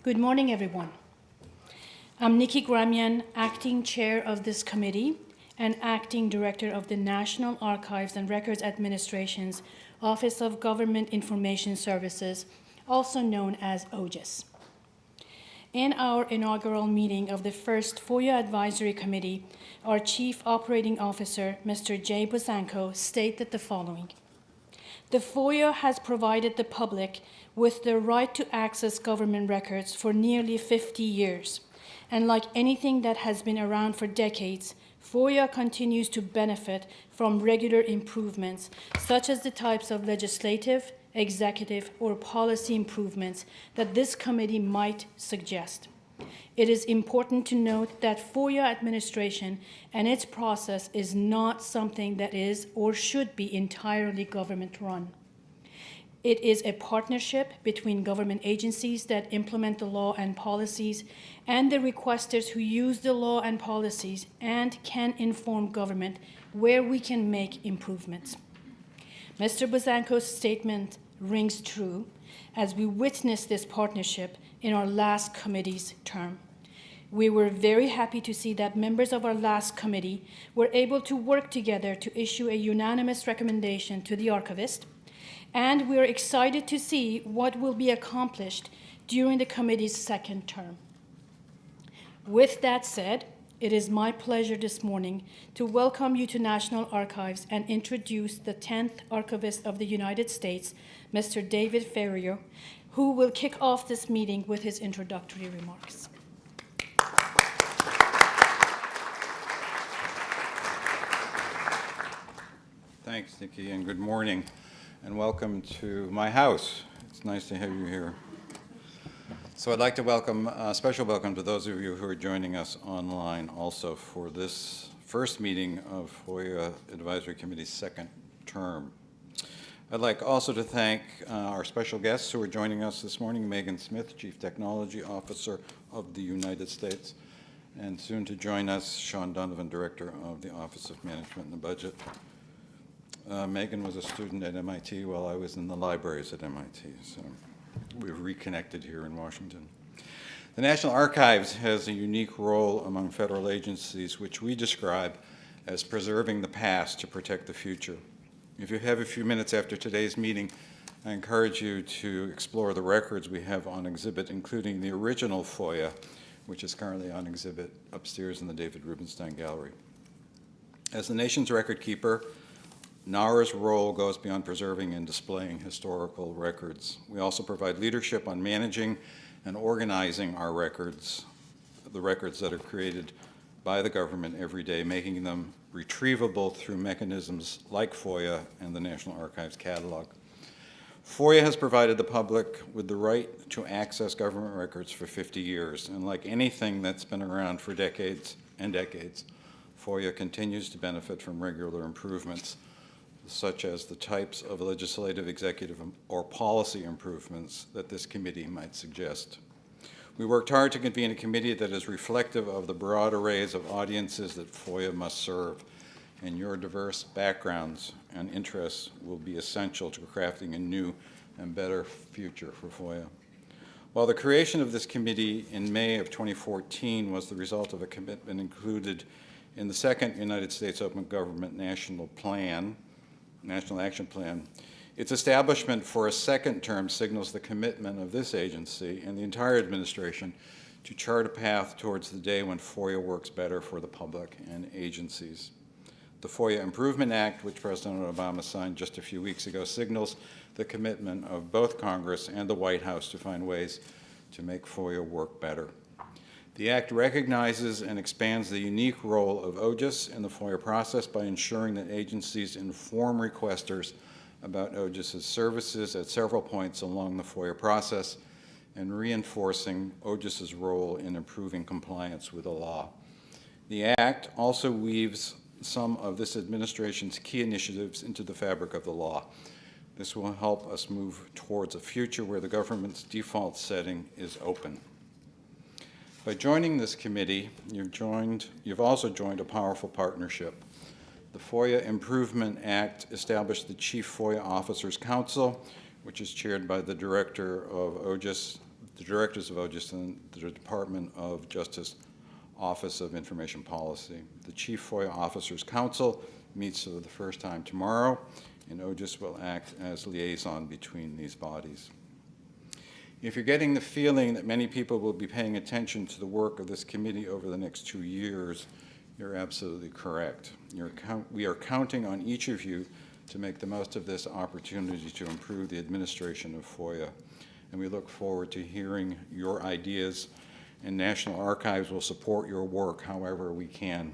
Good morning, everyone. I'm Nikki Gramian, Acting Chair of this committee and Acting Director of the National Archives and Records Administration's Office of Government Information Services, also known as OGIS. In our inaugural meeting of the first FOIA Advisory Committee, our Chief Operating Officer, Mr. Jay Buzanko, stated the following. The FOIA has provided the public with the right to access government records for nearly 50 years. And like anything that has been around for decades, FOIA continues to benefit from regular improvements, such as the types of legislative, executive, or policy improvements that this committee might suggest. It is important to note that FOIA administration and its process is not something that is or should be entirely government-run. It is a partnership between government agencies that implement the law and policies and the requesters who use the law and policies and can inform government where we can make improvements. Mr. Buzanko's statement rings true as we witnessed this partnership in our last committee's term. We were very happy to see that members of our last committee were able to work together to issue a unanimous recommendation to the archivist, and we are excited to see what will be accomplished during the committee's second term. With that said, it is my pleasure this morning to welcome you to National Archives and introduce the 10th Archivist of the United States, Mr. David Ferrier, who will kick off this meeting with his introductory remarks. Thanks, Nikki, and good morning, and welcome to my house. It's nice to have you here. So I'd like to welcome, a special welcome to those of you who are joining us online also for this first meeting of FOIA Advisory Committee's second term. I'd like also to thank our special guests who are joining us this morning, Megan Smith, Chief Technology Officer of the United States, and soon to join us, Sean Donovan, Director of the Office of Management and the Budget. Megan was a student at MIT while I was in the libraries at MIT, so we've reconnected here in Washington. The National Archives has a unique role among federal agencies, which we describe as preserving the past to protect the future. If you have a few minutes after today's meeting, I encourage you to explore the records we have on exhibit, including the original FOIA, which is currently on exhibit upstairs in the David Rubenstein Gallery. As the nation's record keeper, NARA's role goes beyond preserving and displaying historical records. We also provide leadership on managing and organizing our records, the records that are created by the government every day, making them retrievable through mechanisms like FOIA and the National Archives catalog. FOIA has provided the public with the right to access government records for 50 years, and like anything that's been around for decades and decades, FOIA continues to benefit from regular improvements, such as the types of legislative, executive, or policy improvements that this committee might suggest. We worked hard to convene a committee that is reflective of the broad arrays of audiences that FOIA must serve, and your diverse backgrounds and interests will be essential to crafting a new and better future for FOIA. While the creation of this committee in May of 2014 was the result of a commitment included in the second United States Open Government National Action Plan, its establishment for a second term signals the commitment of this agency and the entire administration to chart a path towards the day when FOIA works better for the public and agencies. The FOIA Improvement Act, which President Obama signed just a few weeks ago, signals the commitment of both Congress and the White House to find ways to make FOIA work better. The Act recognizes and expands the unique role of OGIS in the FOIA process by ensuring that agencies inform requesters about OGIS's services at several points along the FOIA process and reinforcing OGIS's role in improving compliance with the law. The Act also weaves some of this administration's key initiatives into the fabric of the law. This will help us move towards a future where the government's default setting is open. By joining this committee, you've also joined a powerful partnership. The FOIA Improvement Act established the Chief FOIA Officers Council, which is chaired by the Director of OGIS, the directors of OGIS and the Department of Justice Office of Information Policy. The Chief FOIA Officers Council meets for the first time tomorrow, and OGIS will act as liaison between these bodies. If you're getting the feeling that many people will be paying attention to the work of this committee over the next 2 years, you're absolutely correct. We are counting on each of you to make the most of this opportunity to improve the administration of FOIA. And we look forward to hearing your ideas, and National Archives will support your work however we can.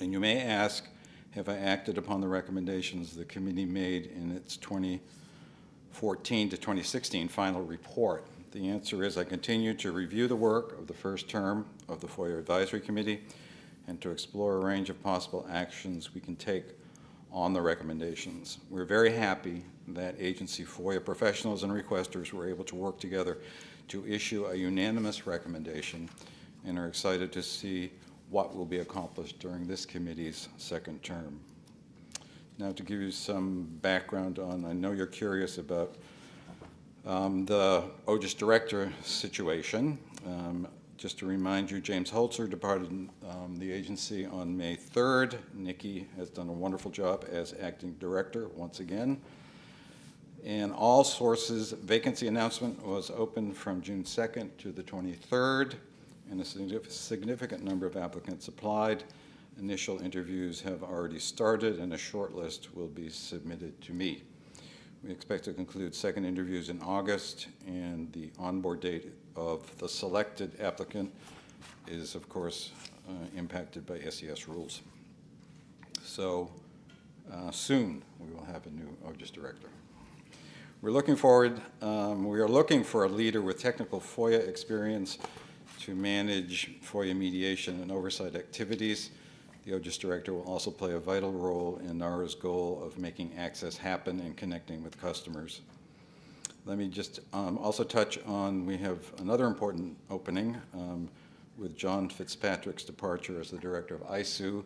And you may ask, have I acted upon the recommendations the committee made in its 2014 to 2016 final report? The answer is I continue to review the work of the first term of the FOIA Advisory Committee and to explore a range of possible actions we can take on the recommendations. We're very happy that agency FOIA professionals and requesters were able to work together to issue a unanimous recommendation and are excited to see what will be accomplished during this committee's second term. Now, to give you some background on, I know you're curious about the OGIS director situation. Just to remind you, James Holzer departed the agency on May 3rd. Nikki has done a wonderful job as acting director once again. And all sources vacancy announcement was open from June 2nd to the 23rd, and a significant number of applicants applied. Initial interviews have already started, and a short list will be submitted to me. We expect to conclude second interviews in August, and the onboard date of the selected applicant is, of course, impacted by SES rules. So soon we will have a new OGIS director. We're looking forward, we are looking for a leader with technical FOIA experience to manage FOIA mediation and oversight activities. The OGIS director will also play a vital role in NARA's goal of making access happen and connecting with customers. Let me just also touch on, we have another important opening with John Fitzpatrick's departure as the director of ISOO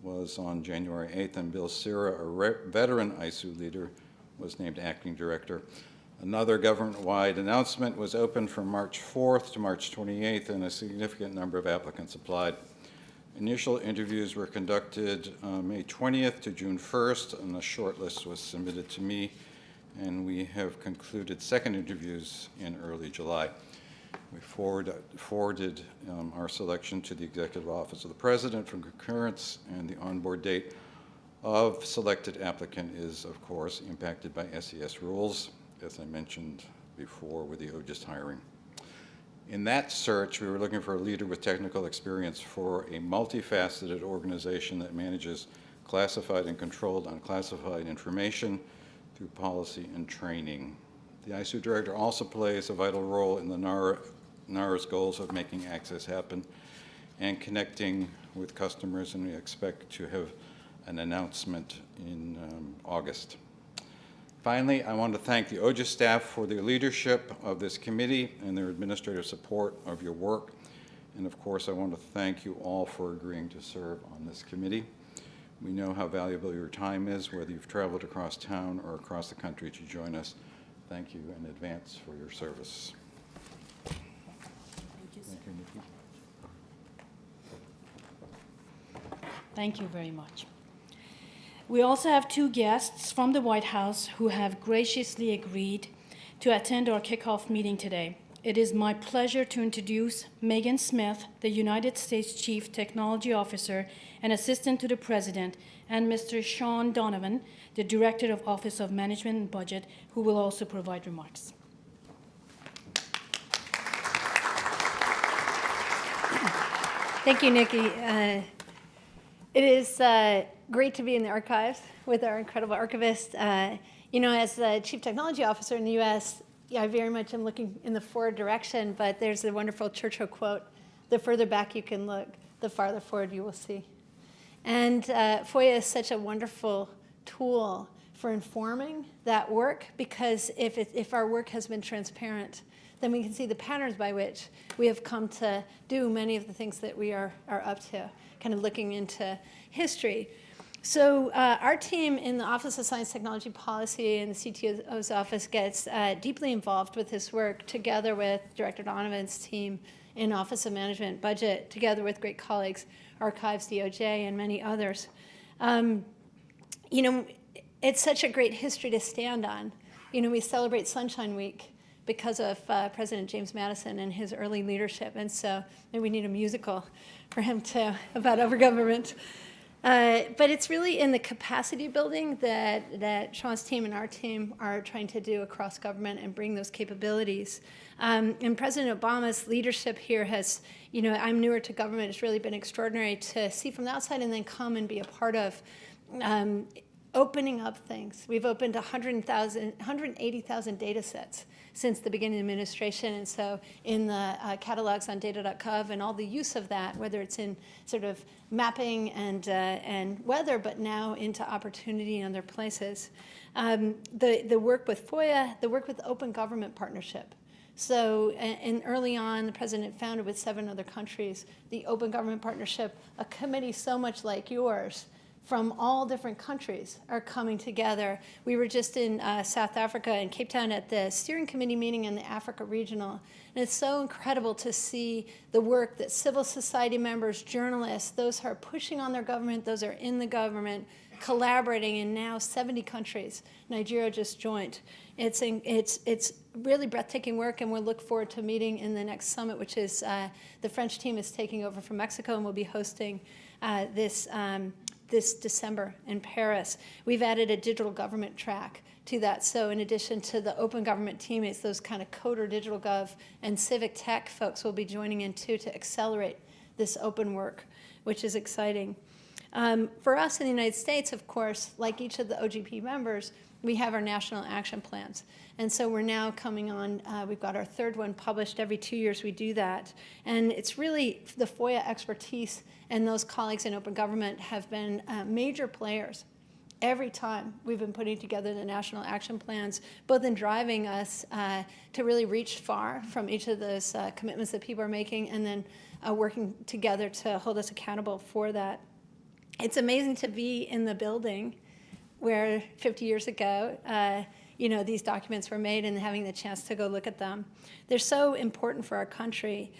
was on January 8th, and Bill Cira, a veteran ISOO leader, was named acting director. Another government-wide announcement was open from March 4th to March 28th, and a significant number of applicants applied. Initial interviews were conducted May 20th to June 1st, and a short list was submitted to me, and we have concluded second interviews in early July. We forwarded our selection to the Executive Office of the President for concurrence, and the onboard date of selected applicant is, of course, impacted by SES rules, as I mentioned before with the OGIS hiring. In that search, we were looking for a leader with technical experience for a multifaceted organization that manages classified and controlled unclassified information through policy and training. The ISOO director also plays a vital role in the NARA's goals of making access happen and connecting with customers, and we expect to have an announcement in August. Finally, I want to thank the OGIS staff for their leadership of this committee and their administrative support of your work. And of course, I want to thank you all for agreeing to serve on this committee. We know how valuable your time is, whether you've traveled across town or across the country to join us. Thank you in advance for your service. Thank you, sir. Thank you, Nikki. Thank you very much. We also have two guests from the White House who have graciously agreed to attend our kickoff meeting today. It is my pleasure to introduce Megan Smith, the United States Chief Technology Officer and Assistant to the President, and Mr. Sean Donovan, the Director of Office of Management and Budget, who will also provide remarks. Thank you, Nikki. It is great to be in the archives with our incredible archivist. As the Chief Technology Officer in the U.S., I very much am looking in the forward direction, but there's a wonderful Churchill quote, the further back you can look, the farther forward you will see. And FOIA is such a wonderful tool for informing that work, because if our work has been transparent, then we can see the patterns by which we have come to do many of the things that we are up to, kind of looking into history. So our team in the Office of Science, Technology Policy and the CTO's office gets deeply involved with this work together with Director Donovan's team in Office of Management Budget, together with great colleagues, Archives, DOJ, and many others. You know, it's such a great history to stand on. You know, we celebrate Sunshine Week because of President James Madison and his early leadership, and so maybe we need a musical for him too about our government. But it's really in the capacity building that Sean's team and our team are trying to do across government and bring those capabilities. And President Obama's leadership here has, you know, I'm newer to government, it's really been extraordinary to see from the outside and then come and be a part of opening up things. We've opened 180,000 data sets since the beginning of the administration, and so in the catalogs on data.gov and all the use of that, whether it's in sort of mapping and weather, but now into opportunity in other places. The work with FOIA, the work with Open Government Partnership. So and early on, the president founded with 7 other countries the Open Government Partnership, a committee so much like yours, from all different countries are coming together. We were just in South Africa and Cape Town at the steering committee meeting in the Africa Regional. And it's so incredible to see the work that civil society members, journalists, those who are pushing on their government, those who are in the government, collaborating in now 70 countries. Nigeria just joined. It's really breathtaking work, and we'll look forward to meeting in the next summit, which is the French team is taking over from Mexico, and we'll be hosting this December in Paris. We've added a digital government track to that. So in addition to the open government teammates, those kind of coder digital gov and civic tech folks will be joining in too to accelerate this open work, which is exciting. For us in the United States, of course, like each of the OGP members, we have our national action plans. And so we're now coming on, we've got our 3rd one published. Every 2 years we do that. And it's really the FOIA expertise and those colleagues in open government have been major players every time we've been putting together the national action plans, both in driving us to really reach far from each of those commitments that people are making, and then working together to hold us accountable for that. It's amazing to be in the building where 50 years ago, you know, these documents were made and having the chance to go look at them. They're so important for our country.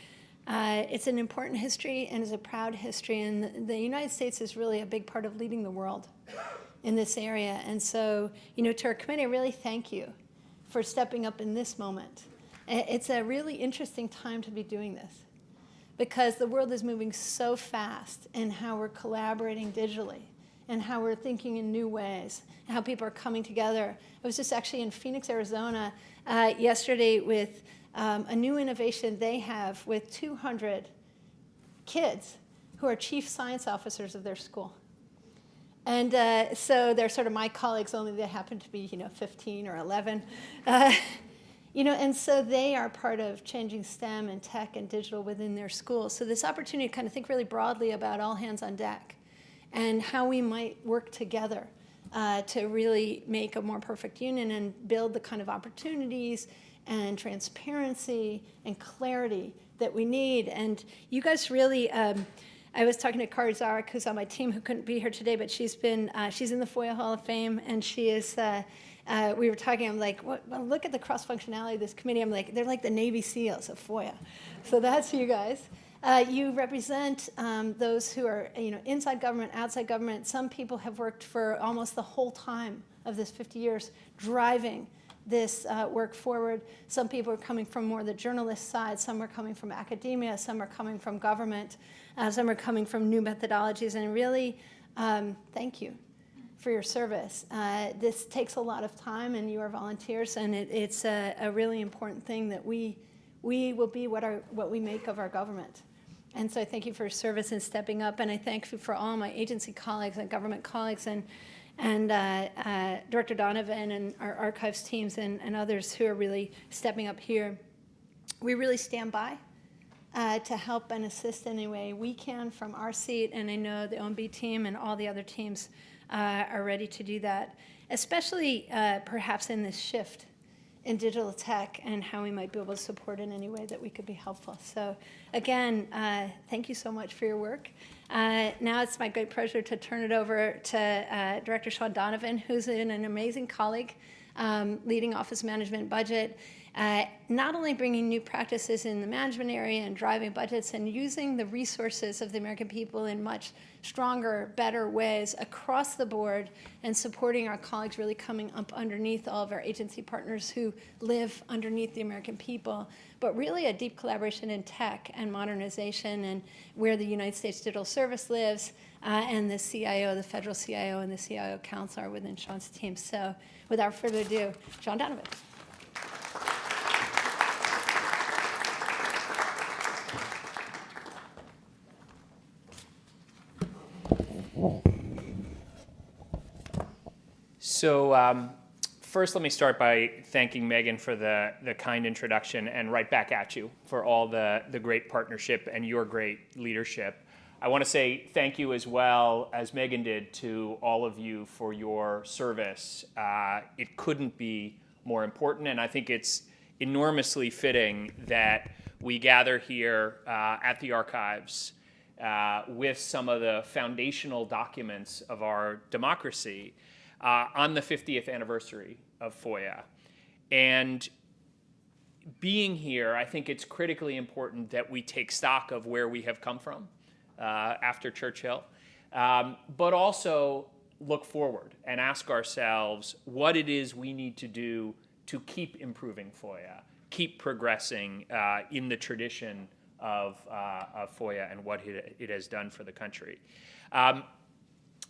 It's an important history and is a proud history, and the United States is really a big part of leading the world in this area. And so, you know, to our committee, I really thank you for stepping up in this moment. It's a really interesting time to be doing this, because the world is moving so fast in how we're collaborating digitally and how we're thinking in new ways, and how people are coming together. I was just actually in Phoenix, Arizona yesterday with a new innovation they have with 200 kids who are chief science officers of their school. And so they're sort of my colleagues, only they happen to be, you know, 15 or 11. You know, and so they are part of changing STEM and tech and digital within their schools. So this opportunity to kind of think really broadly about all hands on deck and how we might work together to really make a more perfect union and build the kind of opportunities and transparency and clarity that we need. And you guys really, I was talking to Kari Zarek, who's on my team, who couldn't be here today, but she's in the FOIA Hall of Fame, and she is, we were talking, I'm like, well, look at the cross-functionality of this committee. I'm like, they're like the Navy SEALs of FOIA. So that's you guys. You represent those who are, you know, inside government, outside government. Some people have worked for almost the whole time of this 50 years driving this work forward. Some people are coming from more the journalist side. Some are coming from academia. Some are coming from government. Some are coming from new methodologies. And really, thank you for your service. This takes a lot of time, and you are volunteers, and it's a really important thing that we will be what we make of our government. And so I thank you for your service and stepping up, and I thank you for all my agency colleagues and government colleagues and Director Donovan and our archives teams and others who are really stepping up here. We really stand by to help and assist in any way we can from our seat, and I know the OMB team and all the other teams are ready to do that, especially perhaps in this shift in digital tech and how we might be able to support in any way that we could be helpful. So again, thank you so much for your work. Now it's my great pleasure to turn it over to Director Sean Donovan, who's an amazing colleague, leading Office Management Budget, not only bringing new practices in the management area and driving budgets and using the resources of the American people in much stronger, better ways across the board and supporting our colleagues really coming up underneath all of our agency partners who live underneath the American people, but really a deep collaboration in tech and modernization and where the United States Digital Service lives, and the CIO, the federal CIO, and the CIO Council are within Sean's team. So without further ado, Sean Donovan. So first, let me start by thanking Megan for the kind introduction, and right back at you for all the great partnership and your great leadership. I want to say thank you as well, as Megan did, to all of you for your service. It couldn't be more important, and I think it's enormously fitting that we gather here at the archives with some of the foundational documents of our democracy on the 50th anniversary of FOIA. And being here, I think it's critically important that we take stock of where we have come from after Churchill, but also look forward and ask ourselves what it is we need to do to keep improving FOIA, keep progressing in the tradition of FOIA and what it has done for the country. I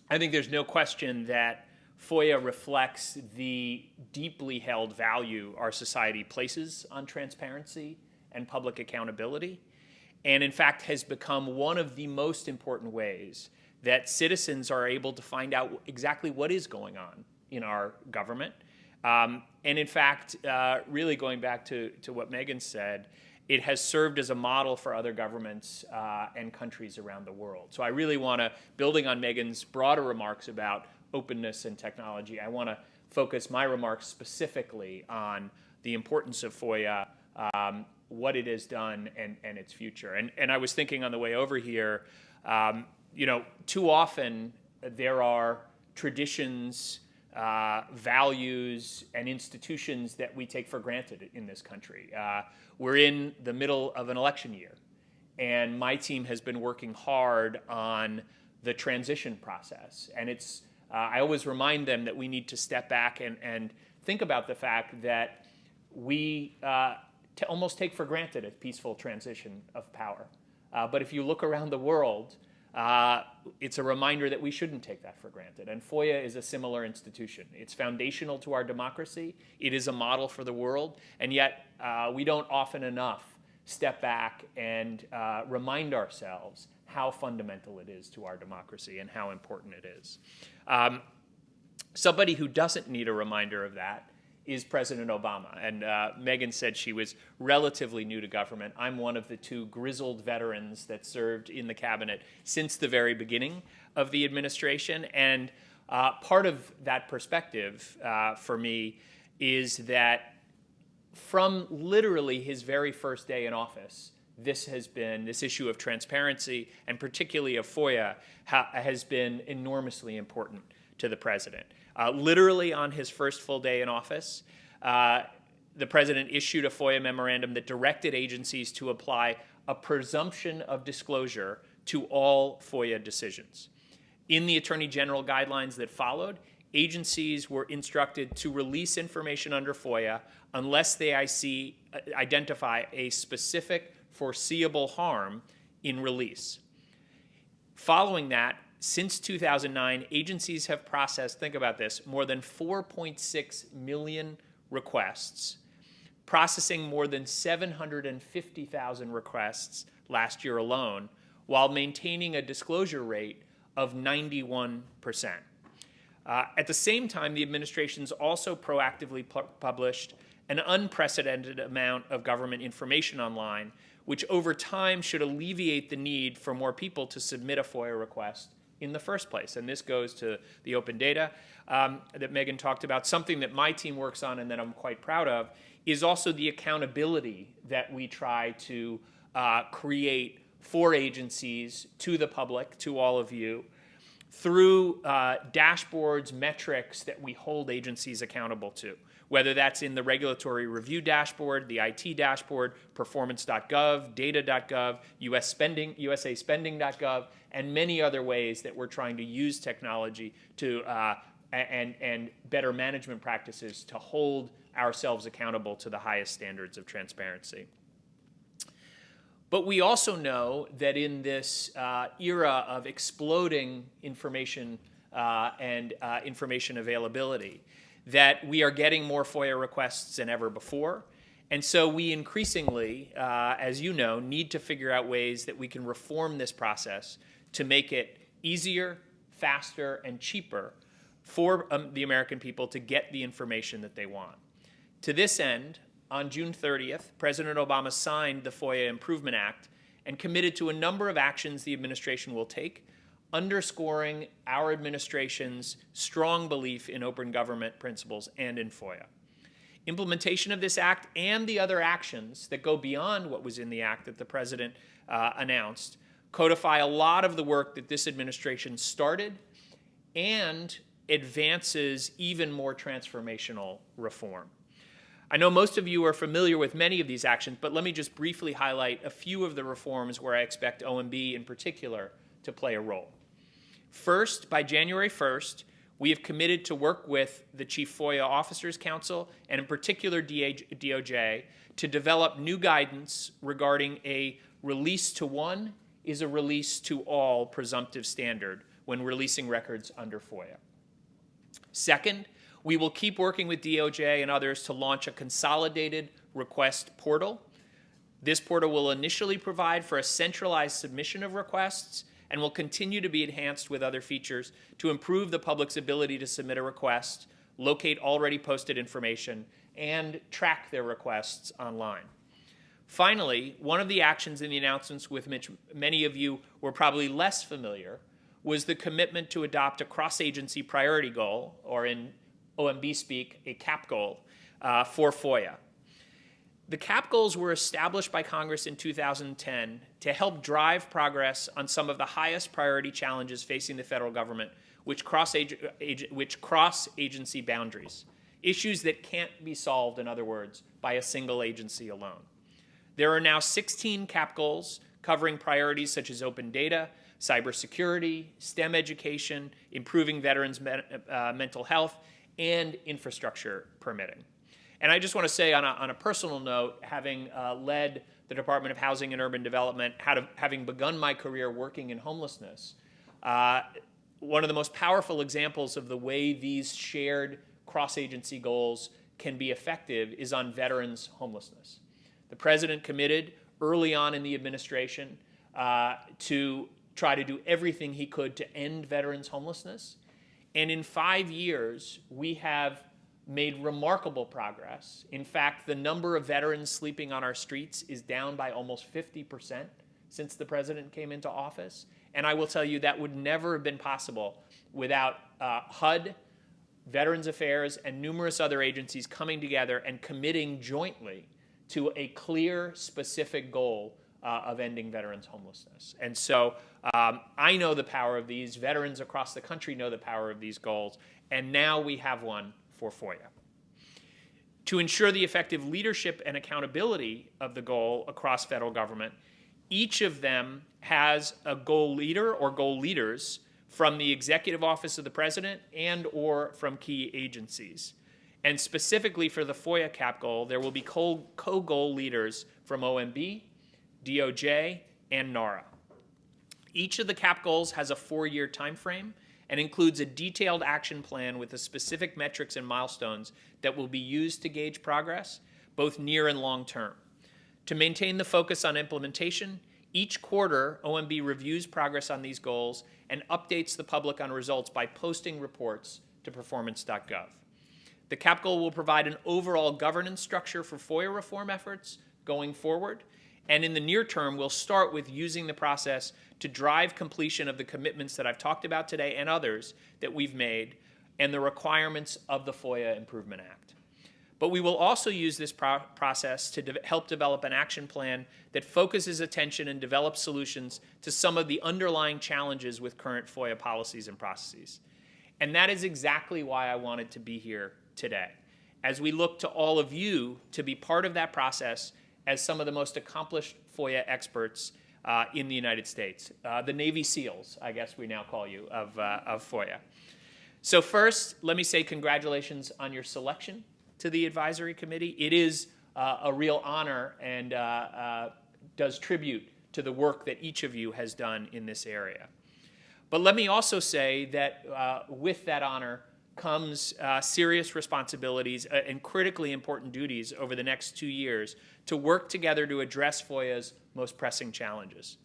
think there's no question that FOIA reflects the deeply held value our society places on transparency and public accountability, and in fact has become one of the most important ways that citizens are able to find out exactly what is going on in our government. And in fact, really going back to what Megan said, it has served as a model for other governments and countries around the world. So I really want to, building on Megan's broader remarks about openness and technology, I want to focus my remarks specifically on the importance of FOIA, what it has done, and its future. And I was thinking on the way over here, too often there are traditions, values, and institutions that we take for granted in this country. We're in the middle of an election year, and my team has been working hard on the transition process. And it's I always remind them that we need to step back and think about the fact that we almost take for granted a peaceful transition of power. But if you look around the world, it's a reminder that we shouldn't take that for granted. And FOIA is a similar institution. It's foundational to our democracy. It is a model for the world. And yet, we don't often enough step back and remind ourselves how fundamental it is to our democracy and how important it is. Somebody who doesn't need a reminder of that is President Obama. And Megan said she was relatively new to government. I'm one of the two grizzled veterans that served in the cabinet since the very beginning of the administration. And part of that perspective for me is that from literally his very first day in office, this issue of transparency, and particularly of FOIA, has been enormously important to the president. Literally on his first full day in office, the president issued a FOIA memorandum that directed agencies to apply a presumption of disclosure to all FOIA decisions. In the Attorney General guidelines that followed, agencies were instructed to release information under FOIA unless they identify a specific foreseeable harm in release. Following that, since 2009, agencies have processed, think about this, more than 4.6 million requests, processing more than 750,000 requests last year alone, while maintaining a disclosure rate of 91%. At the same time, the administration's also proactively published an unprecedented amount of government information online, which over time should alleviate the need for more people to submit a FOIA request in the first place. And this goes to the open data that Megan talked about. Something that my team works on and that I'm quite proud of is also the accountability that we try to create for agencies, to the public, to all of you, through dashboards, metrics that we hold agencies accountable to, whether that's in the regulatory review dashboard, the IT dashboard, performance.gov, data.gov, USAspending.gov, and many other ways that we're trying to use technology to and better management practices to hold ourselves accountable to the highest standards of transparency. But we also know that in this era of exploding information and information availability, that we are getting more FOIA requests than ever before. And so we increasingly, as you know, need to figure out ways that we can reform this process to make it easier, faster, and cheaper for the American people to get the information that they want. To this end, on June 30th, President Obama signed the FOIA Improvement Act and committed to a number of actions the administration will take, underscoring our administration's strong belief in open government principles and in FOIA. Implementation of this act and the other actions that go beyond what was in the act that the president announced codify a lot of the work that this administration started and advances even more transformational reform. I know most of you are familiar with many of these actions, but let me just briefly highlight a few of the reforms where I expect OMB in particular to play a role. First, by January 1st, we have committed to work with the Chief FOIA Officers Council, and in particular DOJ, to develop new guidance regarding a release to one is a release to all presumptive standard when releasing records under FOIA. Second, we will keep working with DOJ and others to launch a consolidated request portal. This portal will initially provide for a centralized submission of requests and will continue to be enhanced with other features to improve the public's ability to submit a request, locate already posted information, and track their requests online. Finally, one of the actions in the announcements with which many of you were probably less familiar was the commitment to adopt a cross-agency priority goal, or in OMB speak, a CAP goal, for FOIA. The CAP goals were established by Congress in 2010 to help drive progress on some of the highest priority challenges facing the federal government, which cross agency boundaries, issues that can't be solved, in other words, by a single agency alone. There are now 16 CAP goals covering priorities such as open data, cybersecurity, STEM education, improving veterans' mental health, and infrastructure permitting. And I just want to say on a personal note, having led the Department of Housing and Urban Development, having begun my career working in homelessness, one of the most powerful examples of the way these shared cross-agency goals can be effective is on veterans' homelessness. The president committed early on in the administration to try to do everything he could to end veterans' homelessness. And in 5 years, we have made remarkable progress. In fact, the number of veterans sleeping on our streets is down by almost 50% since the president came into office. And I will tell you that would never have been possible without HUD, Veterans Affairs, and numerous other agencies coming together and committing jointly to a clear, specific goal of ending veterans' homelessness. And so I know the power of these. Veterans across the country know the power of these goals. And now we have one for FOIA. To ensure the effective leadership and accountability of the goal across federal government, each of them has a goal leader or goal leaders from the Executive Office of the President and or from key agencies. And specifically for the FOIA CAP goal, there will be co-goal leaders from OMB, DOJ, and NARA. Each of the CAP goals has a 4-year time frame and includes a detailed action plan with the specific metrics and milestones that will be used to gauge progress, both near and long term. To maintain the focus on implementation, each quarter, OMB reviews progress on these goals and updates the public on results by posting reports to performance.gov. The CAP goal will provide an overall governance structure for FOIA reform efforts going forward, And in the near term, we'll start with using the process to drive completion of the commitments that I've talked about today and others that we've made and the requirements of the FOIA Improvement Act. But we will also use this process to help develop an action plan that focuses attention and develops solutions to some of the underlying challenges with current FOIA policies and processes. And that is exactly why I wanted to be here today, as we look to all of you to be part of that process as some of the most accomplished FOIA experts in the United States, the Navy SEALs, I guess we now call you, of FOIA. So first, let me say congratulations on your selection to the advisory committee. It is a real honor and does tribute to the work that each of you has done in this area. But let me also say that with that honor comes serious responsibilities and critically important duties over the next 2 years to work together to address FOIA's most pressing challenges.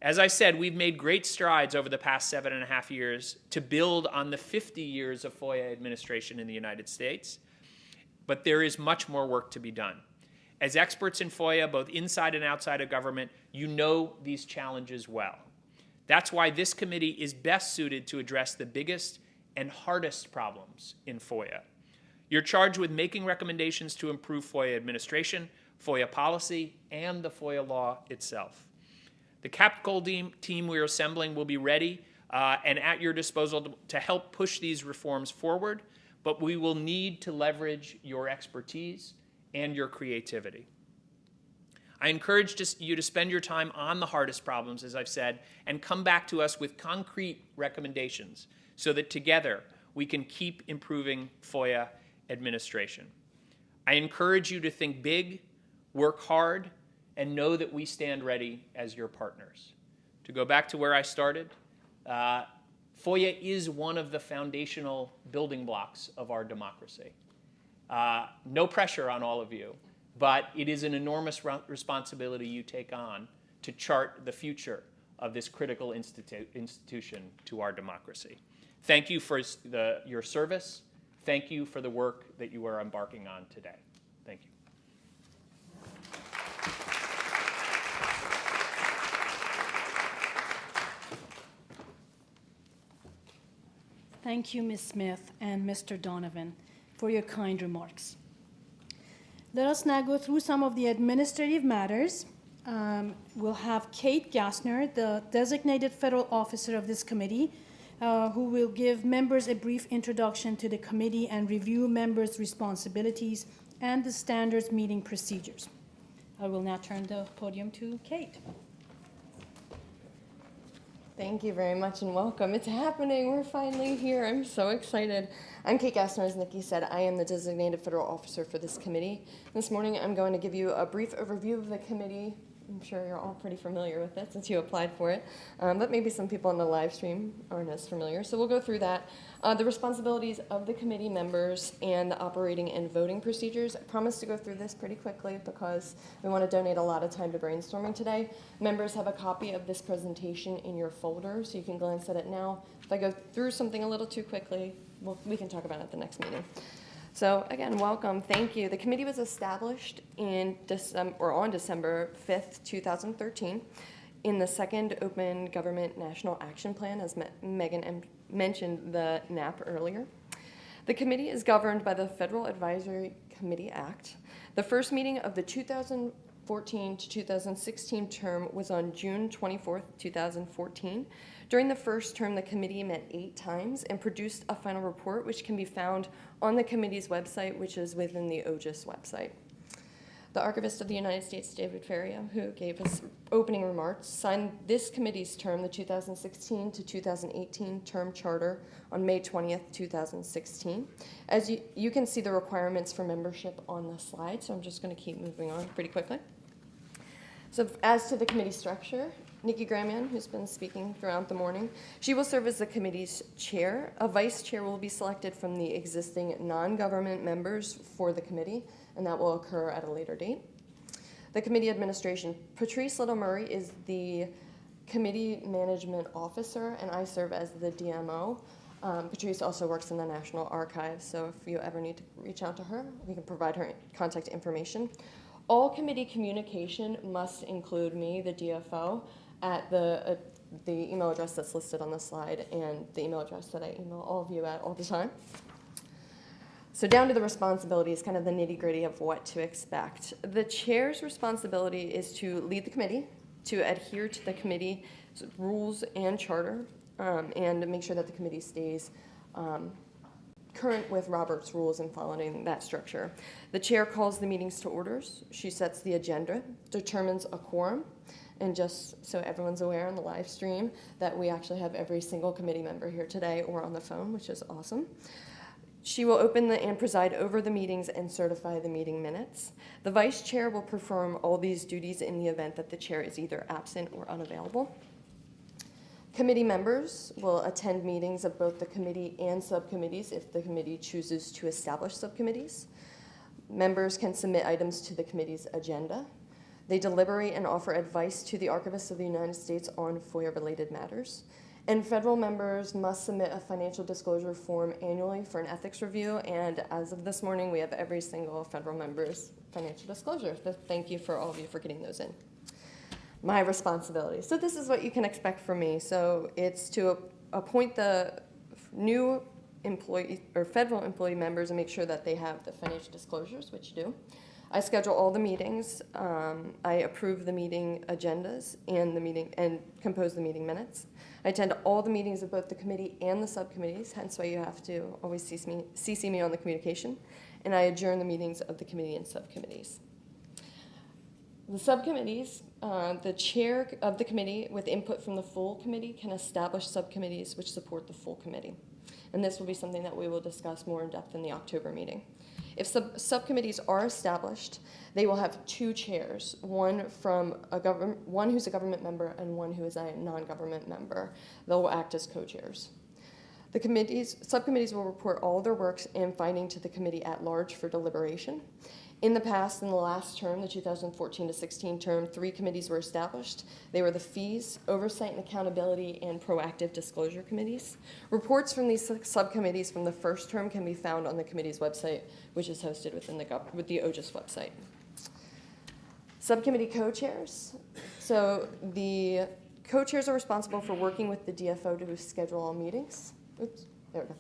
As I said, we've made great strides over the past 7.5 years to build on the 50 years of FOIA administration in the United States, but there is much more work to be done. As experts in FOIA, both inside and outside of government, you know these challenges well. That's why this committee is best suited to address the biggest and hardest problems in FOIA. You're charged with making recommendations to improve FOIA administration, FOIA policy, and the FOIA law itself. The Capcol team we're assembling will be ready and at your disposal to help push these reforms forward, but we will need to leverage your expertise and your creativity. I encourage you to spend your time on the hardest problems, as I've said, and come back to us with concrete recommendations so that together we can keep improving FOIA administration. I encourage you to think big, work hard, and know that we stand ready as your partners. To go back to where I started, FOIA is one of the foundational building blocks of our democracy. No pressure on all of you, but it is an enormous responsibility you take on to chart the future of this critical institution to our democracy. Thank you for your service. Thank you for the work that you are embarking on today. Thank you. Thank you, Ms. Smith and Mr. Donovan, for your kind remarks. Let us now go through some of the administrative matters. We'll have Kate Gassner, the designated federal officer of this committee, who will give members a brief introduction to the committee and review members' responsibilities and the standards meeting procedures. I will now turn the podium to Kate. Thank you very much and welcome. It's happening. We're finally here. I'm so excited. I'm Kate Gassner. As Nikki said, I am the designated federal officer for this committee. This morning, I'm going to give you a brief overview of the committee. I'm sure you're all pretty familiar with it since you applied for it, but maybe some people on the live stream aren't as familiar. So we'll go through that. The responsibilities of the committee members and the operating and voting procedures. I promise to go through this pretty quickly because we want to donate a lot of time to brainstorming today. Members have a copy of this presentation in your folder, so you can glance at it now. If I go through something a little too quickly, we can talk about it at the next meeting. So again, welcome, thank you. The committee was established on December 5th, 2013 in the second Open Government National Action Plan, as Megan mentioned the NAP earlier. The committee is governed by the Federal Advisory Committee Act. The first meeting of the 2014 to 2016 term was on June 24th, 2014. During the first term, the committee met 8 times and produced a final report, which can be found on the committee's website, which is within the OGIS website. The Archivist of the United States, David Faria, who gave us opening remarks, signed this committee's term, the 2016 to 2018 term charter, on May 20th, 2016. As you can see the requirements for membership on the slide, so I'm just going to keep moving on pretty quickly. So as to the committee structure, Nikki Gramian, who's been speaking throughout the morning, she will serve as the committee's chair. A vice chair will be selected from the existing non-government members for the committee, and that will occur at a later date. The committee administration, Patrice Little Murray is the committee management officer, and I serve as the DMO. Patrice also works in the National Archives, so if you ever need to reach out to her, we can provide her contact information. All committee communication must include me, the DFO, at the email address that's listed on the slide and the email address that I email all of you at all the time. So down to the responsibilities, kind of the nitty-gritty of what to expect. The chair's responsibility is to lead the committee, to adhere to the committee's rules and charter, and make sure that the committee stays current with Robert's rules and following that structure. The chair calls the meetings to orders. She sets the agenda, determines a quorum, and just so everyone's aware on the live stream that we actually have every single committee member here today or on the phone, which is awesome. She will open and preside over the meetings and certify the meeting minutes. The vice chair will perform all these duties in the event that the chair is either absent or unavailable. Committee members will attend meetings of both the committee and subcommittees if the committee chooses to establish subcommittees. Members can submit items to the committee's agenda. They deliberate and offer advice to the Archivist of the United States on FOIA-related matters. And federal members must submit a financial disclosure form annually for an ethics review. And as of this morning, we have every single federal member's financial disclosure. So thank you for all of you for getting those in. My responsibility. So this is what you can expect from me. So it's to appoint the new employee or federal employee members and make sure that they have the financial disclosures, which you do. I schedule all the meetings. I approve the meeting agendas and compose the meeting minutes. I attend all the meetings of both the committee and the subcommittees, hence why you have to always CC me on the communication. And I adjourn the meetings of the committee and subcommittees. The subcommittees, the chair of the committee with input from the full committee can establish subcommittees which support the full committee. And this will be something that we will discuss more in depth in the October meeting. If subcommittees are established, they will have two chairs, one who's a government member and one who is a non-government member. They'll act as co-chairs. The subcommittees will report all their works and finding to the committee at large for deliberation. In the past, in the last term, the 2014 to 16 term, 3 committees were established. They were the Fees, Oversight and Accountability, and Proactive Disclosure Committees. Reports from these subcommittees from the first term can be found on the committee's website, which is hosted with the OGIS website. Subcommittee co-chairs. So the co-chairs are responsible for working with the DFO to schedule all meetings. Oops, there we go.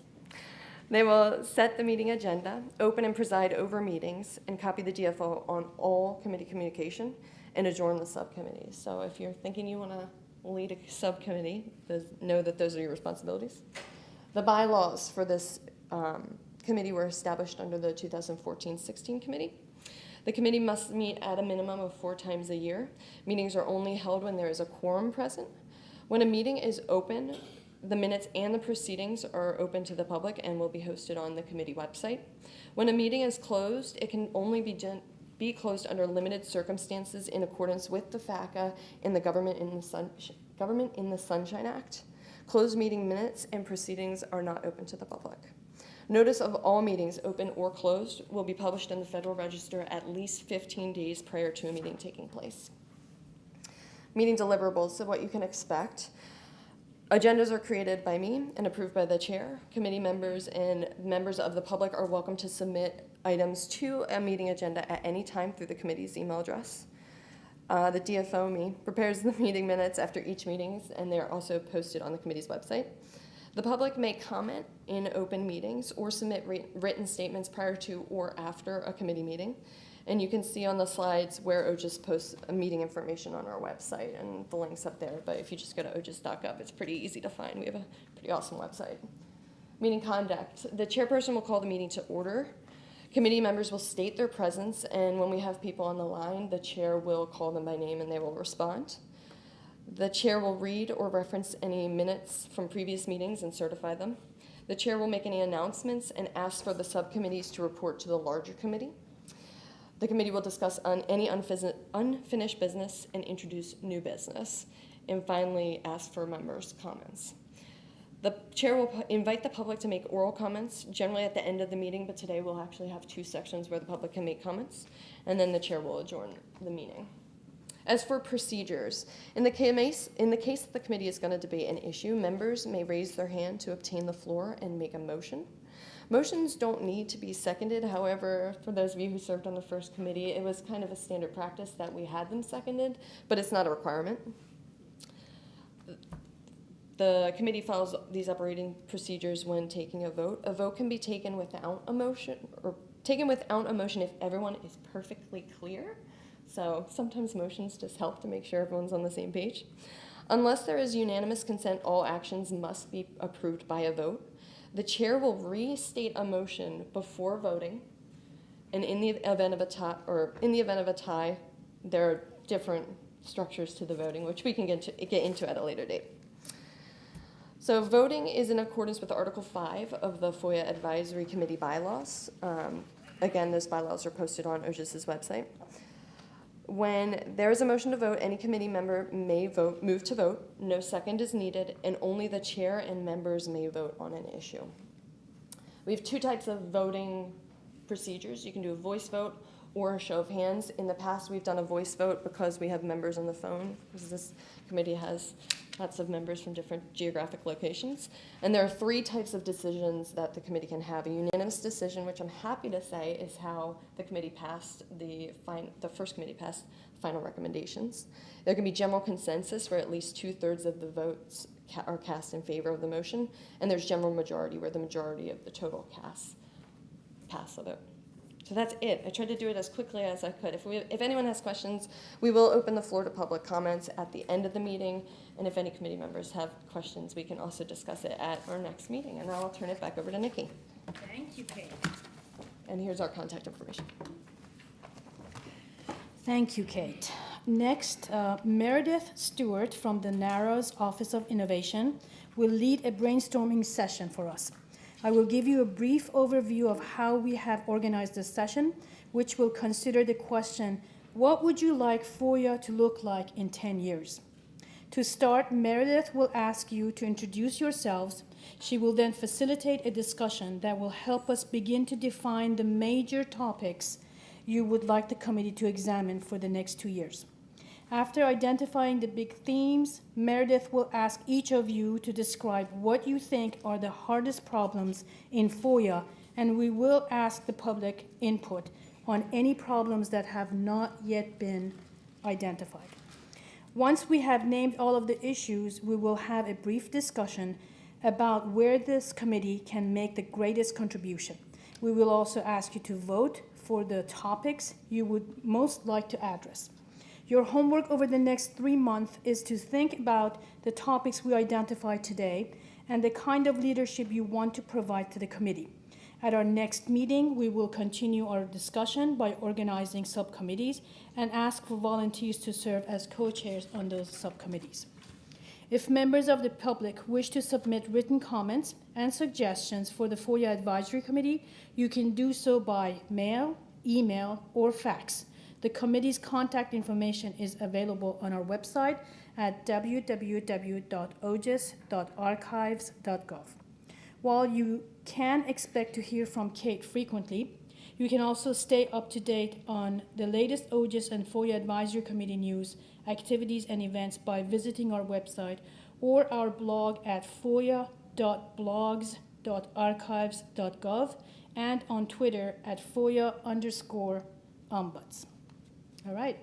They will set the meeting agenda, open and preside over meetings, and copy the DFO on all committee communication and adjourn the subcommittees. So if you're thinking you want to lead a subcommittee, know that those are your responsibilities. The bylaws for this committee were established under the 2014-16 committee. The committee must meet at a minimum of 4 times a year. Meetings are only held when there is a quorum present. When a meeting is open, the minutes and the proceedings are open to the public and will be hosted on the committee website. When a meeting is closed, it can only be closed under limited circumstances in accordance with the FACA and the Government in the Sunshine Act. Closed meeting minutes and proceedings are not open to the public. Notice of all meetings, open or closed, will be published in the Federal Register at least 15 days prior to a meeting taking place. Meeting deliverables, so what you can expect. Agendas are created by me and approved by the chair. Committee members and members of the public are welcome to submit items to a meeting agenda at any time through the committee's email address. The DFO, me, prepares the meeting minutes after each meeting, and they're also posted on the committee's website. The public may comment in open meetings or submit written statements prior to or after a committee meeting. And you can see on the slides where OGIS posts meeting information on our website, and the link's up there. But if you just go to ogis.gov, it's pretty easy to find. We have a pretty awesome website. Meeting conduct. The chairperson will call the meeting to order. Committee members will state their presence, and when we have people on the line, the chair will call them by name and they will respond. The chair will read or reference any minutes from previous meetings and certify them. The chair will make any announcements and ask for the subcommittees to report to the larger committee. The committee will discuss any unfinished business and introduce new business, and finally ask for members' comments. The chair will invite the public to make oral comments, generally at the end of the meeting, but today we'll actually have 2 sections where the public can make comments, and then the chair will adjourn the meeting. As for procedures, in the case that the committee is going to debate an issue, members may raise their hand to obtain the floor and make a motion. Motions don't need to be seconded. However, for those of you who served on the first committee, it was kind of a standard practice that we had them seconded, but it's not a requirement. The committee follows these operating procedures when taking a vote. A vote can be taken without a motion, or taken without a motion if everyone is perfectly clear. So sometimes motions just help to make sure everyone's on the same page. Unless there is unanimous consent, all actions must be approved by a vote. The chair will restate a motion before voting, and in the event of a tie, there are different structures to the voting, which we can get into at a later date. So voting is in accordance with Article 5 of the FOIA Advisory Committee bylaws. Again, those bylaws are posted on OGIS's website. When there is a motion to vote, any committee member may move to vote. No second is needed, and only the chair and members may vote on an issue. We have two types of voting procedures. You can do a voice vote or a show of hands. In the past, we've done a voice vote because we have members on the phone, because this committee has lots of members from different geographic locations. And there are three types of decisions that the committee can have. A unanimous decision, which I'm happy to say is how the committee passed, the first committee passed final recommendations. There can be general consensus where at least 2/3 of the votes are cast in favor of the motion. And there's general majority where the majority of the total casts pass the vote. So that's it. I tried to do it as quickly as I could. If anyone has questions, we will open the floor to public comments at the end of the meeting. And if any committee members have questions, we can also discuss it at our next meeting. And now I'll turn it back over to Nikki. Thank you, Kate. And here's our contact information. Thank you, Kate. Next, Meredith Stewart from the NARA's Office of Innovation will lead a brainstorming session for us. I will give you a brief overview of how we have organized this session, which will consider the question, what would you like FOIA to look like in 10 years? To start, Meredith will ask you to introduce yourselves. She will then facilitate a discussion that will help us begin to define the major topics you would like the committee to examine for the next 2 years. After identifying the big themes, Meredith will ask each of you to describe what you think are the hardest problems in FOIA, and we will ask the public input on any problems that have not yet been identified. Once we have named all of the issues, we will have a brief discussion about where this committee can make the greatest contribution. We will also ask you to vote for the topics you would most like to address. Your homework over the next 3 months is to think about the topics we identified today and the kind of leadership you want to provide to the committee. At our next meeting, we will continue our discussion by organizing subcommittees and ask for volunteers to serve as co-chairs on those subcommittees. If members of the public wish to submit written comments and suggestions for the FOIA Advisory Committee, you can do so by mail, email, or fax. The committee's contact information is available on our website at www.ogis.archives.gov. While you can expect to hear from Kate frequently, you can also stay up to date on the latest OGIS and FOIA Advisory Committee news, activities, and events by visiting our website or our blog at foia.blogs.archives.gov and on Twitter at FOIA_ombuds. All right.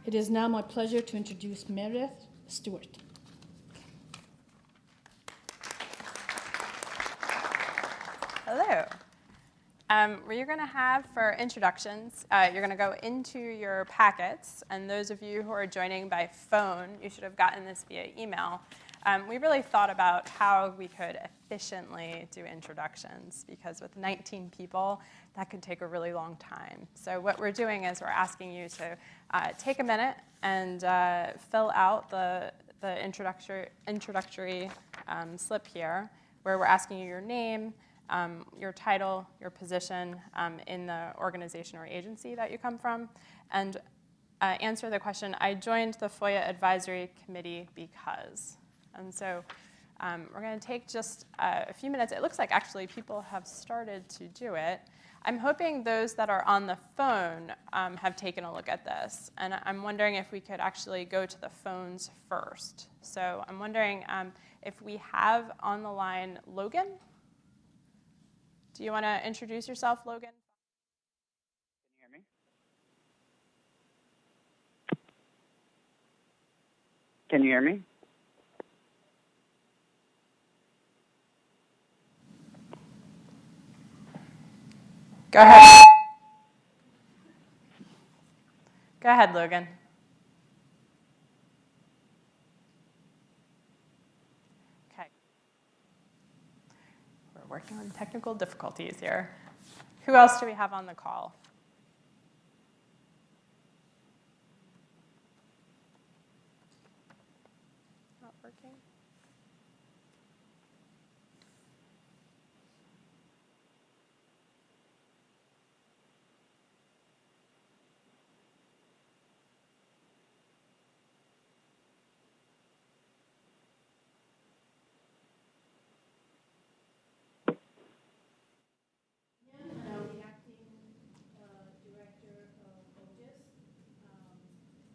It is now my pleasure to introduce Meredith Stewart. Hello. What you're going to have for introductions, you're going to go into your packets, and those of you who are joining by phone, you should have gotten this via email. We really thought about how we could efficiently do introductions, because with 19 people, that could take a really long time. So what we're doing is we're asking you to take a minute and fill out the introductory slip here, where we're asking you your name, your title, your position in the organization or agency that you come from, and answer the question, I joined the FOIA Advisory Committee because. And so we're going to take just a few minutes. It looks like actually people have started to do it. I'm hoping those that are on the phone have taken a look at this. And I'm wondering if we could actually go to the phones first. So I'm wondering if we have on the line Logan Do you want to introduce yourself, Logan? Can you hear me? Can you hear me? Go ahead. Go ahead, Logan. Okay. We're working on technical difficulties here. Who else do we have on the call? Not working. The acting director of OGIS.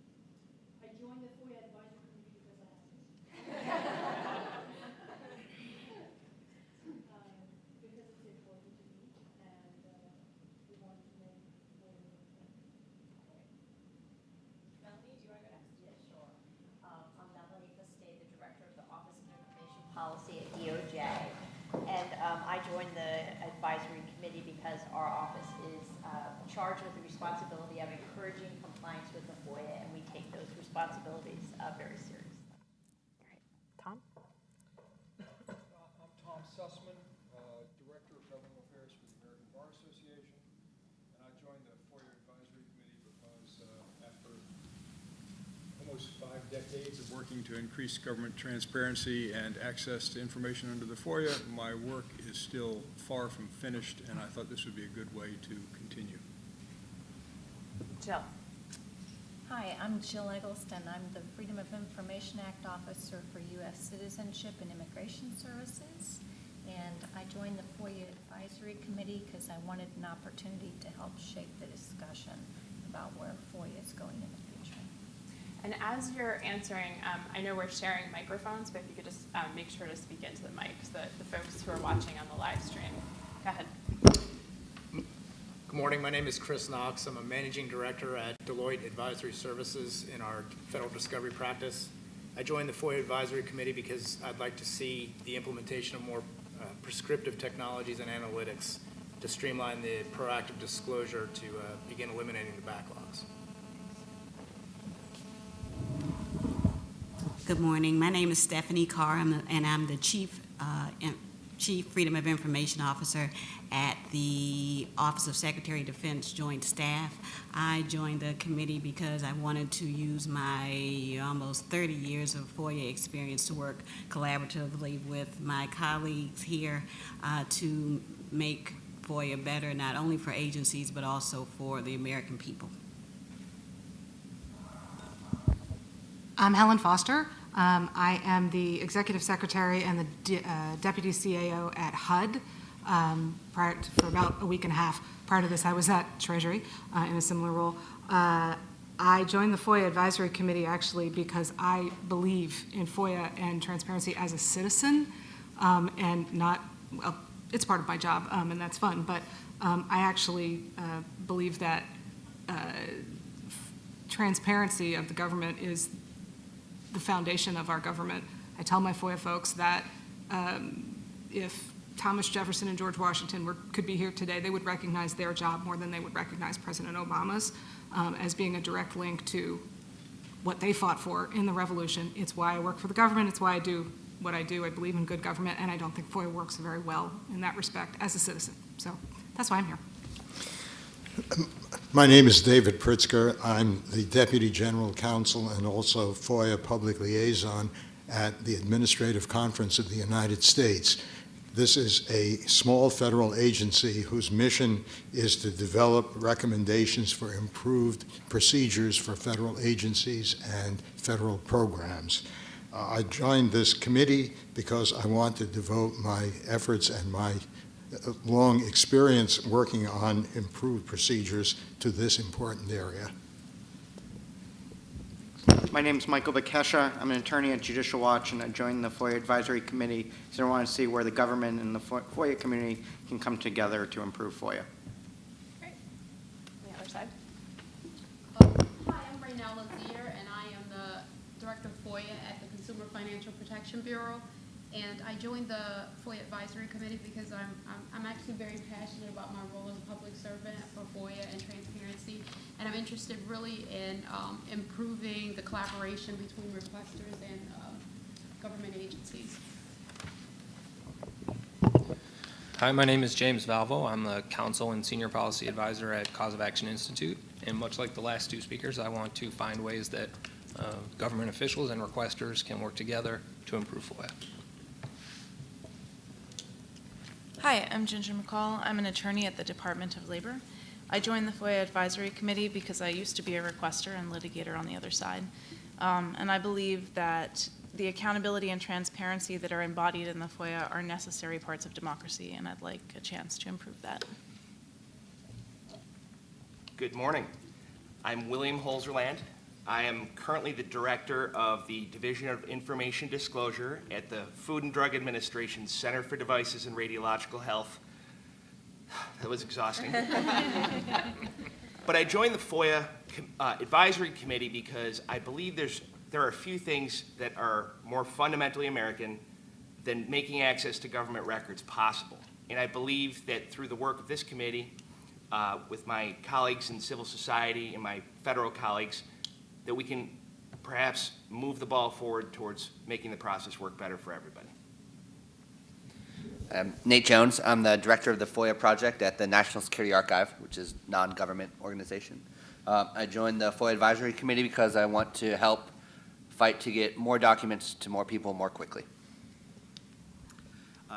I joined the FOIA advisory committee because I have to. Because it's important to me, and we want to make FOIA work better. Melanie, do you want to go next? Yes, sure. I'm Melanie Feste, the Director of the Office of Information Policy at DOJ. And I joined the advisory committee because our office is charged with the responsibility of encouraging compliance with the FOIA, and we take those responsibilities very seriously. Great. Tom? I'm Tom Sussman, Director of Governmental Affairs for the American Bar Association, and I joined the FOIA Advisory Committee because after almost 5 decades of working to increase government transparency and access to information under the FOIA, my work is still far from finished, and I thought this would be a good way to continue. Jill. Hi, I'm Jill Eggleston. I'm the Freedom of Information Act Officer for U.S. Citizenship and Immigration Services. And I joined the FOIA Advisory Committee because I wanted an opportunity to help shape the discussion about where FOIA is going in the future. And as you're answering, I know we're sharing microphones, but if you could just make sure to speak into the mic so that the folks who are watching on the live stream. Go ahead. Good morning. My name is Chris Knox. I'm a managing director at Deloitte Advisory Services in our federal discovery practice. I joined the FOIA Advisory Committee because I'd like to see the implementation of more prescriptive technologies and analytics to streamline the proactive disclosure to begin eliminating the backlogs. Good morning. My name is Stephanie Carr, and I'm the Chief Freedom of Information Officer at the Office of Secretary of Defense Joint Staff. I joined the committee because I wanted to use my almost 30 years of FOIA experience to work collaboratively with my colleagues here to make FOIA better, not only for agencies, but also for the American people. I'm Helen Foster. I am the Executive Secretary and the Deputy CAO at HUD. For about a week and a half. Prior to this, I was at Treasury in a similar role. I joined the FOIA Advisory Committee actually because I believe in FOIA and transparency as a citizen, and not, well, it's part of my job, and that's fun, but I actually believe that transparency of the government is the foundation of our government. I tell my FOIA folks that if Thomas Jefferson and George Washington could be here today, they would recognize their job more than they would recognize President Obama's as being a direct link to what they fought for in the Revolution. It's why I work for the government. It's why I do what I do. I believe in good government, and I don't think FOIA works very well in that respect as a citizen. So that's why I'm here. My name is David Pritzker. I'm the Deputy General Counsel and also FOIA Public Liaison at the Administrative Conference of the United States. This is a small federal agency whose mission is to develop recommendations for improved procedures for federal agencies and federal programs. I joined this committee because I want to devote my efforts and my long experience working on improved procedures to this important area. My name is Michael Bekesha. I'm an attorney at Judicial Watch, and I joined the FOIA Advisory Committee because I want to see where the government and the FOIA community can come together to improve FOIA. Great. On the other side. Hi, I'm Raynell Lazier, and I am the Director of FOIA at the Consumer Financial Protection Bureau. And I joined the FOIA Advisory Committee because I'm actually very passionate about my role as a public servant for FOIA and transparency. And I'm interested really in improving the collaboration between requesters and government agencies. Hi, my name is James Valvo. I'm the Counsel and Senior Policy Advisor at Cause of Action Institute. And much like the last two speakers, I want to find ways that government officials and requesters can work together to improve FOIA. Hi, I'm Ginger McCall. I'm an attorney at the Department of Labor. I joined the FOIA Advisory Committee because I used to be a requester and litigator on the other side. And I believe that the accountability and transparency that are embodied in the FOIA are necessary parts of democracy, and I'd like a chance to improve that. Good morning. I'm William Holzerland. I am currently the Director of the Division of Information Disclosure at the Food and Drug Administration's Center for Devices and Radiological Health. That was exhausting. But I joined the FOIA Advisory Committee because I believe there are a few things that are more fundamentally American than making access to government records possible. And I believe that through the work of this committee, with my colleagues in civil society and my federal colleagues, that we can perhaps move the ball forward towards making the process work better for everybody. Nate Jones. I'm the director of the FOIA project at the National Security Archive, which is a non-government organization. I joined the FOIA Advisory Committee because I want to help fight to get more documents to more people more quickly.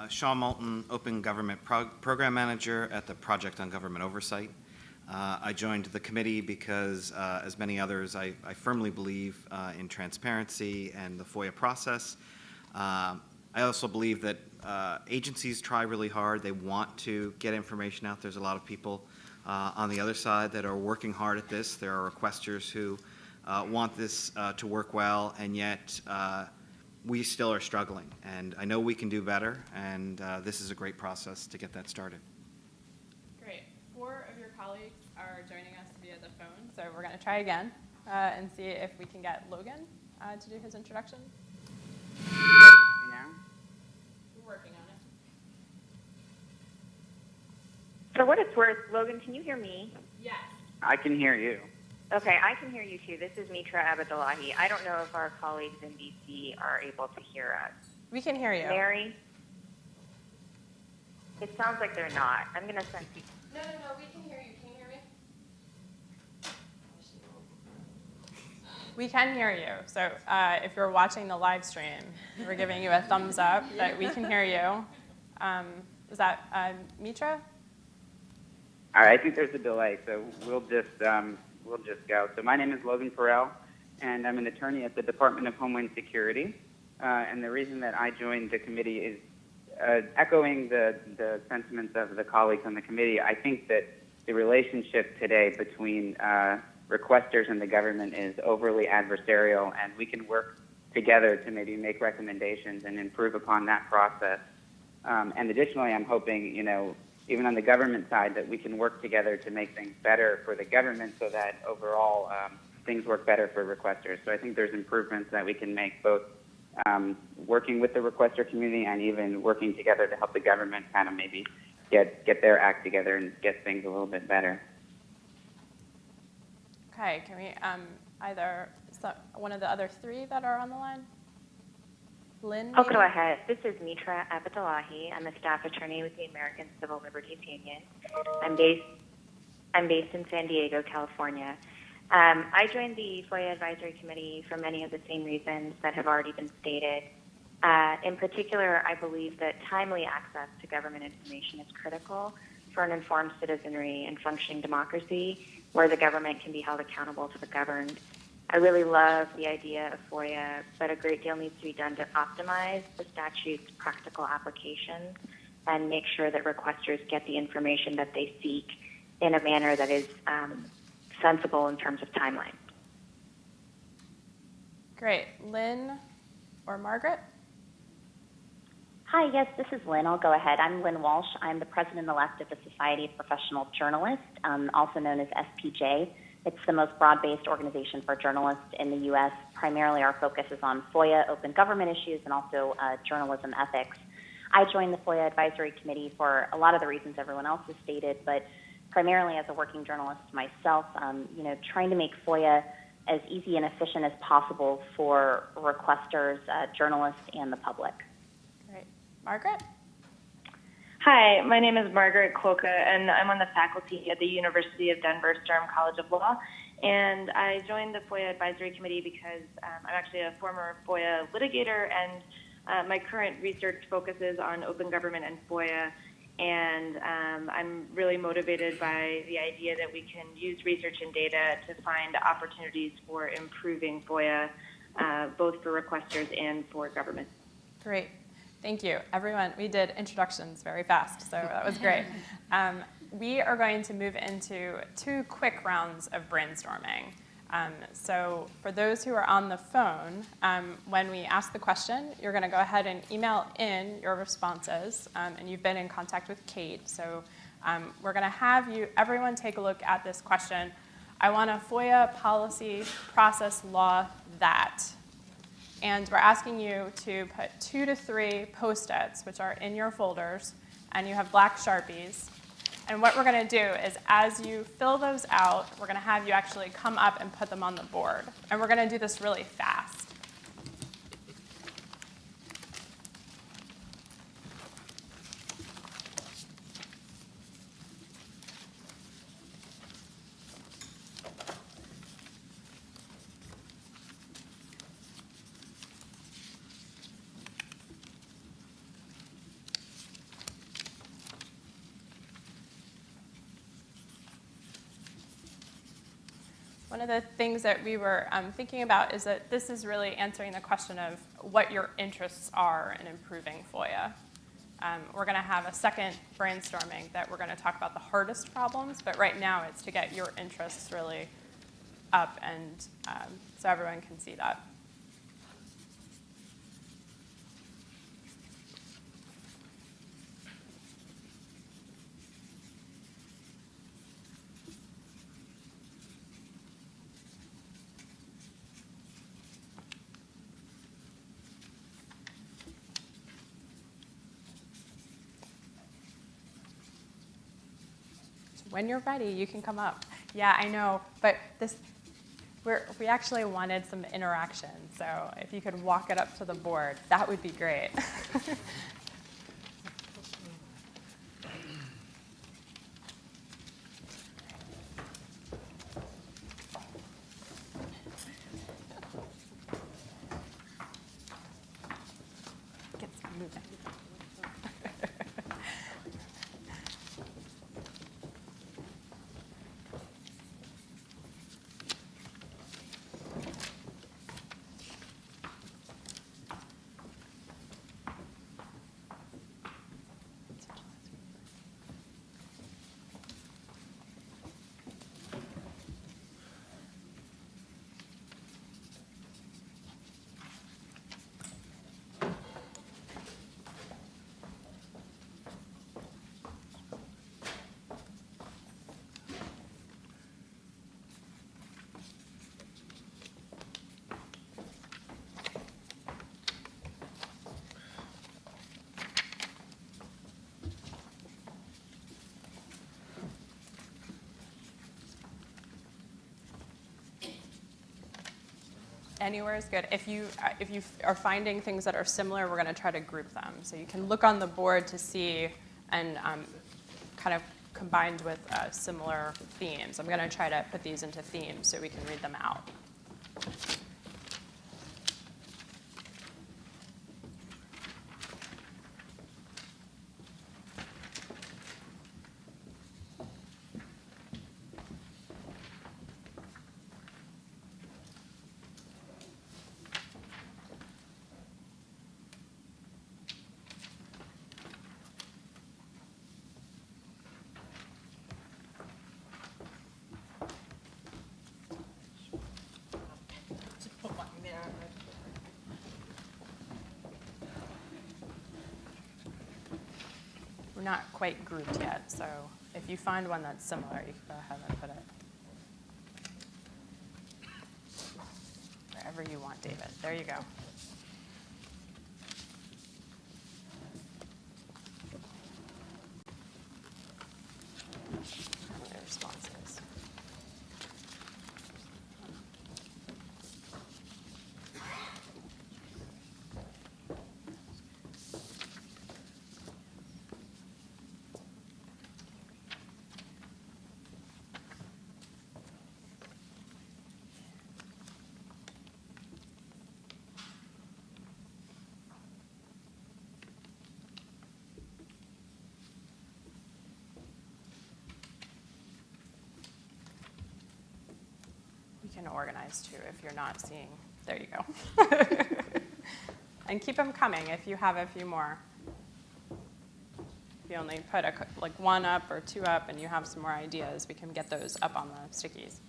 Sean Moulton, Open Government Program Manager at the Project on Government Oversight. I joined the committee because, as many others, I firmly believe in transparency and the FOIA process. I also believe that agencies try really hard. They want to get information out. There's a lot of people on the other side that are working hard at this. There are requesters who want this to work well, and yet we still are struggling. And I know we can do better, and this is a great process to get that started. Great. 4 of your colleagues are joining us via the phone, so we're going to try again and see if we can get Logan to do his introduction. Now? We're working on it. For what it's worth, Logan, can you hear me? Yes. I can hear you. Okay, I can hear you too. This is Mitra Abdullahi. I don't know if our colleagues in DC are able to hear us. We can hear you. Mary? It sounds like they're not. I'm going to send people. No, we can hear you. Can you hear me? We can hear you. So if you're watching the live stream, we're giving you a thumbs up that we can hear you. Is that Mitra? All right, I think there's a delay, so we'll just go. So my name is Logan Farrell, and I'm an attorney at the Department of Homeland Security. And the reason that I joined the committee is echoing the sentiments of the colleagues on the committee. I think that the relationship today between requesters and the government is overly adversarial, and we can work together to maybe make recommendations and improve upon that process. And additionally, I'm hoping, even on the government side, that we can work together to make things better for the government so that overall things work better for requesters. So I think there's improvements that we can make, both working with the requester community and even working together to help the government kind of maybe get their act together and get things a little bit better. Okay, can we either one of the other 3 that are on the line? Lynn? I'll go ahead. This is Mitra Abdullahi. I'm a staff attorney with the American Civil Liberties Union. I'm based in San Diego, California. I joined the FOIA Advisory Committee for many of the same reasons that have already been stated. In particular, I believe that timely access to government information is critical for an informed citizenry and functioning democracy where the government can be held accountable to the governed. I really love the idea of FOIA, but a great deal needs to be done to optimize the statute's practical applications and make sure that requesters get the information that they seek in a manner that is sensible in terms of timeline. Great. Lynn or Margaret? Hi, yes, this is Lynn. I'll go ahead. I'm Lynn Walsh. I'm the president-elect of the Society of Professional Journalists, also known as SPJ. It's the most broad-based organization for journalists in the U.S. Primarily, our focus is on FOIA, open government issues, and also journalism ethics. I joined the FOIA Advisory Committee for a lot of the reasons everyone else has stated, but primarily as a working journalist myself, trying to make FOIA as easy and efficient as possible for requesters, journalists, and the public. Great. Margaret? Hi, my name is Margaret Kloka, and I'm on the faculty at the University of Denver Sturm College of Law. And I joined the FOIA Advisory Committee because I'm actually a former FOIA litigator, and my current research focuses on open government and FOIA. And I'm really motivated by the idea that we can use research and data to find opportunities for improving FOIA, both for requesters and for government. Great. Thank you. Everyone, we did introductions very fast, so that was great. We are going to move into 2 quick rounds of brainstorming. So for those who are on the phone, when we ask the question, you're going to go ahead and email in your responses, and you've been in contact with Kate. So we're going to have everyone take a look at this question. I want a FOIA policy process law that. And we're asking you to put 2 to 3 Post-its, which are in your folders, and you have black Sharpies. And what we're going to do is as you fill those out, we're going to have you actually come up and put them on the board. And we're going to do this really fast. One of the things that we were thinking about is that this is really answering the question of what your interests are in improving FOIA. We're going to have a second brainstorming that we're going to talk about the hardest problems, but right now it's to get your interests really up and so everyone can see that. When you're ready, you can come up. Yeah, I know, but we actually wanted some interaction, so if you could walk it up to the board, that would be great. Get some movement. Anywhere is good. If you are finding things that are similar, we're going to try to group them. So you can look on the board to see and kind of combined with similar themes. I'm going to try to put these into themes so we can read them out. not quite grouped yet, so if you find one that's similar, you can go ahead and put it wherever you want, David. There you go. Their responses. You can organize too if you're not seeing. There you go. And keep them coming if you have a few more. If you only put like one up or two up and you have some more ideas, we can get those up on the stickies.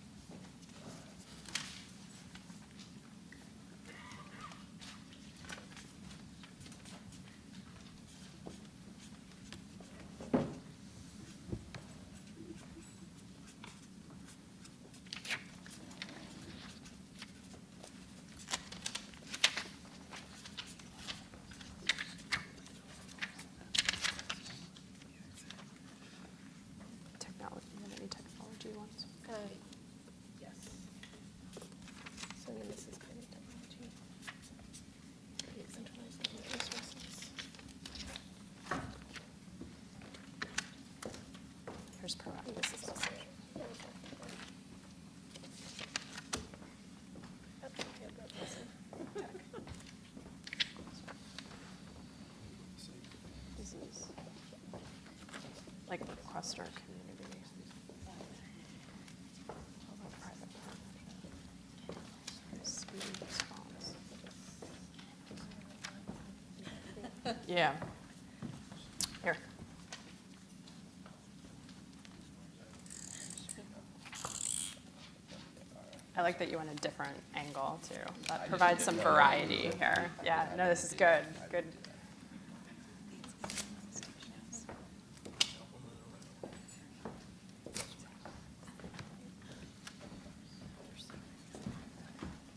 Yes. So then this is kind of technology. Create centralized government resources. Here's proactive. This is also. Yeah, okay. Okay, but listen. Tech. Disease. Like cluster community. Speed response. Yeah. Here. I like that you want a different angle too. That provides some variety here. Yeah, no, this is good. Good.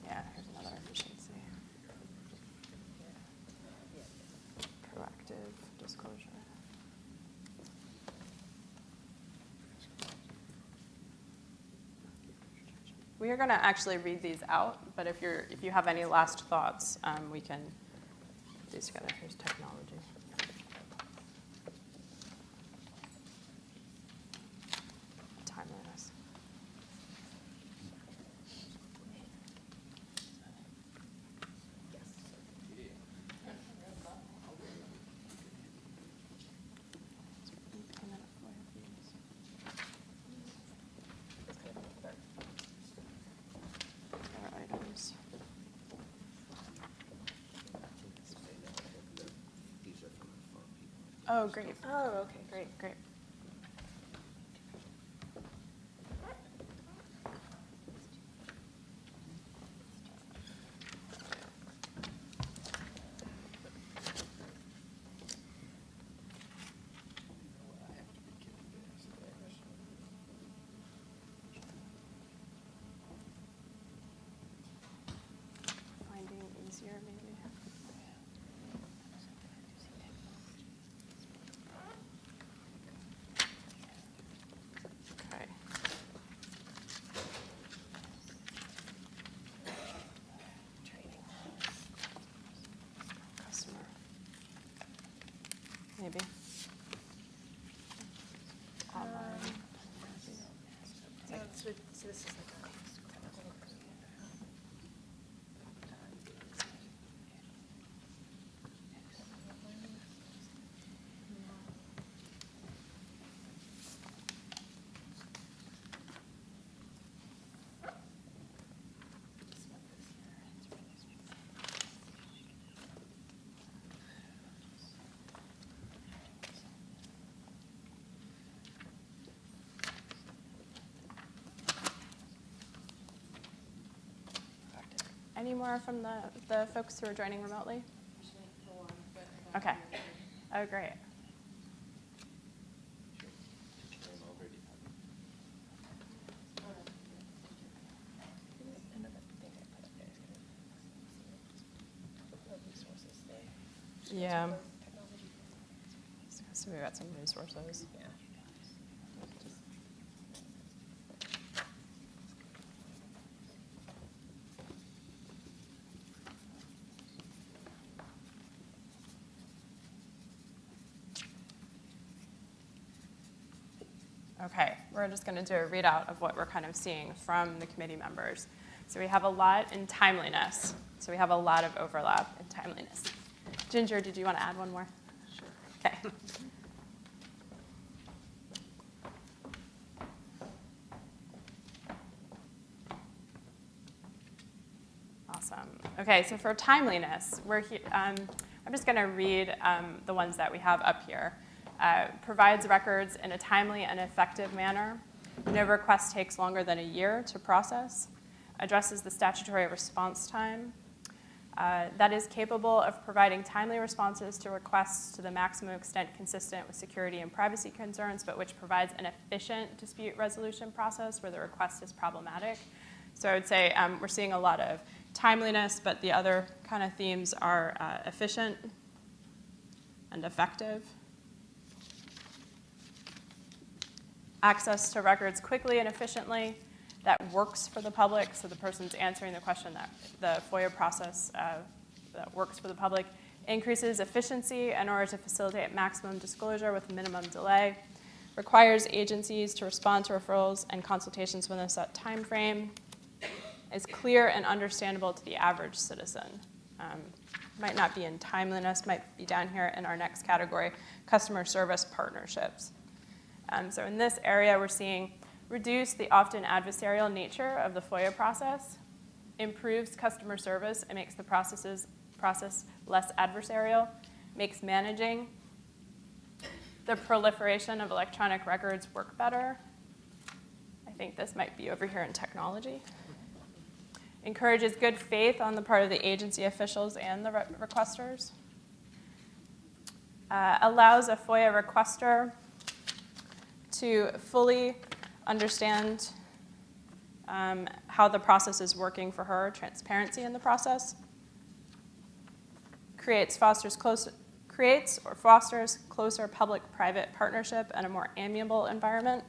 Yeah, here's another efficiency. Proactive disclosure. We are going to actually read these out, but if you have any last thoughts, we can put these together. Here's technology. Timeliness. Other items. Oh, great. Oh, okay. Great, great. Finding easier, maybe. Okay. Customer. Maybe. Online. So this is like a. Any more from the folks who are joining remotely? Okay. Oh, great. Yeah. So we got some resources. Yeah. Okay, we're just going to do a readout of what we're kind of seeing from the committee members. So we have a lot in timeliness. So we have a lot of overlap in timeliness. Ginger, did you want to add one more? Sure. Okay. Awesome. Okay, so for timeliness, I'm just going to read the ones that we have up here. Provides records in a timely and effective manner. No request takes longer than a year to process. Addresses the statutory response time. That is capable of providing timely responses to requests to the maximum extent consistent with security and privacy concerns, but which provides an efficient dispute resolution process where the request is problematic. So I would say we're seeing a lot of timeliness, but the other kind of themes are efficient and effective. Access to records quickly and efficiently that works for the public, so the person's answering the question that the FOIA process that works for the public. Increases efficiency in order to facilitate maximum disclosure with minimum delay. Requires agencies to respond to referrals and consultations within a set time frame. Is clear and understandable to the average citizen. Might not be in timeliness, might be down here in our next category, customer service partnerships. So in this area, we're seeing reduce the often adversarial nature of the FOIA process, improves customer service, and makes the process less adversarial, makes managing the proliferation of electronic records work better. I think this might be over here in technology. Encourages good faith on the part of the agency officials and the requesters. Allows a FOIA requester to fully understand how the process is working for her, transparency in the process. Creates or fosters closer public-private partnership and a more amiable environment.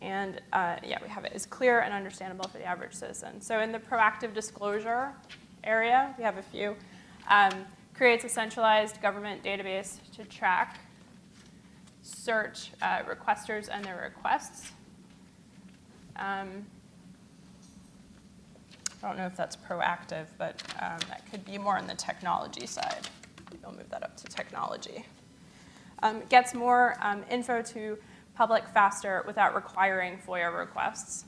And yeah, we have it is clear and understandable for the average citizen. So in the proactive disclosure area, we have a few. Creates a centralized government database to track, search requesters and their requests. I don't know if that's proactive, but that could be more on the technology side. Maybe I'll move that up to technology. Gets more info to public faster without requiring FOIA requests.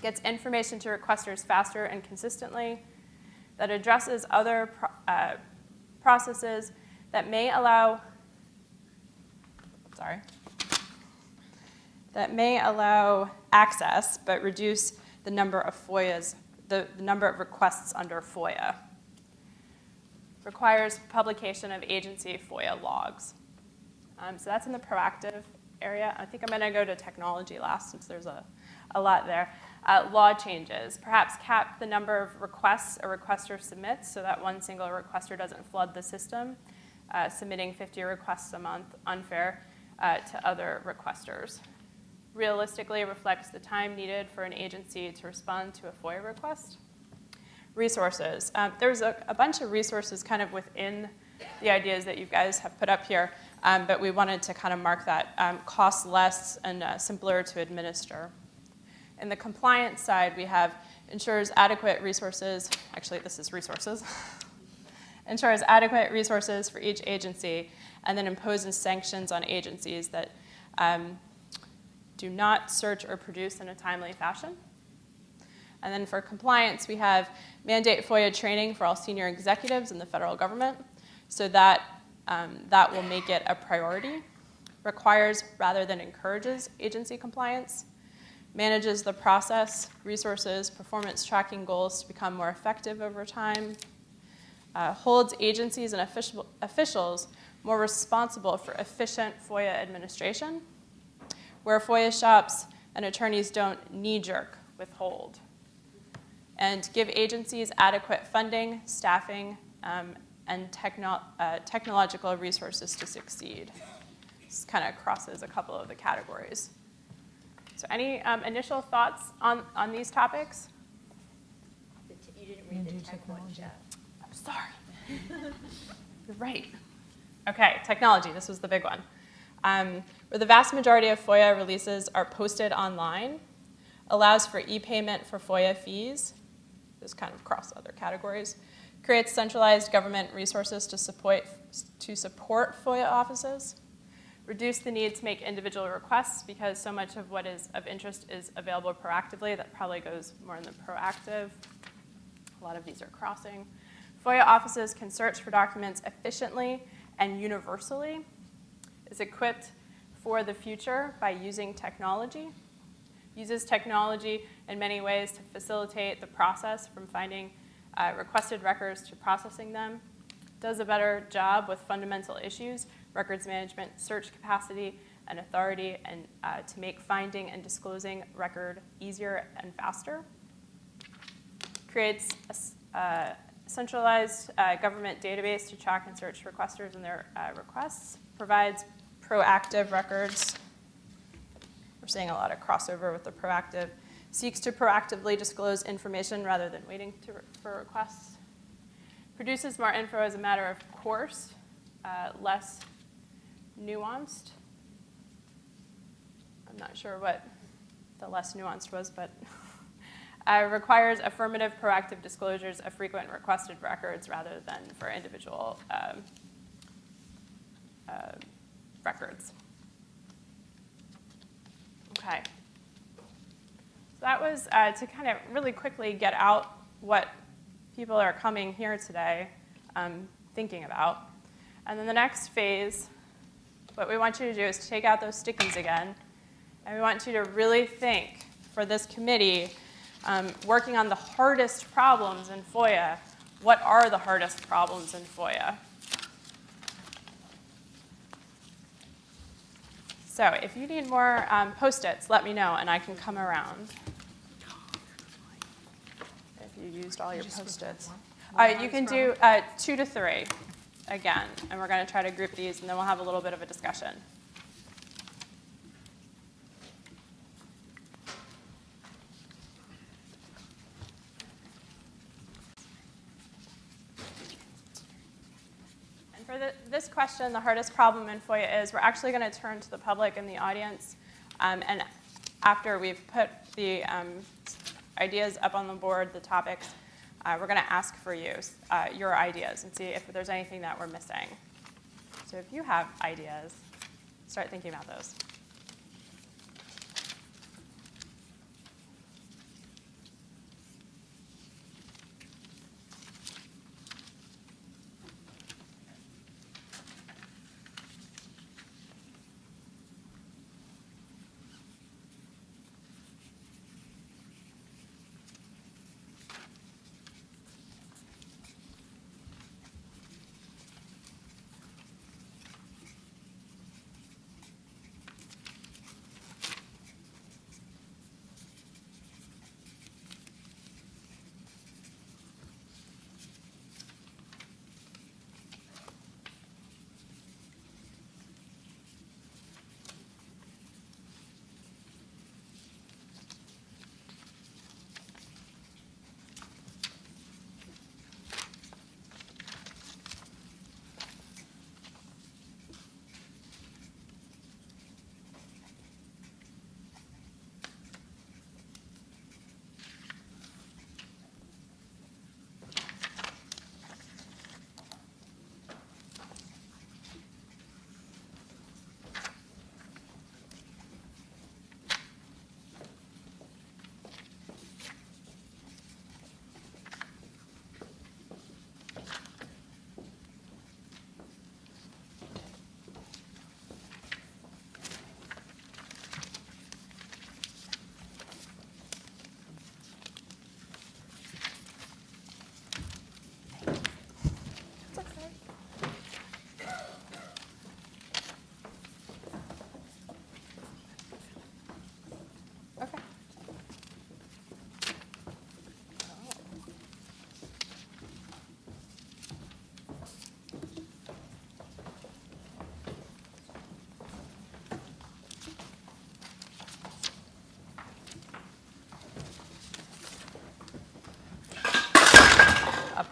Gets information to requesters faster and consistently. That addresses other processes that may allow access, but reduce the number of FOIAs, the number of requests under FOIA. Requires publication of agency FOIA logs. So that's in the proactive area. I think I'm going to go to technology last since there's a lot there. Law changes. Perhaps cap the number of requests a requester submits so that one single requester doesn't flood the system, submitting 50 requests a month, unfair to other requesters. Realistically reflects the time needed for an agency to respond to a FOIA request. Resources. There's a bunch of resources kind of within the ideas that you guys have put up here, but we wanted to kind of mark that cost less and simpler to administer. In the compliance side, we have ensures adequate resources. Actually, this is resources. Ensures adequate resources for each agency, and then imposes sanctions on agencies that do not search or produce in a timely fashion. And then for compliance, we have mandate FOIA training for all senior executives in the federal government, so that that will make it a priority. Requires rather than encourages agency compliance. Manages the process, resources, performance tracking goals to become more effective over time. Holds agencies and officials more responsible for efficient FOIA administration, where FOIA shops and attorneys don't knee-jerk withhold. And give agencies adequate funding, staffing, and technological resources to succeed. This kind of crosses a couple of the categories. So any initial thoughts on these topics? You didn't read the tech one, Jeff. I'm sorry. You're right. Okay, technology, this was the big one. Where the vast majority of FOIA releases are posted online, allows for e-payment for FOIA fees, this kind of cross other categories, creates centralized government resources to support FOIA offices, reduce the need to make individual requests because so much of what is of interest is available proactively. That probably goes more in the proactive. A lot of these are crossing. FOIA offices can search for documents efficiently and universally, is equipped for the future by using technology, uses technology in many ways to facilitate the process from finding requested records to processing them, does a better job with fundamental issues, records management, search capacity, and authority, and to make finding and disclosing record easier and faster, creates a centralized government database to track and search requesters and their requests, provides proactive records. We're seeing a lot of crossover with the proactive. Seeks to proactively disclose information rather than waiting for requests. Produces more info as a matter of course, less nuanced. I'm not sure what the less nuanced was, but requires affirmative proactive disclosures of frequent requested records rather than for individual records. Okay. So that was to kind of really quickly get out what people are coming here today thinking about. And then the next phase, what we want you to do is to take out those stickies again, and we want you to really think for this committee, working on the hardest problems in FOIA. What are the hardest problems in FOIA? So if you need more Post-its, let me know, and I can come around. If you used all your Post-its. You can do 2 to 3 again, and we're going to try to group these, and then we'll have a little bit of a discussion. For this question, the hardest problem in FOIA is we're actually going to turn to the public and the audience. And after we've put the ideas up on the board, the topics, we're going to ask for your ideas and see if there's anything that we're missing. So if you have ideas, start thinking about those.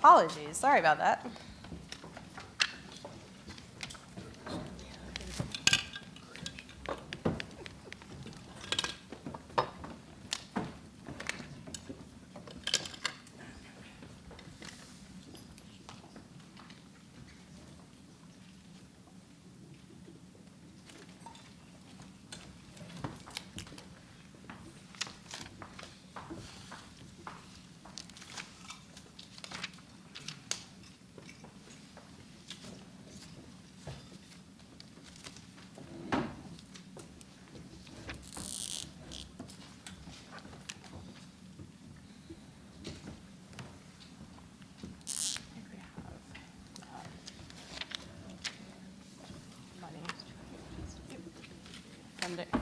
Apologies, sorry about that.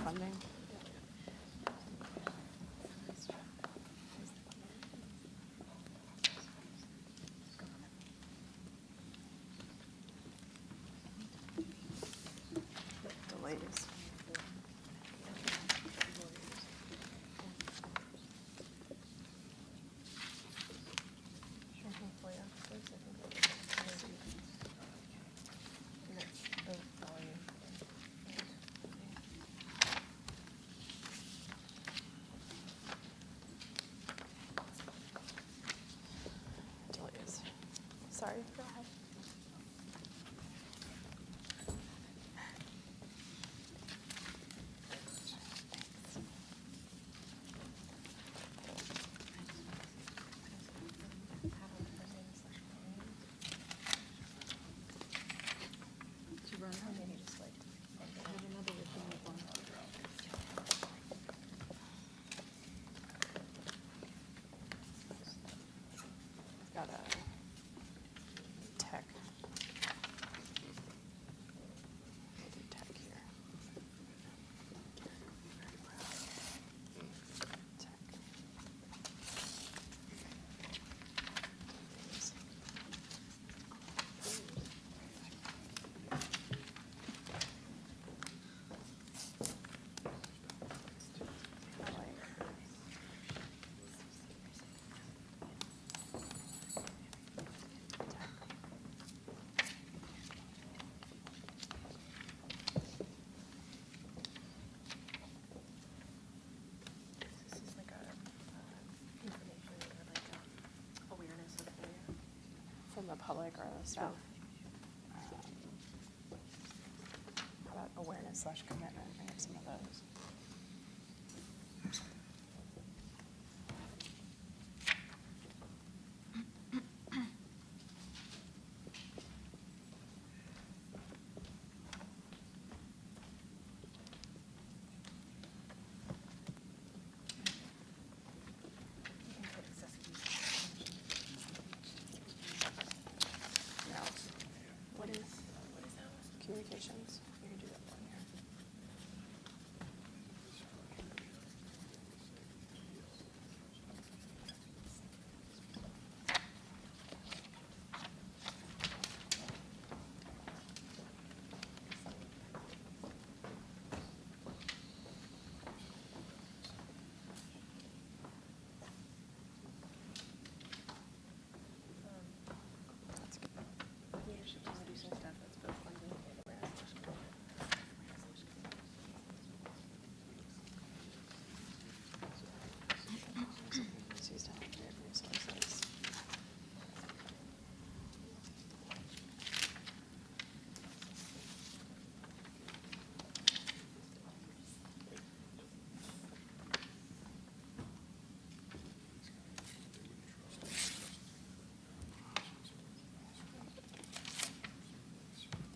Funding. Delays. Sorry, go ahead. Got a tech. Tech here. Tech. From the public or the staff? How about awareness/commitment? I have some of those. Communications. You can do that down here. That's good. Leadership institution stuff that's both funding and awareness. Used to help create resources.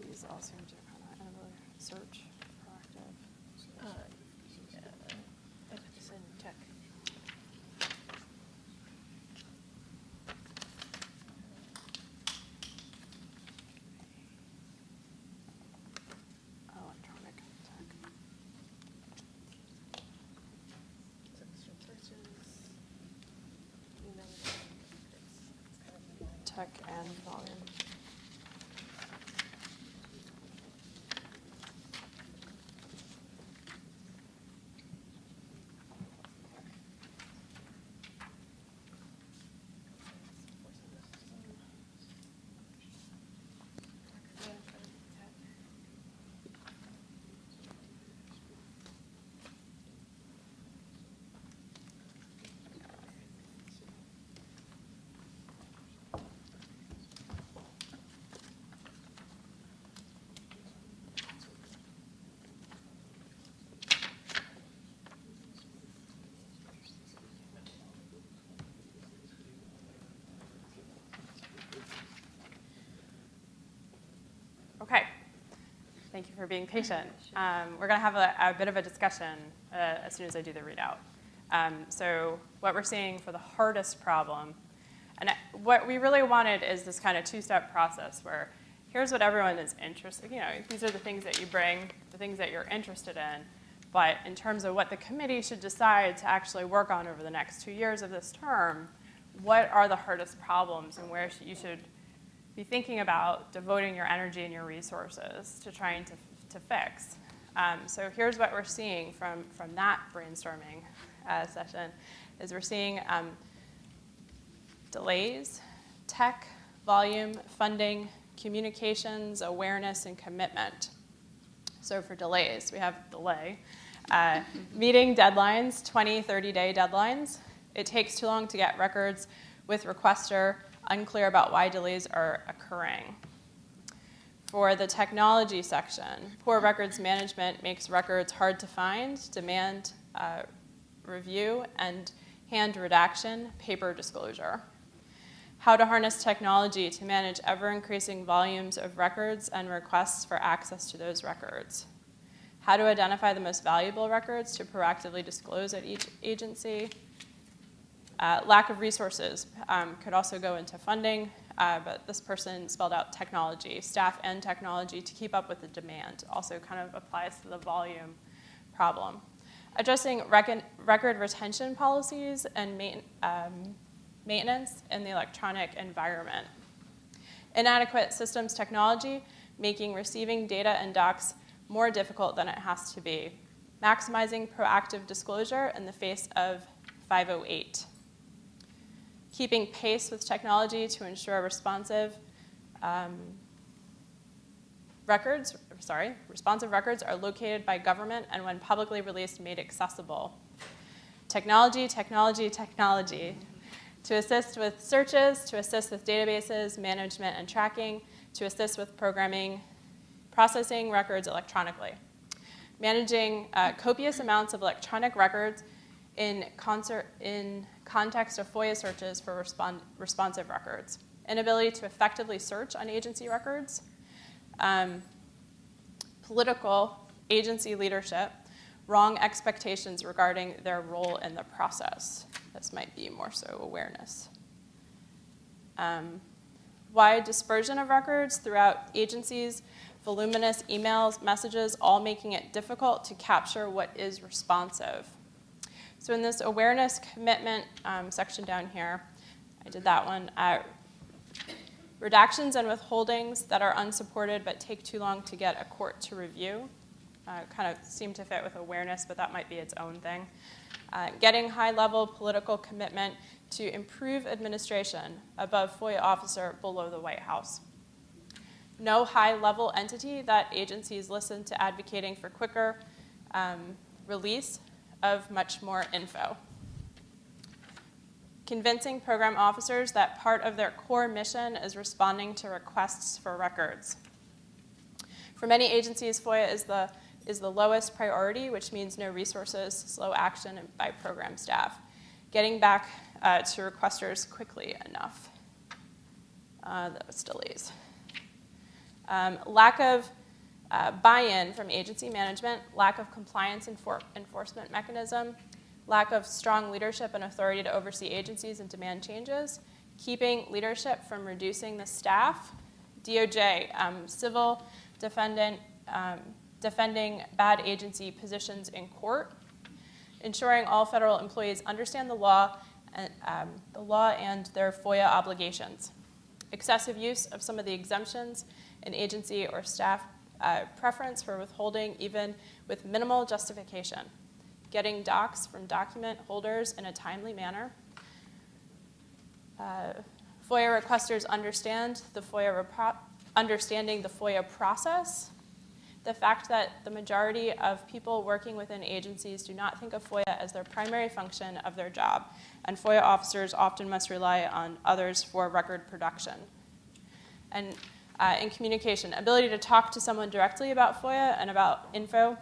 These all seem to kind of ever search, proactive. I put this in tech. Electronic tech. Tech and volume. Thank you for being patient. We're going to have a bit of a discussion as soon as I do the readout. So what we're seeing for the hardest problem, and what we really wanted is this kind of two-step process where here's what everyone is interested in. These are the things that you bring, the things that you're interested in. But in terms of what the committee should decide to actually work on over the next 2 years of this term, what are the hardest problems and where you should be thinking about devoting your energy and your resources to trying to fix. So here's what we're seeing from that brainstorming session, is we're seeing delays, tech, volume, funding, communications, awareness, and commitment. So for delays, we have delay. Meeting deadlines, 20, 30-day deadlines. It takes too long to get records with requester, unclear about why delays are occurring. For the technology section, poor records management makes records hard to find, demand review, and hand redaction, paper disclosure. How to harness technology to manage ever-increasing volumes of records and requests for access to those records. How to identify the most valuable records to proactively disclose at each agency. Lack of resources could also go into funding, but this person spelled out technology, staff and technology to keep up with the demand. Also kind of applies to the volume problem. Addressing record retention policies and maintenance in the electronic environment. Inadequate systems technology, making receiving data and docs more difficult than it has to be. Maximizing proactive disclosure in the face of 508. Keeping pace with technology to ensure responsive records are located by government and when publicly released, made accessible. Technology, technology, technology. To assist with searches, to assist with databases, management and tracking, to assist with programming, processing records electronically. Managing copious amounts of electronic records in context of FOIA searches for responsive records. Inability to effectively search on agency records. Political agency leadership, wrong expectations regarding their role in the process. This might be more so awareness. Wide dispersion of records throughout agencies, voluminous emails, messages, all making it difficult to capture what is responsive. So in this awareness commitment section down here, I did that one. Redactions and withholdings that are unsupported but take too long to get a court to review. Kind of seem to fit with awareness, but that might be its own thing. Getting high-level political commitment to improve administration above FOIA officer below the White House. No high-level entity that agencies listen to advocating for quicker release of much more info. Convincing program officers that part of their core mission is responding to requests for records. For many agencies, FOIA is the lowest priority, which means no resources, slow action by program staff. Getting back to requesters quickly enough. Those delays. Lack of buy-in from agency management, lack of compliance enforcement mechanism, lack of strong leadership and authority to oversee agencies and demand changes, keeping leadership from reducing the staff, DOJ, civil defendant, defending bad agency positions in court, ensuring all federal employees understand the law and their FOIA obligations, excessive use of some of the exemptions in agency or staff preference for withholding even with minimal justification, getting docs from document holders in a timely manner. FOIA requesters understanding the FOIA process. The fact that the majority of people working within agencies do not think of FOIA as their primary function of their job, and FOIA officers often must rely on others for record production. And in communication, ability to talk to someone directly about FOIA and about info,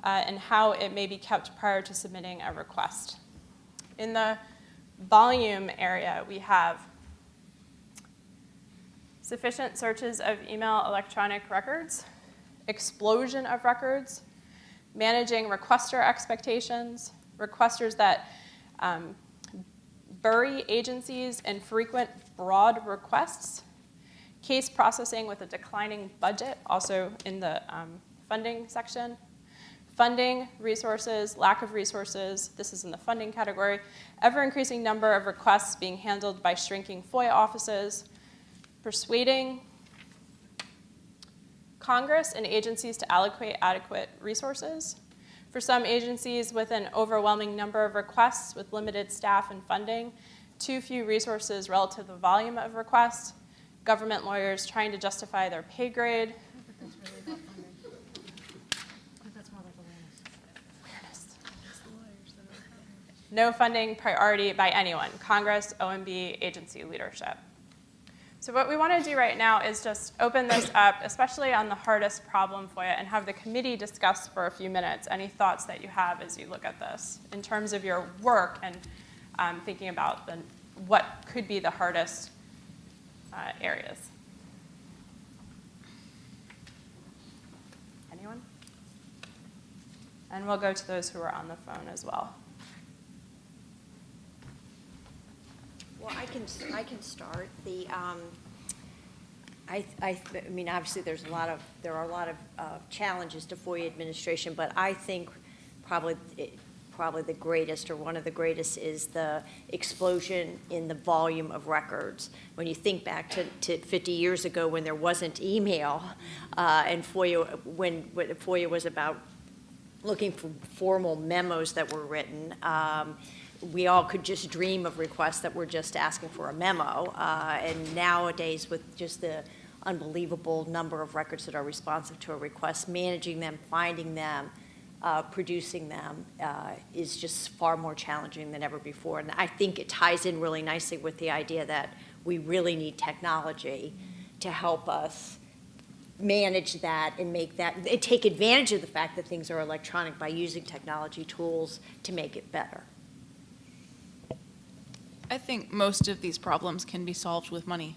and how it may be kept prior to submitting a request. In the volume area, we have sufficient searches of email electronic records, explosion of records, managing requester expectations, requesters that bury agencies in frequent broad requests, case processing with a declining budget, also in the funding section, funding, resources, lack of resources, this is in the funding category, ever-increasing number of requests being handled by shrinking FOIA offices, persuading Congress and agencies to allocate adequate resources. For some agencies with an overwhelming number of requests with limited staff and funding, too few resources relative to the volume of requests, government lawyers trying to justify their pay grade. That's really about funding. That's more like awareness. No funding priority by anyone, Congress, OMB, agency leadership. So what we want to do right now is just open this up, especially on the hardest problem FOIA, and have the committee discuss for a few minutes any thoughts that you have as you look at this in terms of your work and thinking about what could be the hardest areas. Anyone? And we'll go to those who are on the phone as well. Well, I can start. I mean, obviously, there are a lot of challenges to FOIA administration, but I think probably the greatest, or one of the greatest, is the explosion in the volume of records. When you think back to 50 years ago, when there wasn't email, and FOIA, when FOIA was about looking for formal memos that were written. We all could just dream of requests that were just asking for a memo. And nowadays, with just the unbelievable number of records that are responsive to a request, managing them, finding them, producing them is just far more challenging than ever before. And I think it ties in really nicely with the idea that we really need technology to help us manage that and make that, and take advantage of the fact that things are electronic by using technology tools to make it better. I think most of these problems can be solved with money.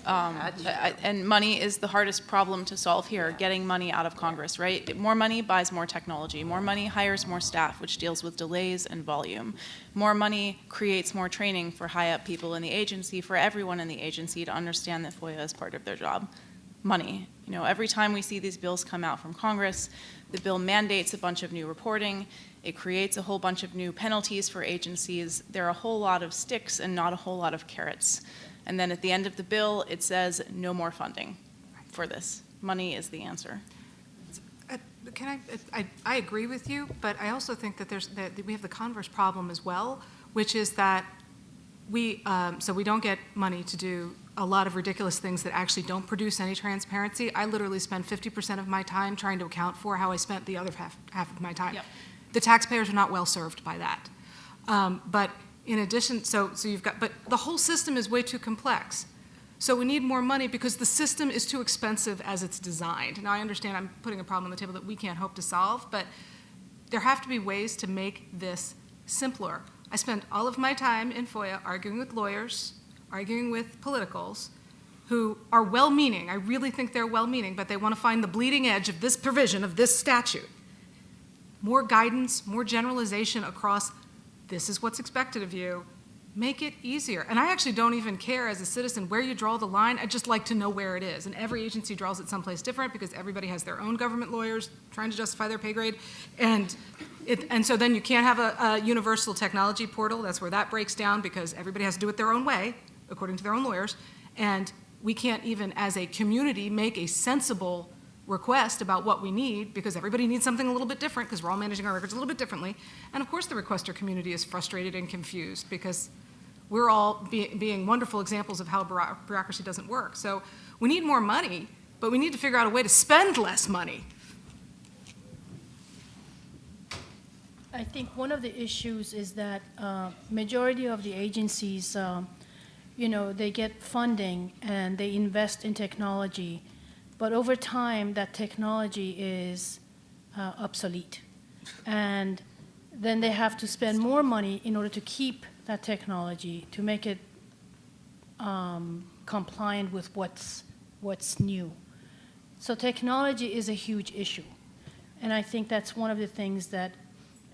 And money is the hardest problem to solve here, getting money out of Congress, right? More money buys more technology. More money hires more staff, which deals with delays and volume. More money creates more training for high-up people in the agency, for everyone in the agency to understand that FOIA is part of their job. Money. You know, every time we see these bills come out from Congress, the bill mandates a bunch of new reporting. It creates a whole bunch of new penalties for agencies. There are a whole lot of sticks and not a whole lot of carrots. And then at the end of the bill, it says no more funding for this. Money is the answer. I agree with you, but I also think that we have the converse problem as well, which is that we don't get money to do a lot of ridiculous things that actually don't produce any transparency. I literally spend 50% of my time trying to account for how I spent the other half of my time. Yep. The taxpayers are not well served by that. But in addition, but the whole system is way too complex. So we need more money because the system is too expensive as it's designed. Now I understand I'm putting a problem on the table that we can't hope to solve, but there have to be ways to make this simpler. I spend all of my time in FOIA arguing with lawyers, arguing with politicals who are well-meaning. I really think they're well-meaning, but they want to find the bleeding edge of this provision of this statute. More guidance, more generalization across this is what's expected of you. Make it easier. And I actually don't even care as a citizen where you draw the line. I just like to know where it is. And every agency draws it someplace different because everybody has their own government lawyers trying to justify their pay grade. And so then you can't have a universal technology portal. That's where that breaks down because everybody has to do it their own way, according to their own lawyers. And we can't even, as a community, make a sensible request about what we need because everybody needs something a little bit different because we're all managing our records a little bit differently. And of course the requester community is frustrated and confused because we're all being wonderful examples of how bureaucracy doesn't work. So we need more money, but we need to figure out a way to spend less money. I think one of the issues is that majority of the agencies, they get funding and they invest in technology, but over time that technology is obsolete. And then they have to spend more money in order to keep that technology, to make it compliant with what's new. So technology is a huge issue. And I think that's one of the things that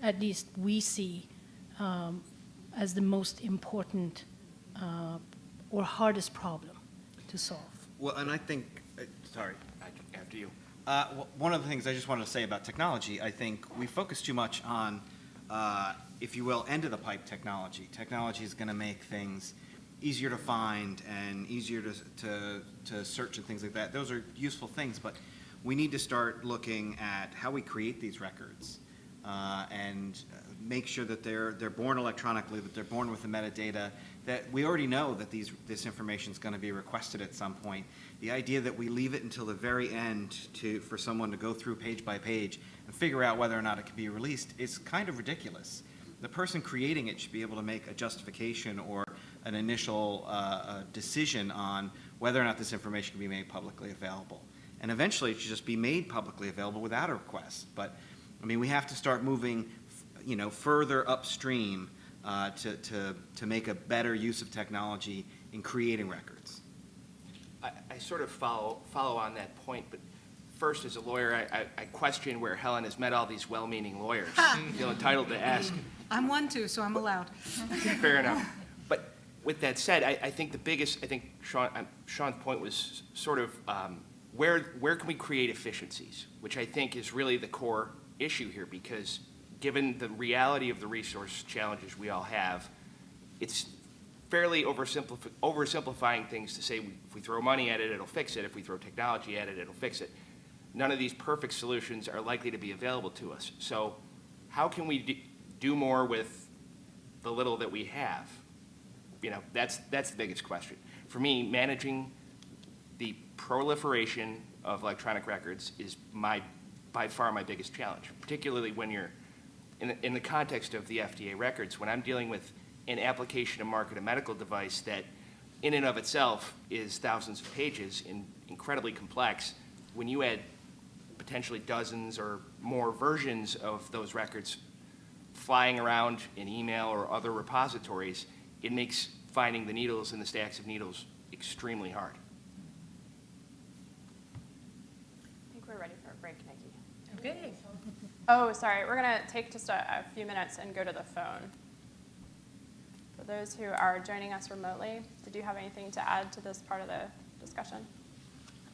at least we see as the most important or hardest problem to solve. Well, and I think, sorry. After you. One of the things I just wanted to say about technology, I think we focus too much on, if you will, end-of-the-pipe technology. Technology is going to make things easier to find and easier to search and things like that. Those are useful things, but we need to start looking at how we create these records and make sure that they're born electronically, that they're born with the metadata, that we already know that this information is going to be requested at some point. The idea that we leave it until the very end for someone to go through page by page and figure out whether or not it can be released is kind of ridiculous. The person creating it should be able to make a justification or an initial decision on whether or not this information can be made publicly available. And eventually it should just be made publicly available without a request. But I mean, we have to start moving, further upstream to make a better use of technology in creating records. I sort of follow on that point, but first, as a lawyer, I question where Helen has met all these well-meaning lawyers. You feel entitled to ask. I'm one too, so I'm allowed. Fair enough. But with that said, I think Sean's point was sort of where can we create efficiencies, which I think is really the core issue here, because given the reality of the resource challenges we all have, it's fairly oversimplifying things to say if we throw money at it, it'll fix it. If we throw technology at it, it'll fix it. None of these perfect solutions are likely to be available to us. So how can we do more with the little that we have? That's the biggest question. For me, managing the proliferation of electronic records is by far my biggest challenge, particularly when you're in the context of the FDA records. When I'm dealing with an application to market a medical device that in and of itself is thousands of pages and incredibly complex, when you add potentially dozens or more versions of those records flying around in email or other repositories, it makes finding the needles in the stacks of needles extremely hard. I think we're ready for a break, Nikki. Okay. Oh, sorry. We're going to take just a few minutes and go to the phone. For those who are joining us remotely, did you have anything to add to this part of the discussion?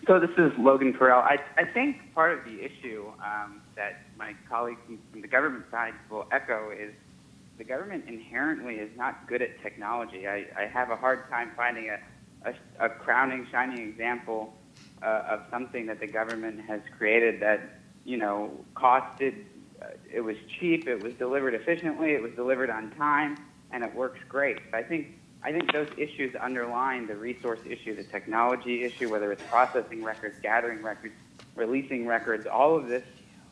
So this is Logan Farrell. I think part of the issue that my colleagues from the government side will echo is the government inherently is not good at technology. I have a hard time finding a crowning, shining example of something that the government has created that, costed, it was cheap, it was delivered efficiently, it was delivered on time, and it works great. I think those issues underline the resource issue, the technology issue, whether it's processing records, gathering records, releasing records. All of this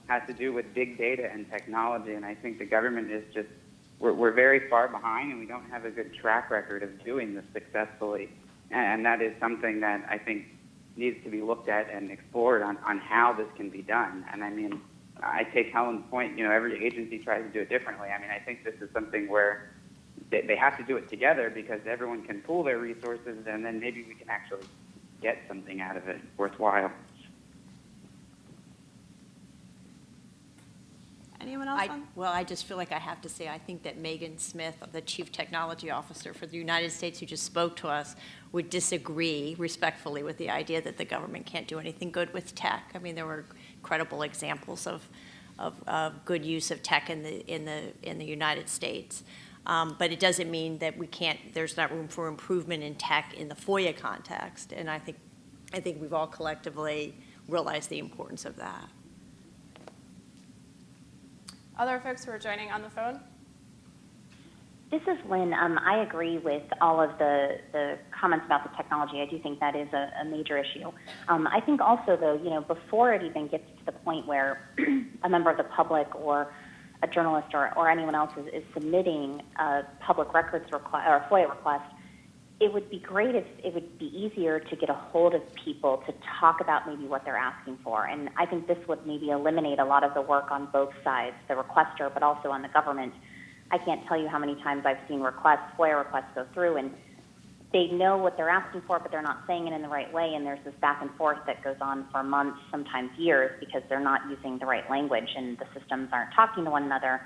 has to do with big data and technology, and I think the government is just, we're very far behind, and we don't have a good track record of doing this successfully. And that is something that I think needs to be looked at and explored on how this can be done. And I mean, I take Helen's point, every agency tries to do it differently. I mean, I think this is something where they have to do it together because everyone can pool their resources, and then maybe we can actually get something out of it worthwhile. Anyone else? Well, I just feel like I have to say, I think that Megan Smith, the Chief Technology Officer for the United States, who just spoke to us, would disagree respectfully with the idea that the government can't do anything good with tech. I mean, there were credible examples of good use of tech in the United States. But it doesn't mean that there's not room for improvement in tech in the FOIA context. And I think we've all collectively realized the importance of that. Other folks who are joining on the phone? This is Lynn. I agree with all of the comments about the technology. I do think that is a major issue. I think also, though, before it even gets to the point where a member of the public or a journalist or anyone else is submitting a public records request or a FOIA request, it would be great if it would be easier to get a hold of people to talk about maybe what they're asking for. And I think this would maybe eliminate a lot of the work on both sides, the requester, but also on the government. I can't tell you how many times I've seen FOIA requests go through, and they know what they're asking for, but they're not saying it in the right way, and there's this back and forth that goes on for months, sometimes years, because they're not using the right language and the systems aren't talking to one another.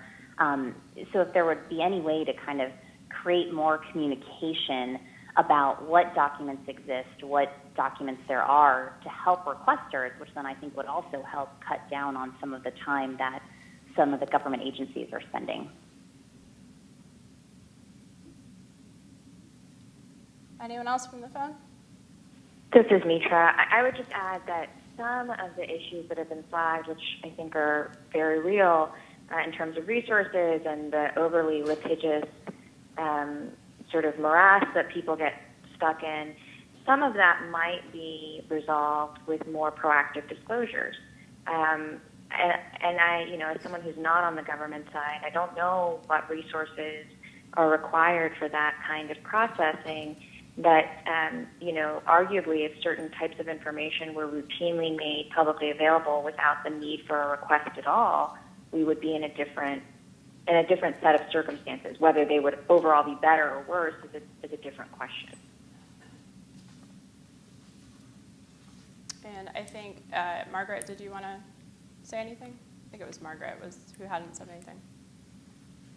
So if there would be any way to kind of create more communication about what documents exist, what documents there are to help requesters, which then I think would also help cut down on some of the time that some of the government agencies are spending. Anyone else from the phone? This is Mitra. I would just add that some of the issues that have been flagged, which I think are very real in terms of resources and the overly litigious sort of morass that people get stuck in, some of that might be resolved with more proactive disclosures. And I, as someone who's not on the government side, I don't know what resources are required for that kind of processing. But, arguably, if certain types of information were routinely made publicly available without the need for a request at all, we would be in a different set of circumstances. Whether they would overall be better or worse is a different question. And I think, Margaret, did you want to say anything? I think it was Margaret who hadn't said anything.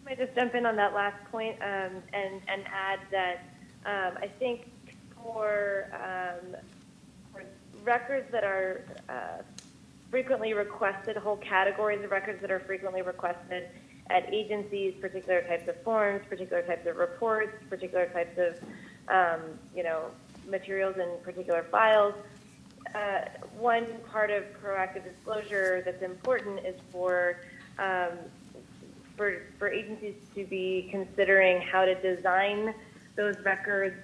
I might just jump in on that last point and add that I think for records that are frequently requested, whole categories of records that are frequently requested at agencies, particular types of forms, particular types of reports, particular types of materials in particular files. One part of proactive disclosure that's important is for agencies to be considering how to design those records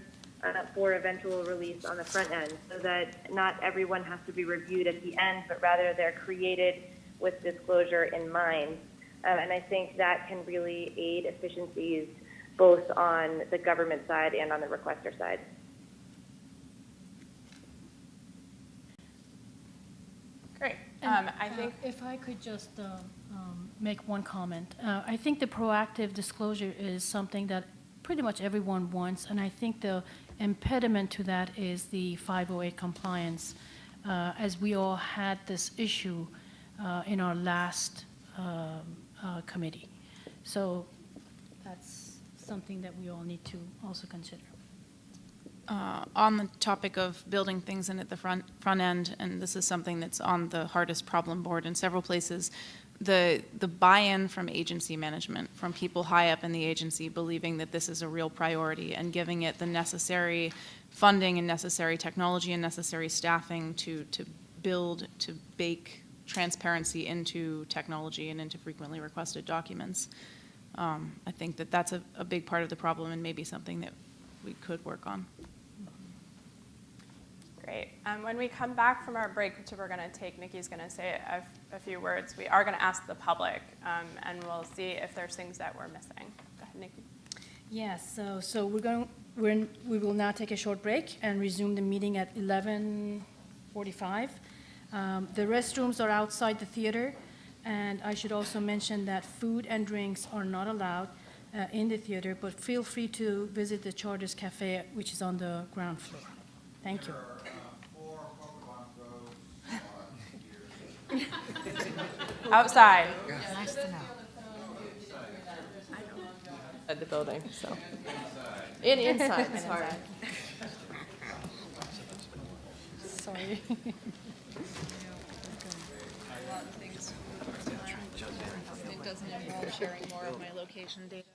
for eventual release on the front end, so that not everyone has to be reviewed at the end, but rather they're created with disclosure in mind. And I think that can really aid efficiencies both on the government side and on the requester side. Great. I think if I could just make one comment. I think the proactive disclosure is something that pretty much everyone wants, and I think the impediment to that is the 508 compliance, as we all had this issue in our last committee. So that's something that we all need to also consider. On the topic of building things in at the front end, and this is something that's on the hardest problem board in several places, the buy-in from agency management, from people high up in the agency believing that this is a real priority and giving it the necessary funding and necessary technology and necessary staffing to bake transparency into technology and into frequently requested documents. I think that that's a big part of the problem and maybe something that we could work on. Great. When we come back from our break, which we're going to take, Nikki's going to say a few words. We are going to ask the public, and we'll see if there's things that we're missing. Go ahead, Nikki. Yes. So we will now take a short break and resume the meeting at 11:45. The restrooms are outside the theater, and I should also mention that food and drinks are not allowed in the theater, but feel free to visit the Charters Cafe, which is on the ground floor. Thank you. Outside. Nice to know. At the building, so. Inside, sorry. Sorry. It doesn't involve sharing more of my location data.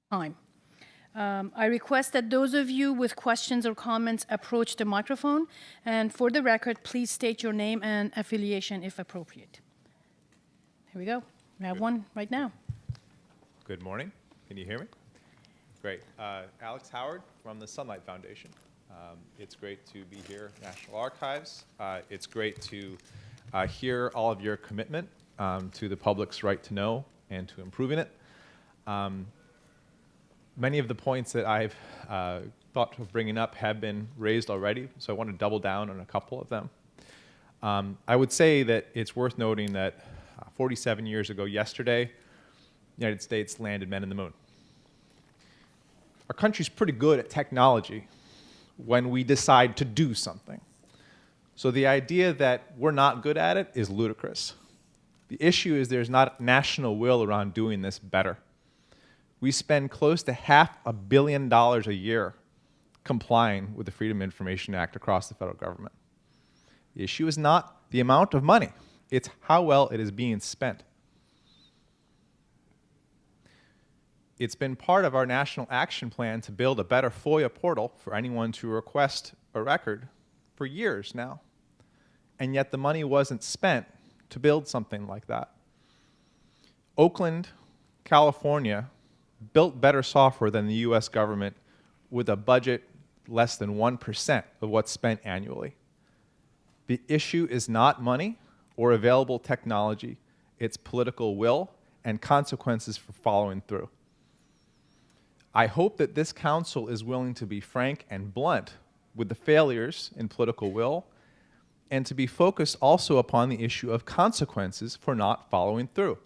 time. I request that those of you with questions or comments approach the microphone, and for the record, please state your name and affiliation if appropriate. Here we go. We have one right now. Good morning. Can you hear me? Great. Alex Howard from the Sunlight Foundation. It's great to be here at National Archives. It's great to hear all of your commitment to the public's right to know and to improving it. Many of the points that I've thought of bringing up have been raised already, so I want to double down on a couple of them. I would say that it's worth noting that 47 years ago yesterday, the United States landed men in the moon. Our country's pretty good at technology when we decide to do something. So the idea that we're not good at it is ludicrous. The issue is there's not national will around doing this better. We spend close to $500 million a year complying with the Freedom of Information Act across the federal government. The issue is not the amount of money, it's how well it is being spent. It's been part of our national action plan to build a better FOIA portal for anyone to request a record for years now. And yet the money wasn't spent to build something like that. Oakland, California, built better software than the US government with a budget less than 1% of what's spent annually. The issue is not money or available technology, it's political will and consequences for following through. I hope that this council is willing to be frank and blunt with the failures in political will and to be focused also upon the issue of consequences for not following through.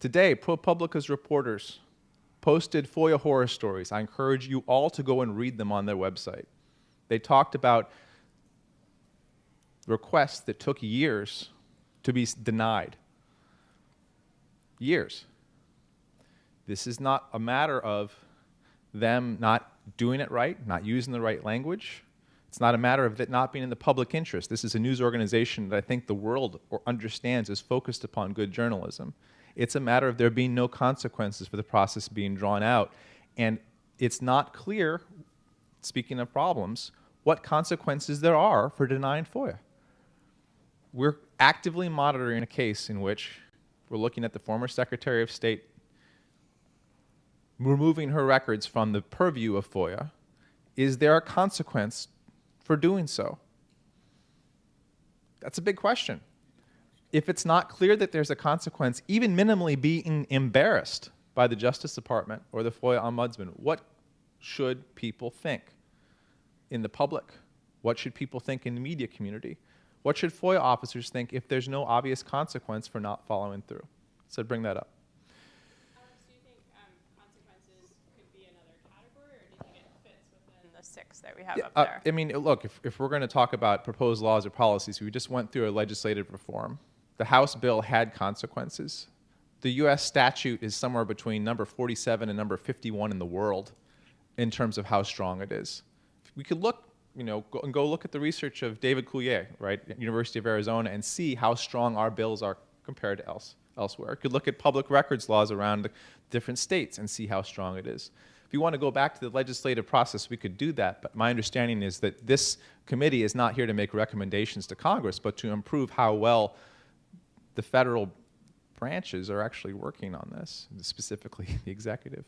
Today, ProPublica's reporters posted FOIA horror stories. I encourage you all to go and read them on their website. They talked about requests that took years to be denied. Years. This is not a matter of them not doing it right, not using the right language. It's not a matter of it not being in the public interest. This is a news organization that I think the world understands is focused upon good journalism. It's a matter of there being no consequences for the process being drawn out. And it's not clear, speaking of problems, what consequences there are for denying FOIA. We're actively monitoring a case in which we're looking at the former Secretary of State removing her records from the purview of FOIA. Is there a consequence for doing so? That's a big question. If it's not clear that there's a consequence, even minimally being embarrassed by the Justice Department or the FOIA Ombudsman, what should people think in the public? What should people think in the media community? What should FOIA officers think if there's no obvious consequence for not following through? So I'd bring that up. Alex, do you think consequences could be another category, or do you think it fits within the 6 that we have up there? I mean, look, if we're going to talk about proposed laws or policies, we just went through a legislative reform. The House bill had consequences. The US statute is somewhere between number 47 and number 51 in the world in terms of how strong it is. We could look, go look at the research of David Coulier, right, at University of Arizona, and see how strong our bills are compared to elsewhere. You could look at public records laws around different states and see how strong it is. If you want to go back to the legislative process, we could do that, but my understanding is that this committee is not here to make recommendations to Congress, but to improve how well the federal branches are actually working on this, specifically the executive.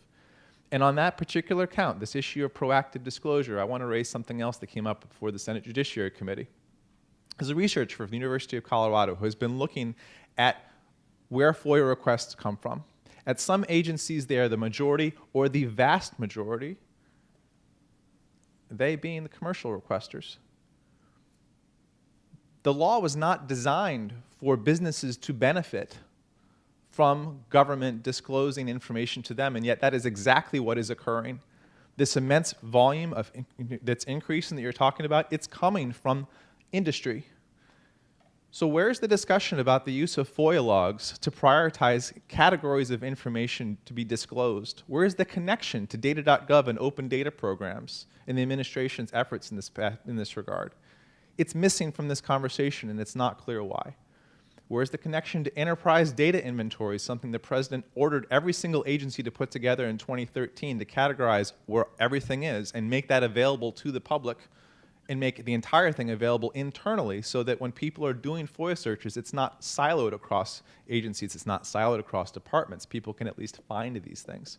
And on that particular count, this issue of proactive disclosure, I want to raise something else that came up before the Senate Judiciary Committee. There's a researcher from the University of Colorado who has been looking at where FOIA requests come from. At some agencies there, the majority or the vast majority, they being the commercial requesters. The law was not designed for businesses to benefit from government disclosing information to them, and yet that is exactly what is occurring. This immense volume that's increasing that you're talking about, it's coming from industry. So where's the discussion about the use of FOIA logs to prioritize categories of information to be disclosed? Where is the connection to data.gov and open data programs in the administration's efforts in this regard? It's missing from this conversation, and it's not clear why. Where's the connection to enterprise data inventory, something the president ordered every single agency to put together in 2013 to categorize where everything is and make that available to the public and make the entire thing available internally so that when people are doing FOIA searches, it's not siloed across agencies, it's not siloed across departments. People can at least find these things.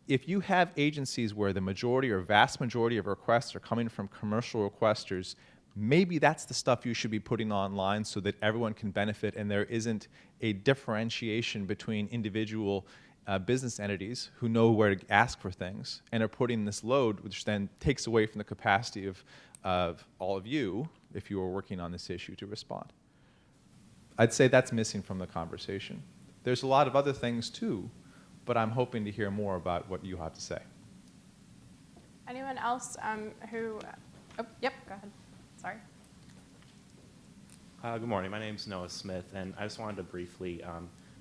If you have agencies where the majority or vast majority of requests are coming from commercial requesters, maybe that's the stuff you should be putting online so that everyone can benefit and there isn't a differentiation between individual business entities who know where to ask for things and are putting this load, which then takes away from the capacity of all of you, if you are working on this issue, to respond. I'd say that's missing from the conversation. There's a lot of other things too, but I'm hoping to hear more about what you have to say. Anyone else who, oh, yep, go ahead, sorry. Good morning, my name's Noah Smith, and I just wanted to briefly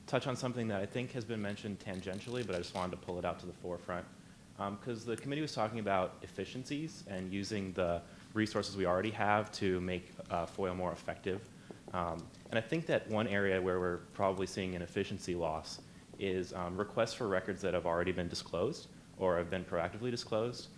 touch on something that I think has been mentioned tangentially, but I just wanted to pull it out to the forefront. Because the committee was talking about efficiencies and using the resources we already have to make FOIA more effective. And I think that one area where we're probably seeing an efficiency loss is requests for records that have already been disclosed or have been proactively disclosed.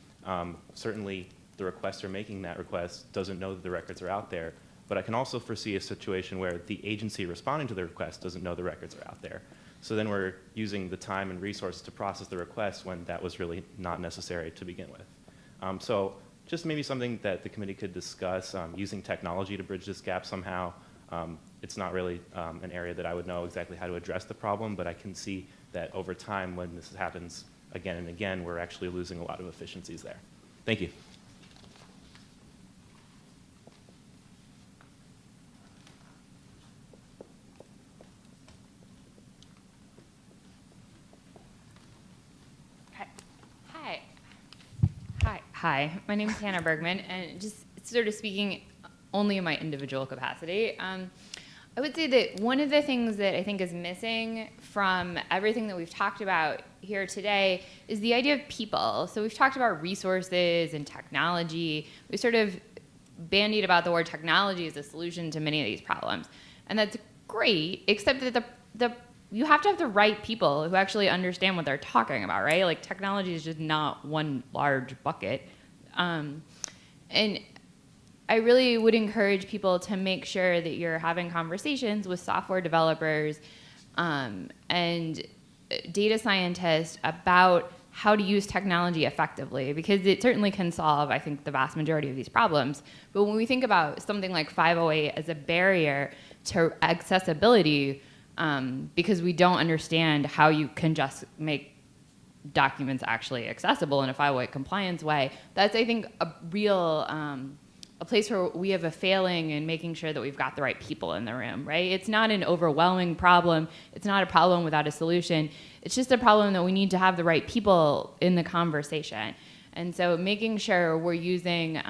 Certainly, the requester making that request doesn't know that the records are out there, but I can also foresee a situation where the agency responding to the request doesn't know the records are out there. So then we're using the time and resources to process the request when that was really not necessary to begin with. So just maybe something that the committee could discuss, using technology to bridge this gap somehow. It's not really an area that I would know exactly how to address the problem, but I can see that over time when this happens again and again, we're actually losing a lot of efficiencies there. Thank you. Hi, my name is Hannah Bergman, and just sort of speaking only in my individual capacity, I would say that one of the things that I think is missing from everything that we've talked about here today is the idea of people. So we've talked about resources and technology. We sort of bandied about the word technology as a solution to many of these problems. And that's great, except that you have to have the right people who actually understand what they're talking about, right? Like technology is just not one large bucket. And I really would encourage people to make sure that you're having conversations with software developers and data scientists about how to use technology effectively, because it certainly can solve, I think, the vast majority of these problems. But when we think about something like 508 as a barrier to accessibility, because we don't understand how you can just make documents actually accessible in a 508 compliance way, that's, I think, a real a place where we have a failing in making sure that we've got the right people in the room, right? It's not an overwhelming problem. It's not a problem without a solution. It's just a problem that we need to have the right people in the conversation. And so making sure we're using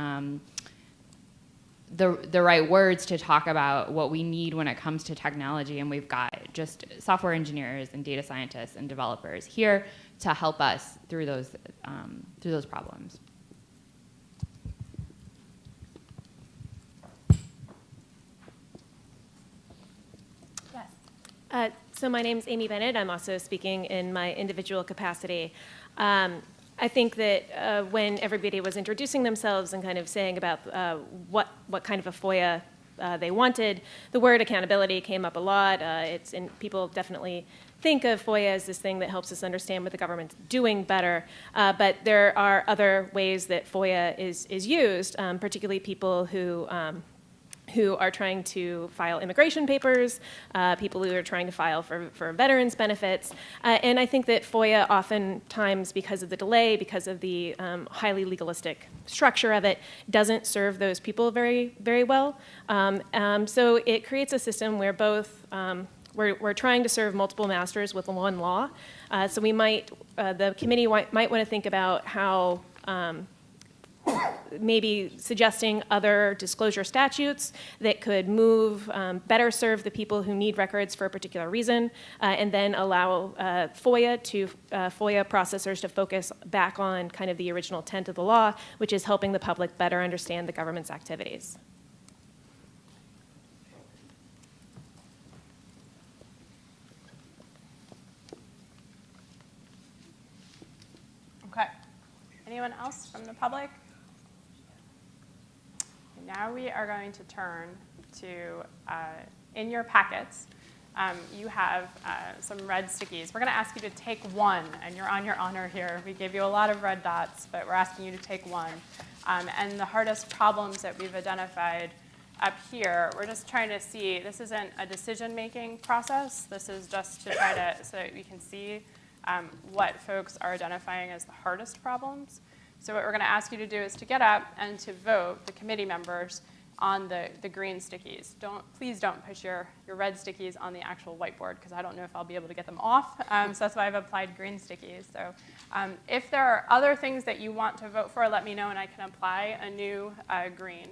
the right words to talk about what we need when it comes to technology, and we've got just software engineers and data scientists and developers here to help us through those problems. So my name is Amy Bennett. I'm also speaking in my individual capacity. I think that when everybody was introducing themselves and kind of saying about what kind of a FOIA they wanted, the word accountability came up a lot. People definitely think of FOIA as this thing that helps us understand what the government's doing better. But there are other ways that FOIA is used, particularly people who are trying to file immigration papers, people who are trying to file for veterans benefits. And I think that FOIA oftentimes, because of the delay, because of the highly legalistic structure of it, doesn't serve those people very, very well. So it creates a system where both, we're trying to serve multiple masters with one law. So we the committee might want to think about how maybe suggesting other disclosure statutes that could better serve the people who need records for a particular reason, and then allow FOIA processors to focus back on kind of the original intent of the law, which is helping the public better understand the government's activities. Anyone else from the public? Now we are going to turn to, in your packets, you have some red stickies. We're going to ask you to take one, and you're on your honor here. We gave you a lot of red dots, but we're asking you to take one. And the hardest problems that we've identified up here, we're just trying to see, this isn't a decision-making process. This is just to try to, so that we can see what folks are identifying as the hardest problems. So what we're going to ask you to do is to get up and to vote, the committee members, on the green stickies. Please don't push your red stickies on the actual whiteboard, because I don't know if I'll be able to get them off. So that's why I've applied green stickies. So if there are other things that you want to vote for, let me know, and I can apply a new green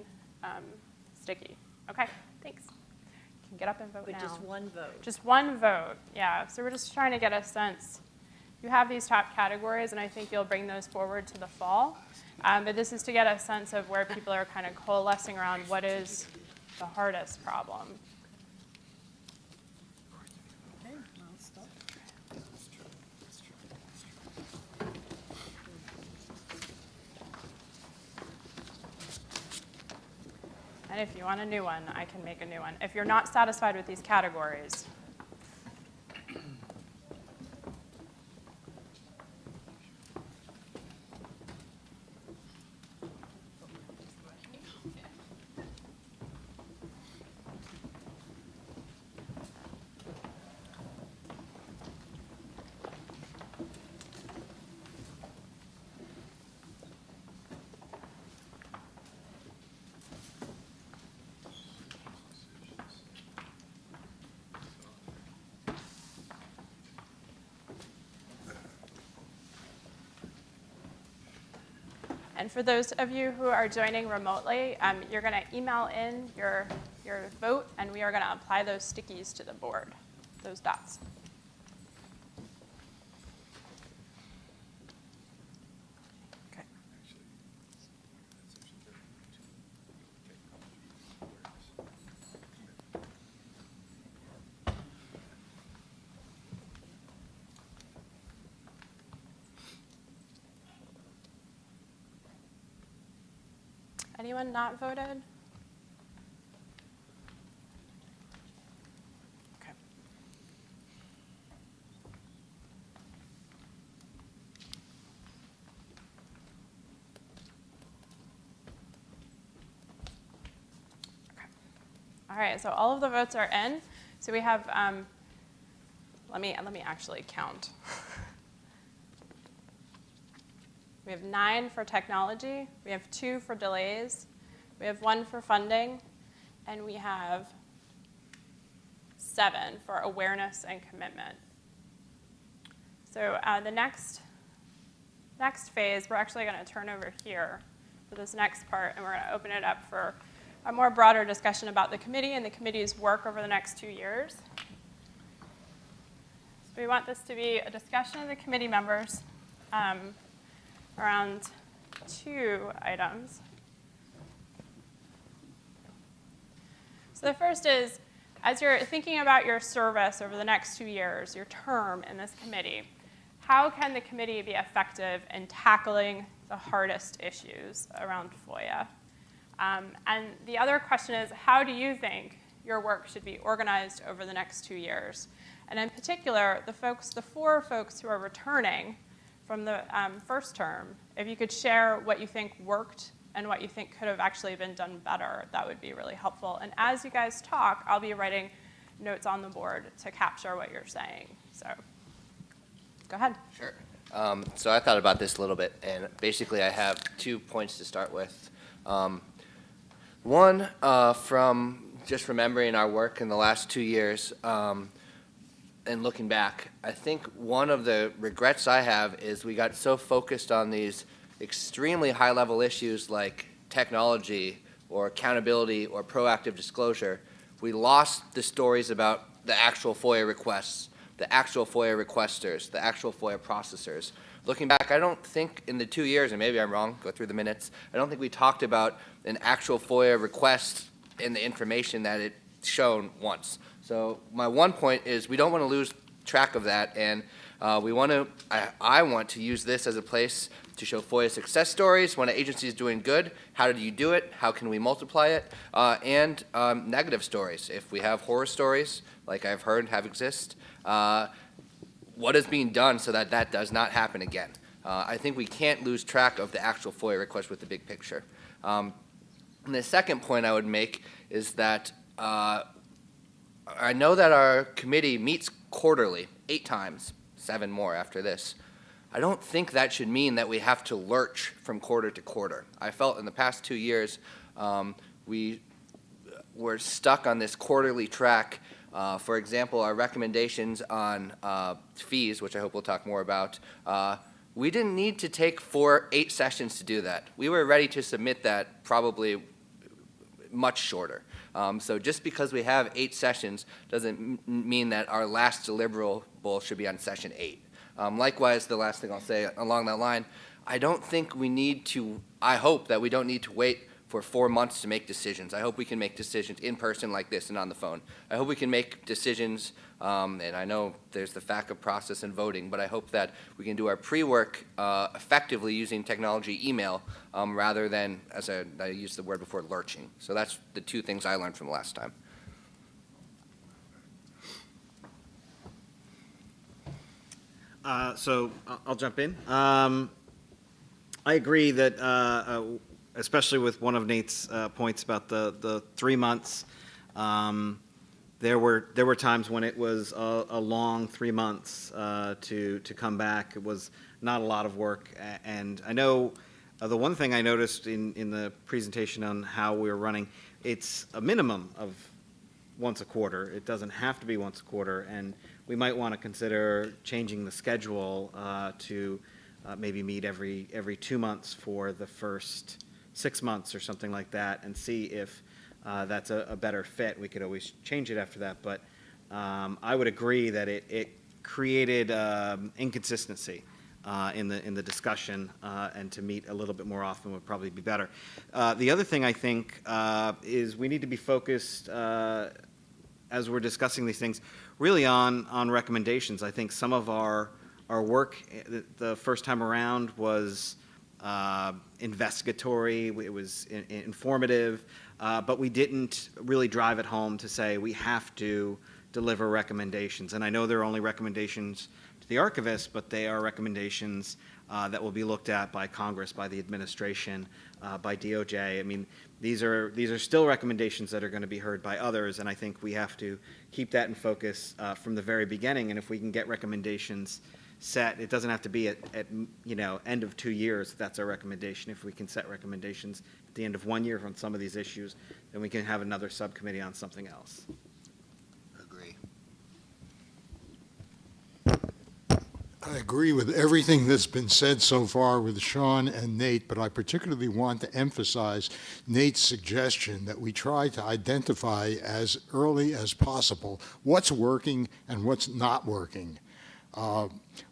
sticky. Okay, thanks. You can get up and vote now. Just one vote. Just one vote, yeah. So we're just trying to get a sense. You have these top categories, and I think you'll bring those forward to the fall. But this is to get a sense of where people are kind of coalescing around what is the hardest problem. Okay, I'll stop. And if you want a new one, I can make a new one. If you're not satisfied with these categories, and for those of you who are joining remotely, you're going to email in your vote, and we are going to apply those stickies to the board, those dots. Okay. Anyone not voted? Okay. Okay. All right, so all of the votes are in. So we have, let me actually count. We have 9 for technology, we have 2 for delays, we have 1 for funding, and we have 7 for awareness and commitment. So the next phase, we're actually going to turn over here for this next part, and we're going to open it up for a more broader discussion about the committee and the committee's work over the next 2 years. So we want this to be a discussion of the committee members around 2 items. So the first is, as you're thinking about your service over the next 2 years, your term in this committee, how can the committee be effective in tackling the hardest issues around FOIA? And the other question is, how do you think your work should be organized over the next 2 years? And in particular, the 4 folks who are returning from the first term, if you could share what you think worked and what you think could have actually been done better, that would be really helpful. And as you guys talk, I'll be writing notes on the board to capture what you're saying. So go ahead. Sure. So I thought about this a little bit, and basically I have 2 points to start with. One, from just remembering our work in the last 2 years, and looking back, I think one of the regrets I have is we got so focused on these extremely high-level issues like technology or accountability or proactive disclosure, we lost the stories about the actual FOIA requests, the actual FOIA requesters, the actual FOIA processors. Looking back, I don't think in the 2 years, and maybe I'm wrong, go through the minutes, I don't think we talked about an actual FOIA request and the information that it's shown once. So my one point is we don't want to lose track of that, and We want to, I want to use this as a place to show FOIA success stories. When an agency is doing good, how did you do it? How can we multiply it? And negative stories. If we have horror stories, like I've heard have exist, what is being done so that that does not happen again? I think we can't lose track of the actual FOIA request with the big picture. And the second point I would make is that I know that our committee meets quarterly, 8 times, 7 more after this. I don't think that should mean that we have to lurch from quarter to quarter. I felt in the past 2 years we were stuck on this quarterly track. For example, our recommendations on fees, which I hope we'll talk more about, we didn't need to take 8 sessions to do that. We were ready to submit that probably much shorter. So just because we have 8 sessions doesn't mean that our last deliverable should be on session 8. Likewise, the last thing I'll say along that line, I don't think we need to, I hope that we don't need to wait for 4 months to make decisions. I hope we can make decisions in person like this and on the phone. I hope we can make decisions, and I know there's the FACA process and voting, but I hope that we can do our pre-work effectively using technology, email, rather than, as I used the word before, lurching. So that's the 2 things I learned from last time. So I'll jump in. I agree that, especially with one of Nate's points about the 3 months, there were times when it was a long 3 months to come back. It was not a lot of work, and I know the one thing I noticed in the presentation on how we were running, it's a minimum of once a quarter. It doesn't have to be once a quarter, and we might want to consider changing the schedule to maybe meet every 2 months for the first 6 months or something like that, and see if that's a better fit. We could always change it after that, but I would agree that it created inconsistency in the discussion, and to meet a little bit more often would probably be better. The other thing I think is we need to be focused as we're discussing these things really on recommendations. I think some of our work the first time around was investigatory, it was informative, but we didn't really drive it home to say we have to deliver recommendations. And I know they're only recommendations to the archivist, but they are recommendations that will be looked at by Congress, by the administration, by DOJ. I mean, these are still recommendations that are going to be heard by others, and I think we have to keep that in focus from the very beginning. And if we can get recommendations set, it doesn't have to be at end of 2 years. That's our recommendation. If we can set recommendations at the end of 1 year on some of these issues, then we can have another subcommittee on something else. I agree with everything that's been said so far with Sean and Nate, but I particularly want to emphasize Nate's suggestion that we try to identify as early as possible what's working and what's not working.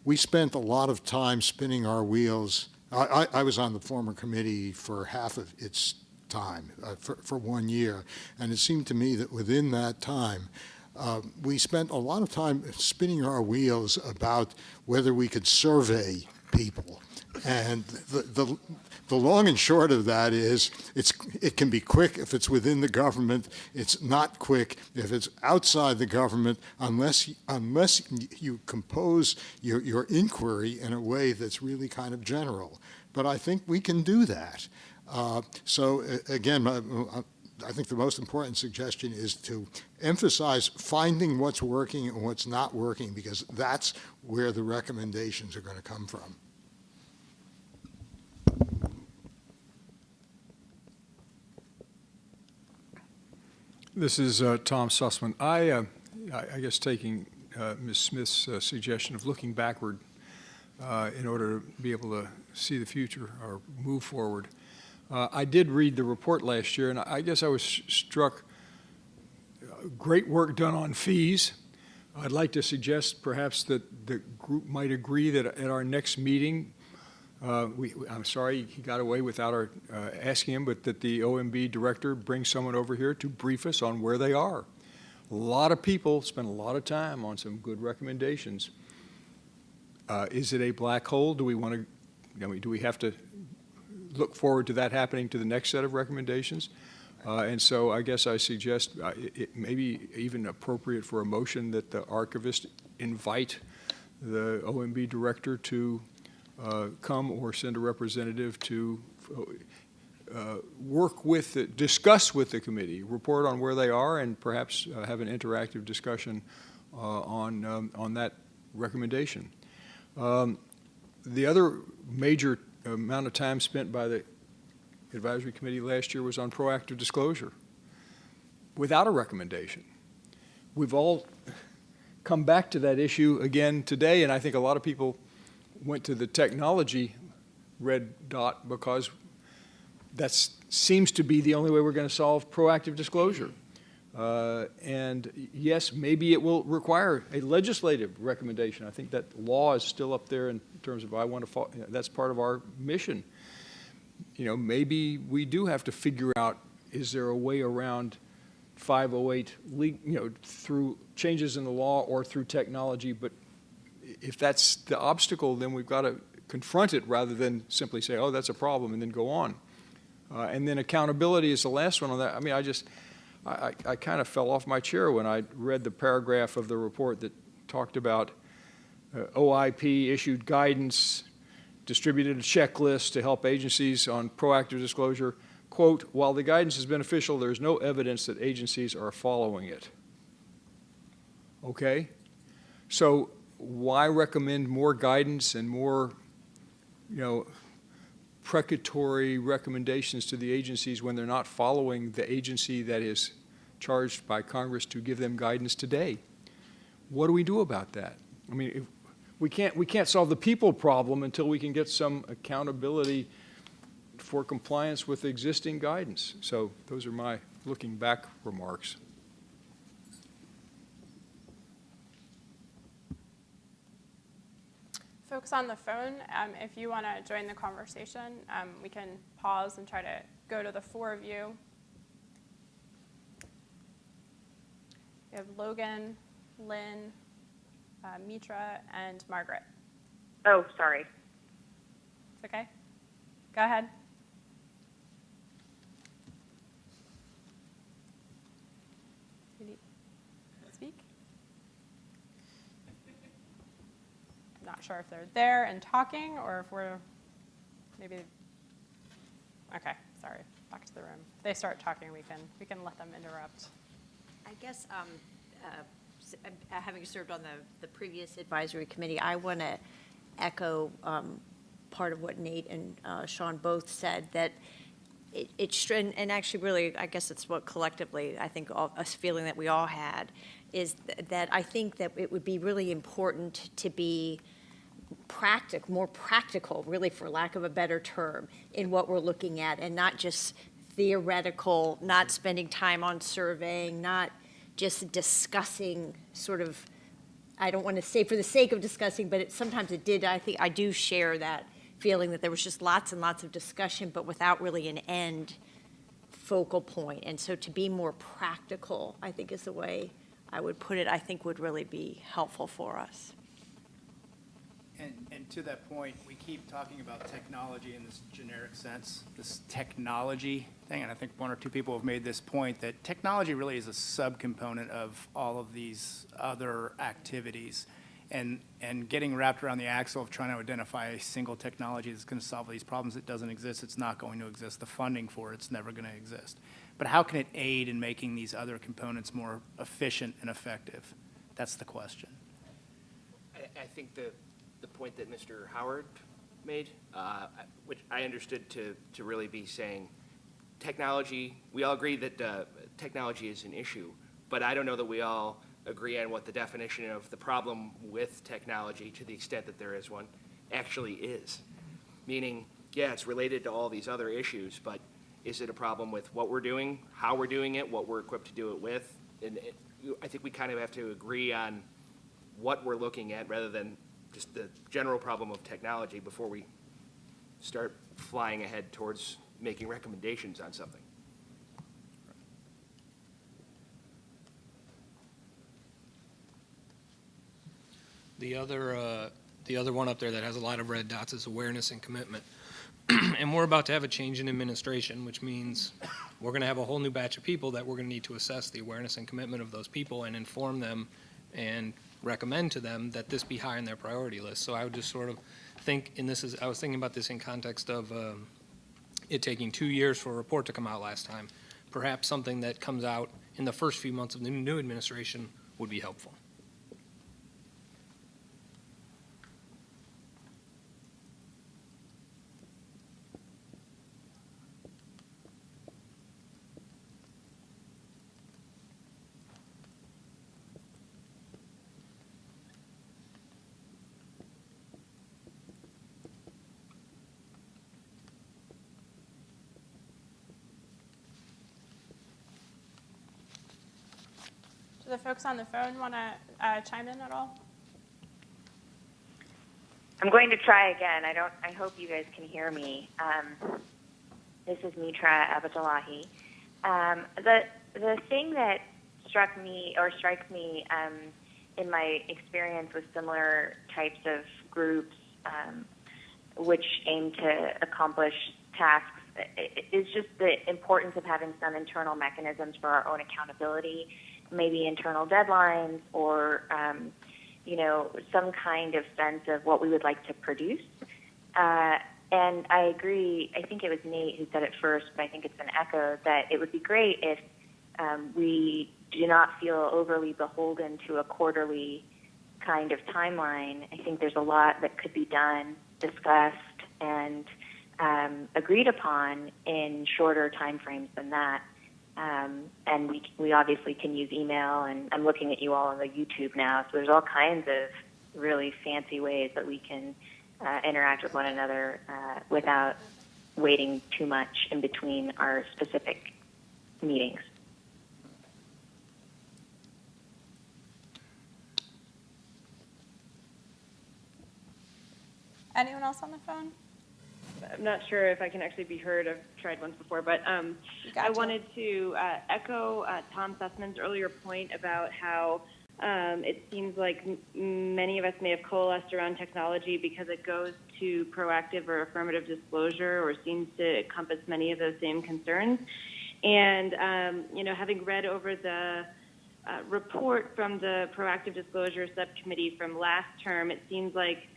We spent a lot of time spinning our wheels. I was on the former committee for half of its time, for 1 year, and it seemed to me that within that time, we spent a lot of time spinning our wheels about whether we could survey people. And the long and short of that is it can be quick if it's within the government. It's not quick if it's outside the government, unless you compose your inquiry in a way that's really kind of general. But I think we can do that. So again, I think the most important suggestion is to emphasize finding what's working and what's not working, because that's where the recommendations are going to come from. This is Tom Sussman. I guess taking Ms. Smith's suggestion of looking backward in order to be able to see the future or move forward. I did read the report last year, and I guess I was struck. Great work done on fees. I'd like to suggest perhaps that the group might agree that at our next meeting, I'm sorry he got away without our asking him, but that the OMB director brings someone over here to brief us on where they are. A lot of people spend a lot of time on some good recommendations. Is it a black hole? Do we want to, do we have to look forward to that happening to the next set of recommendations? And so I guess I suggest it may be even appropriate for a motion that the archivist invite the OMB director to come or send a representative to discuss with the committee, report on where they are, and perhaps have an interactive discussion on that recommendation. The other major amount of time spent by the advisory committee last year was on proactive disclosure without a recommendation. We've all come back to that issue again today, and I think a lot of people went to the technology red dot because that seems to be the only way we're going to solve proactive disclosure. And yes, maybe it will require a legislative recommendation. I think that law is still up there in terms of that's part of our mission. Maybe we do have to figure out, is there a way around 508 through changes in the law or through technology? But if that's the obstacle, then we've got to confront it rather than simply say, oh, that's a problem, and then go on. And then accountability is the last one on that. I mean, I kind of fell off my chair when I read the paragraph of the report that talked about OIP issued guidance, distributed a checklist to help agencies on proactive disclosure. Quote, while the guidance is beneficial, there is no evidence that agencies are following it. Okay? So why recommend more guidance and more, precatory recommendations to the agencies when they're not following the agency that is charged by Congress to give them guidance today? What do we do about that? I mean, if we can't solve the people problem until we can get some accountability for compliance with existing guidance. So those are my looking back remarks. Folks on the phone, if you want to join the conversation, we can pause and try to go to the four of you. We have Logan, Lynn, Mitra, and Margaret. Oh, sorry. It's okay. Go ahead. Speak. Not sure if they're there and talking or if we're maybe. Okay, sorry. Back to the room. If they start talking, we can let them interrupt. I guess having served on the previous advisory committee, I want to echo part of what Nate and Sean both said, that and actually really, I guess it's what collectively, I think us feeling that we all had, is that I think that it would be really important to be more practical, really, for lack of a better term, in what we're looking at, and not just theoretical, not spending time on surveying, not just discussing sort of, I don't want to say for the sake of discussing, but sometimes it did. I think I do share that feeling that there was just lots and lots of discussion, but without really an end focal point. And so to be more practical, I think is the way I would put it, I think would really be helpful for us. And to that point, we keep talking about technology in this generic sense, this technology thing, and I think one or two people have made this point that technology really is a subcomponent of all of these other activities. And getting wrapped around the axle of trying to identify a single technology that's going to solve these problems, it doesn't exist, it's not going to exist. The funding for it's never going to exist. But how can it aid in making these other components more efficient and effective? That's the question. I think the point that Mr. Howard made, which I understood to really be saying technology, we all agree that technology is an issue, but I don't know that we all agree on what the definition of the problem with technology, to the extent that there is one, actually is. Meaning, yeah, it's related to all these other issues, but is it a problem with what we're doing, how we're doing it, what we're equipped to do it with? And I think we kind of have to agree on what we're looking at rather than just the general problem of technology before we start flying ahead towards making recommendations on something. The other the other one up there that has a lot of red dots is awareness and commitment. And we're about to have a change in administration, which means we're going to have a whole new batch of people that we're going to need to assess the awareness and commitment of those people and inform them and recommend to them that this be high on their priority list. So I would just sort of think, I was thinking about this in context of it taking 2 years for a report to come out last time. Perhaps something that comes out in the first few months of the new administration would be helpful. Do the folks on the phone want to chime in at all? I'm going to try again. I hope you guys can hear me. This is Mitra Abdullahi. The thing that strikes me in my experience with similar types of groups which aim to accomplish tasks is just the importance of having some internal mechanisms for our own accountability, maybe internal deadlines or some kind of sense of what we would like to produce. And I agree, I think it was Nate who said it first, but I think it's an echo, that it would be great if we do not feel overly beholden to a quarterly kind of timeline. I think there's a lot that could be done, discussed, and agreed upon in shorter timeframes than that. And we obviously can use email, and I'm looking at you all on the YouTube now, so there's all kinds of really fancy ways that we can interact with one another without waiting too much in between our specific meetings. Anyone else on the phone? I'm not sure if I can actually be heard. I've tried once before, but I wanted to echo Tom Sussman's earlier point about how it seems like many of us may have coalesced around technology because it goes to proactive or affirmative disclosure or seems to encompass many of those same concerns. And, having read over the report from the Proactive Disclosure Subcommittee from last term, it seems like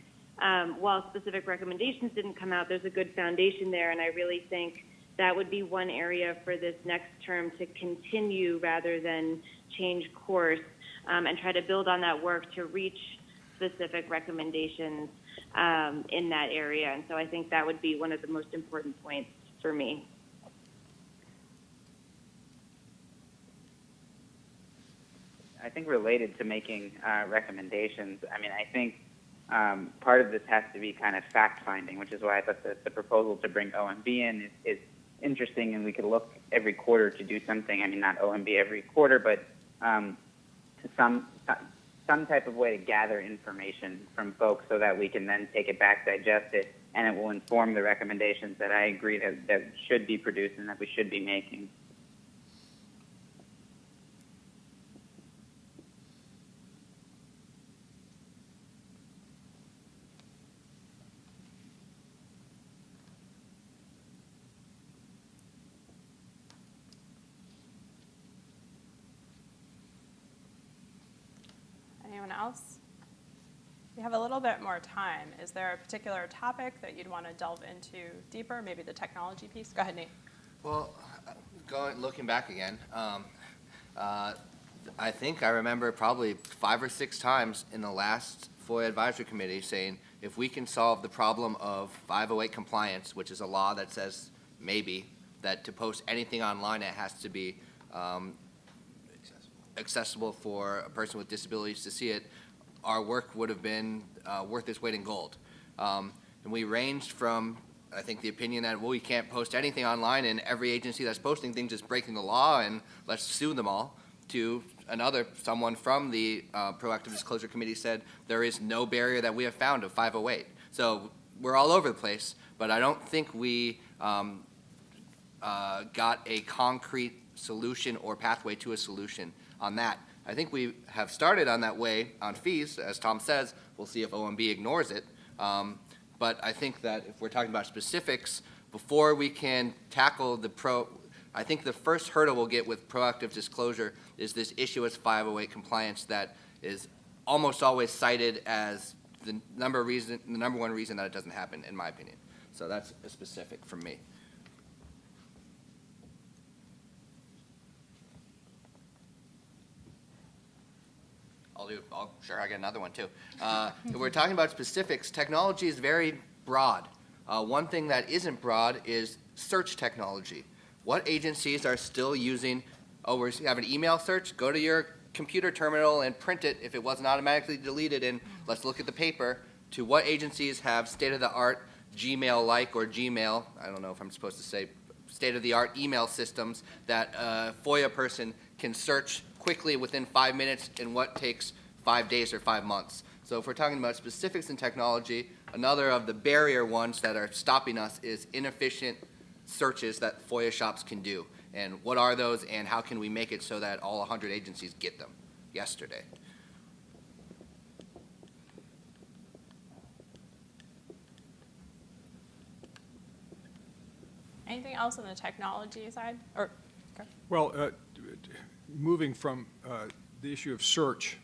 while specific recommendations didn't come out, there's a good foundation there, and I really think that would be one area for this next term to continue rather than change course, and try to build on that work to reach specific recommendations in that area. And so I think that would be one of the most important points for me. I think related to making recommendations, I think part of this has to be kind of fact-finding, which is why I thought the proposal to bring OMB in is interesting, and we could look every quarter to do something. Not OMB every quarter, but to some type of way to gather information from folks so that we can then take it back, digest it, and it will inform the recommendations that I agree that should be produced and that we should be making. Anyone else? We have a little bit more time. Is there a particular topic that you'd want to delve into deeper? Maybe the technology piece? Go ahead, Nate. Well, looking back again, I think I remember probably 5 or 6 times in the last FOIA Advisory Committee saying, if we can solve the problem of 508 compliance, which is a law that says maybe that to post anything online, it has to be accessible for a person with disabilities to see it, our work would have been worth its weight in gold. And we ranged from, I think, the opinion that, well, we can't post anything online and every agency that's posting things is breaking the law and let's sue them all, to someone from the Proactive Disclosure Committee said there is no barrier that we have found of 508. So we're all over the place, but I don't think we got a concrete solution or pathway to a solution on that. I think we have started on that way on fees. As Tom says, we'll see if OMB ignores it. But I think that if we're talking about specifics, before we can tackle I think the first hurdle we'll get with proactive disclosure is this issue as 508 compliance that is almost always cited as the number one reason that it doesn't happen, in my opinion. So that's a specific from me. Sure, I get another one too. If we're talking about specifics, technology is very broad. One thing that isn't broad is search technology. What agencies are still using, we have an email search, go to your computer terminal and print it if it wasn't automatically deleted, and let's look at the paper, to what agencies have state-of-the-art Gmail-like or Gmail, I don't know if I'm supposed to say state-of-the-art email systems that a FOIA person can search quickly within 5 minutes in what takes 5 days or 5 months. So if we're talking about specifics in technology, another of the barrier ones that are stopping us is inefficient searches that FOIA shops can do. And what are those, and how can we make it so that all 100 agencies get them yesterday? Anything else on the technology side? Or, okay. Well, moving from the issue of search,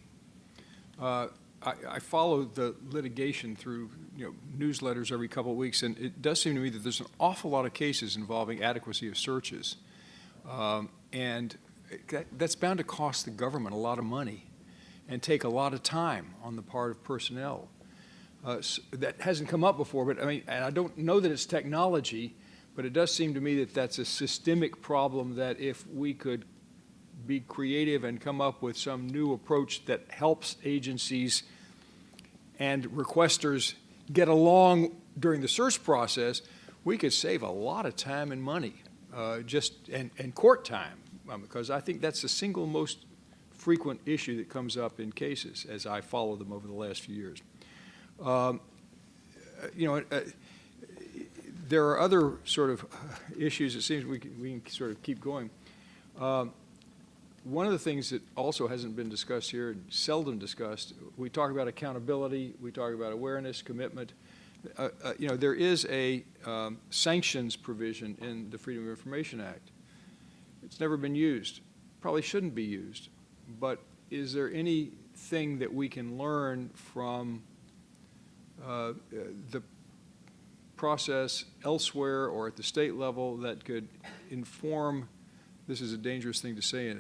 I follow the litigation through newsletters every couple of weeks, and it does seem to me that there's an awful lot of cases involving adequacy of searches. And that's bound to cost the government a lot of money and take a lot of time on the part of personnel. So that hasn't come up before, but I mean, and I don't know that it's technology, but it does seem to me that that's a systemic problem that if we could be creative and come up with some new approach that helps agencies and requesters get along during the search process, we could save a lot of time and money, and court time, because I think that's the single most frequent issue that comes up in cases as I follow them over the last few years. There are other sort of issues. It seems we can sort of keep going. One of the things that also hasn't been discussed here, and seldom discussed, we talk about accountability, we talk about awareness, commitment. There is a sanctions provision in the Freedom of Information Act. It's never been used, probably shouldn't be used, but is there anything that we can learn from the process elsewhere or at the state level that could inform, this is a dangerous thing to say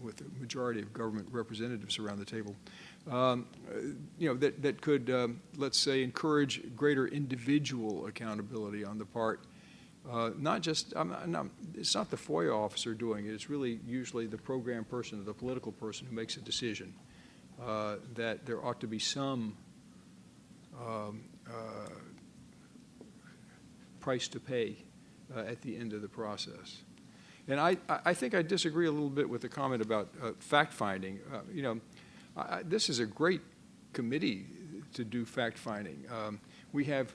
with the majority of government representatives around the table, that could, let's say, encourage greater individual accountability on the part, not just, it's not the FOIA officer doing it, it's really usually the program person or the political person who makes a decision, that there ought to be some price to pay at the end of the process. And I think I disagree a little bit with the comment about fact-finding. This is a great committee to do fact-finding. We have,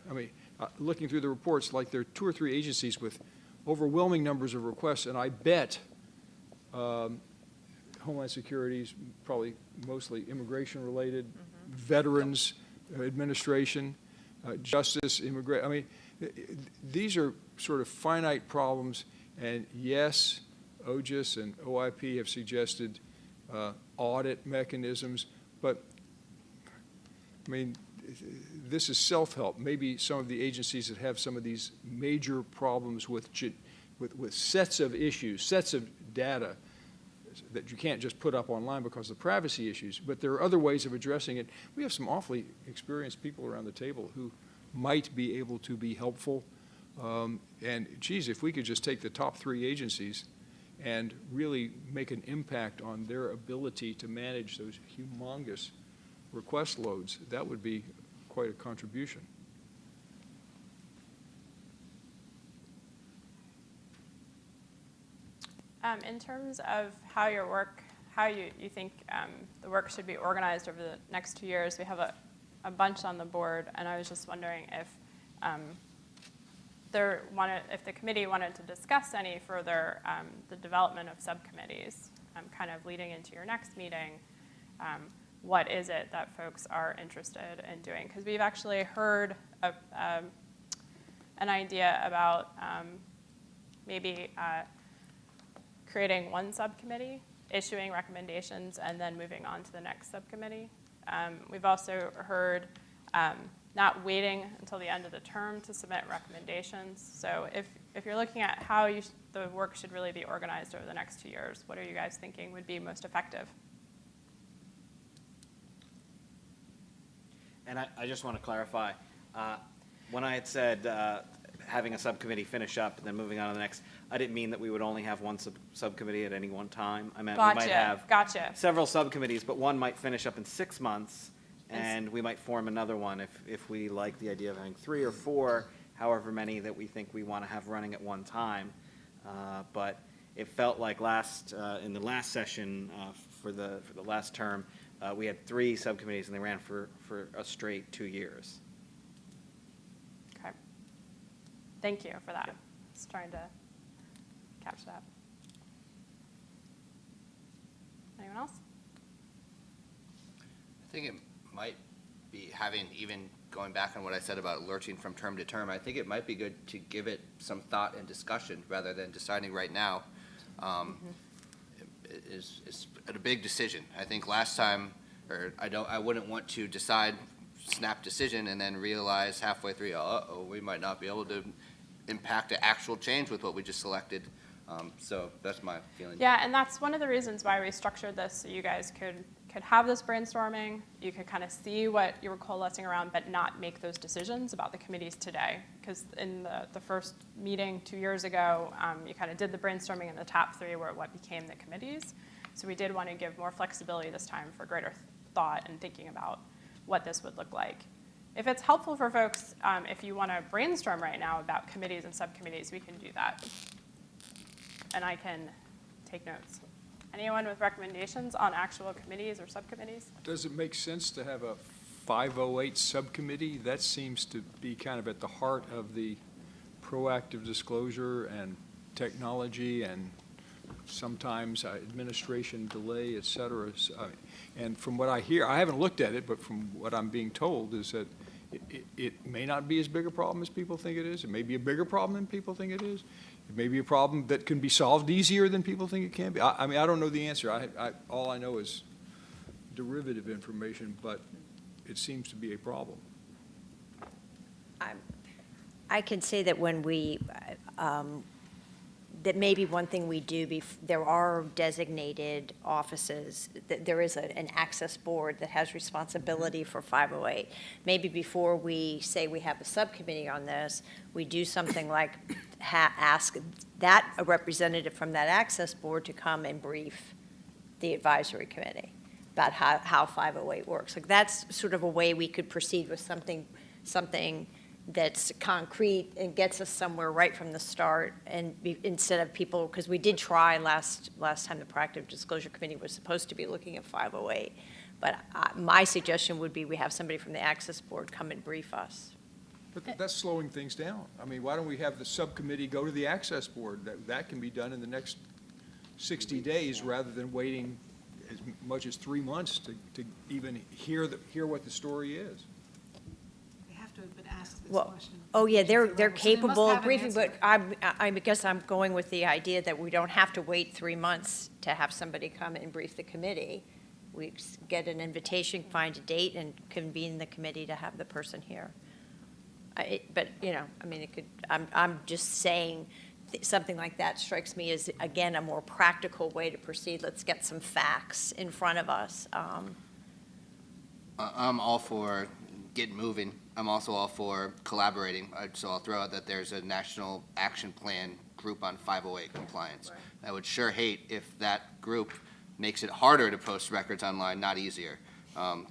looking through the reports, like there are 2 or 3 agencies with overwhelming numbers of requests, and I bet Homeland Security is probably mostly immigration-related, Veterans Administration, Justice, immigration. These are sort of finite problems, and yes, OGIS and OIP have suggested audit mechanisms, but this is self-help. Maybe some of the agencies that have some of these major problems with sets of issues, sets of data that you can't just put up online because of privacy issues, but there are other ways of addressing it. We have some awfully experienced people around the table who might be able to be helpful. And geez, if we could just take the top 3 agencies and really make an impact on their ability to manage those humongous request loads, that would be quite a contribution. In terms of how your work, how you think the work should be organized over the next 2 years, we have a bunch on the board, and I was just wondering if if the committee wanted to discuss any further the development of subcommittees, kind of leading into your next meeting, what is it that folks are interested in doing. Because we've actually heard an idea about maybe creating one subcommittee, issuing recommendations, and then moving on to the next subcommittee. We've also heard not waiting until the end of the term to submit recommendations. So if you're looking at how the work should really be organized over the next 2 years, what are you guys thinking would be most effective? And I just want to clarify, when I had said having a subcommittee finish up and then moving on to the next, I didn't mean that we would only have one subcommittee at any one time. I meant we might have several subcommittees, but one might finish up in 6 months, and we might form another one if we like the idea of having 3 or 4, however many that we think we want to have running at one time. But it felt like in the last session for the last term, we had 3 subcommittees, and they ran for a straight 2 years. Okay. Thank you for that. Yeah. Just trying to catch that. Anyone else? I think it might be even going back on what I said about lurching from term to term, I think it might be good to give it some thought and discussion rather than deciding right now. It's a big decision. I think last time, I wouldn't want to decide, snap decision, and then realize halfway through, we might not be able to impact an actual change with what we just selected. So that's my feeling. Yeah, and that's one of the reasons why we structured this, so you guys could have this brainstorming, you could kind of see what you were coalescing around, but not make those decisions about the committees today. Because in the first meeting 2 years ago, you kind of did the brainstorming, and the top 3 were what became the committees. So we did want to give more flexibility this time for greater thought and thinking about what this would look like. If it's helpful for folks, if you want to brainstorm right now about committees and subcommittees, we can do that. And I can take notes. Anyone with recommendations on actual committees or subcommittees? Does it make sense to have a 508 subcommittee? That seems to be kind of at the heart of the proactive disclosure and technology and sometimes administration delay, et cetera. And from what I hear, I haven't looked at it, but from what I'm being told is that it may not be as big a problem as people think it is. It may be a bigger problem than people think it is. It may be a problem that can be solved easier than people think it can be. I mean, I don't know the answer. All I know is derivative information, but it seems to be a problem. I can say that when we, that maybe one thing we do, there are designated offices, there is an access board that has responsibility for 508. Maybe before we say we have a subcommittee on this, we do something like ask a representative from that access board to come and brief the advisory committee about how 508 works. Like that's sort of a way we could proceed with something that's concrete and gets us somewhere right from the start, and instead of people, because we did try last time the Proactive Disclosure Committee was supposed to be looking at 508, but my suggestion would be we have somebody from the Access Board come and brief us. But that's slowing things down. I mean, why don't we have the subcommittee go to the Access Board? That can be done in the next 60 days rather than waiting as much as 3 months to even hear what the story is. To have been asked this question. Oh yeah, they're capable of an briefing, answer. but I guess I'm going with the idea that we don't have to wait 3 months to have somebody come and brief the committee. We get an invitation, find a date, and convene the committee to have the person here. But I mean, it could. I'm just saying something like that strikes me as again a more practical way to proceed. Let's get some facts in front of us. I'm all for getting moving. I'm also all for collaborating. So I'll throw out that there's a national action plan group on 508 compliance. Right. I would sure hate if that group makes it harder to post records online, not easier.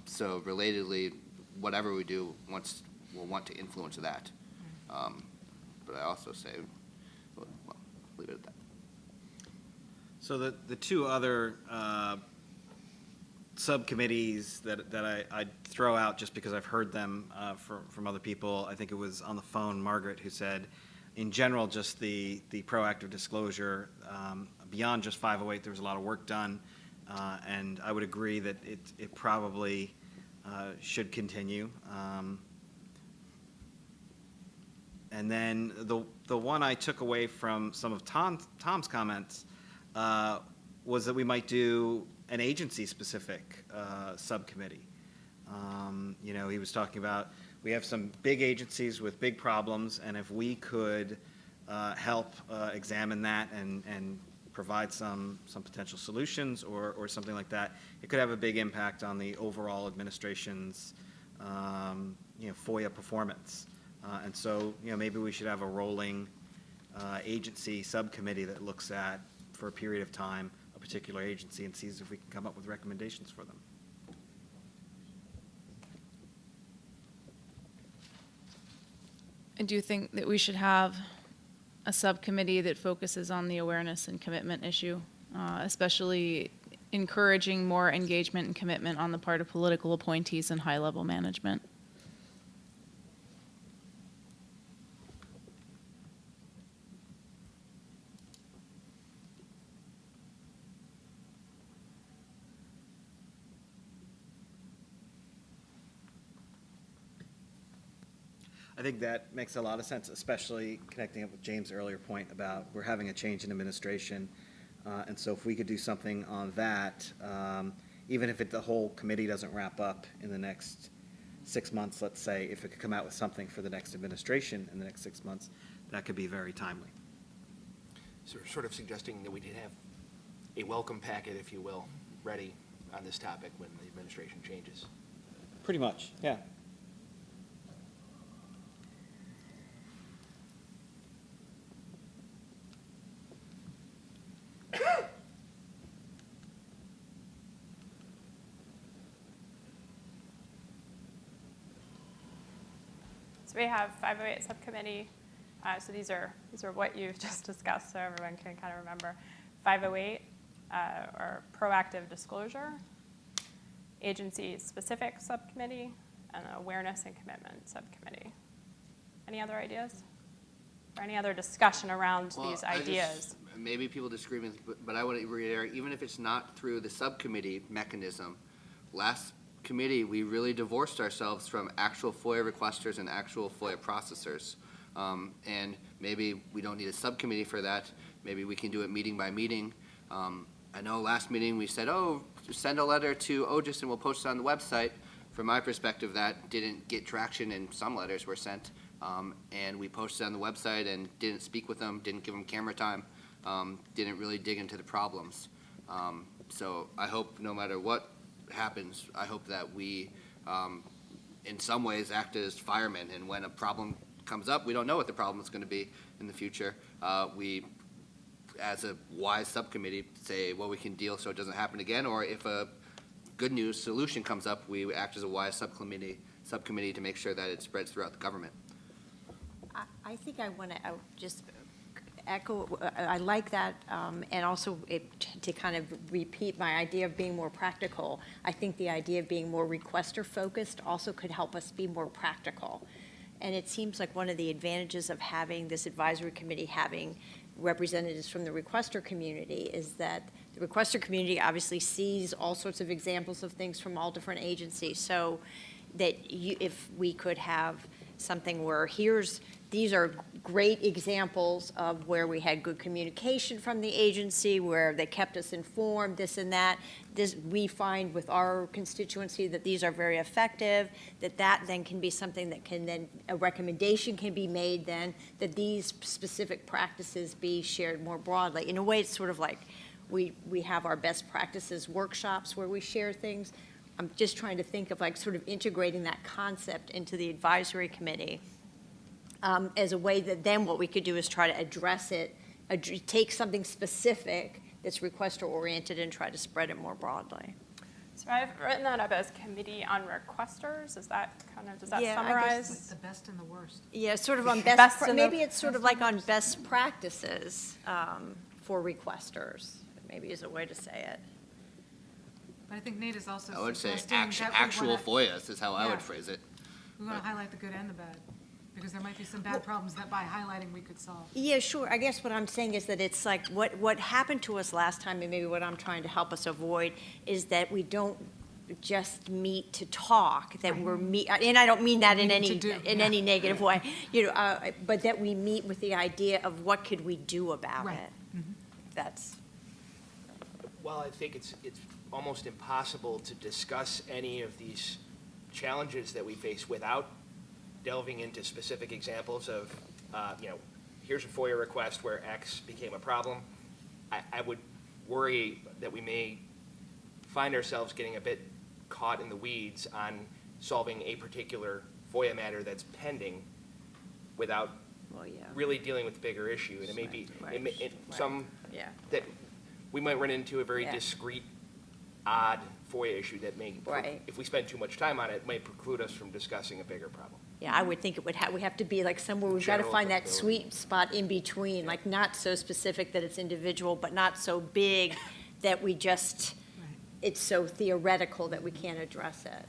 So relatedly, whatever we do, we'll want to influence that. But I also say, well, leave it at that. So the 2 other subcommittees that I'd throw out just because I've heard them from other people. I think it was on the phone Margaret who said, in general, just the proactive disclosure, beyond just 508, there was a lot of work done And I would agree that it probably should continue. And then the one I took away from some of Tom's comments was that we might do an agency-specific subcommittee. You know, he was talking about we have some big agencies with big problems, and if we could help examine that and provide some potential solutions or something like that, it could have a big impact on the overall administration's FOIA performance. And so, maybe we should have a rolling agency subcommittee that looks at, for a period of time, a particular agency and sees if we can come up with recommendations for them. I do think that we should have a subcommittee that focuses on the awareness and commitment issue, especially encouraging more engagement and commitment on the part of political appointees and high-level management. I think that makes a lot of sense, especially connecting up with James' earlier point about we're having a change in administration. And so if we could do something on that, even if the whole committee doesn't wrap up in the next 6 months, let's say, if it could come out with something for the next administration in the next 6 months, that could be very timely. So we're sort of suggesting that we did have a welcome packet, if you will, ready on this topic when the administration changes. Pretty much, yeah. So we have 508 subcommittee. So these are what you've just discussed, so everyone can kind of remember. 508 or proactive disclosure, agency-specific subcommittee, and awareness and commitment subcommittee. Any other ideas? Or any other discussion around these ideas? Maybe people disagree with me, but I want to reiterate, even if it's not through the subcommittee mechanism, last committee, we really divorced ourselves from actual FOIA requesters and actual FOIA processors. And maybe we don't need a subcommittee for that. Maybe we can do it meeting by meeting. I know last meeting we said, oh, send a letter to OGIS and we'll post it on the website. From my perspective, that didn't get traction, and some letters were sent. And we posted on the website and didn't speak with them, didn't give them camera time, didn't really dig into the problems. So I hope no matter what happens, I hope that we, in some ways, act as firemen. And when a problem comes up, we don't know what the problem is going to be in the future. We, as a wise subcommittee, say what we can deal so it doesn't happen again. Or if a good news solution comes up, we act as a wise subcommittee to make sure that it spreads throughout the government. I think I want to just echo, I like that, and also to kind of repeat my idea of being more practical. I think the idea of being more requester-focused also could help us be more practical. And it seems like one of the advantages of having this advisory committee having representatives from the requester community is that the requester community obviously sees all sorts of examples of things from all different agencies. So that if we could have something where these are great examples of where we had good communication from the agency, where they kept us informed, this and that. We find with our constituency that these are very effective, that then can be something that can then, a recommendation can be made then, that these specific practices be shared more broadly. In a way, it's sort of like we have our best practices workshops where we share things. I'm just trying to think of like sort of integrating that concept into the advisory committee. As a way that then what we could do is try to address it, take something specific that's requester-oriented and try to spread it more broadly. So I've written that up as committee on requesters. Is that kind of, does that Yeah, summarize? I guess the best and the worst. Yeah, sort of on maybe it's sort of like on best practices for requesters, maybe is a way to say it. But I think Nate is also I would say suggesting that we actual wanna- FOIAs is how I Yeah. would phrase it. We want to highlight the good and the bad, Because there might be some bad problems that by highlighting we could solve. Yeah, sure. I guess what I'm saying is that it's like what happened to us last time, and maybe what I'm trying to help us avoid, is that we don't just meet to talk, that we're and I don't mean that in any negative way, but that we meet with the idea of what could we do about it. That's. Well, I think it's almost impossible to discuss any of these challenges that we face without delving into specific examples of, here's a FOIA request where X became a problem. I would worry that we may find ourselves getting a bit caught in the weeds on solving a particular FOIA matter that's pending without really dealing with the bigger issue. And it may be that we might run into a very discrete, odd FOIA issue that may, if we spend too much time on it, might preclude us from discussing a bigger problem. Yeah, I would think it would we have to be like somewhere, we've got to find that sweet spot in between, like not so specific that it's individual, but not so big that we just, it's so theoretical that we can't address it.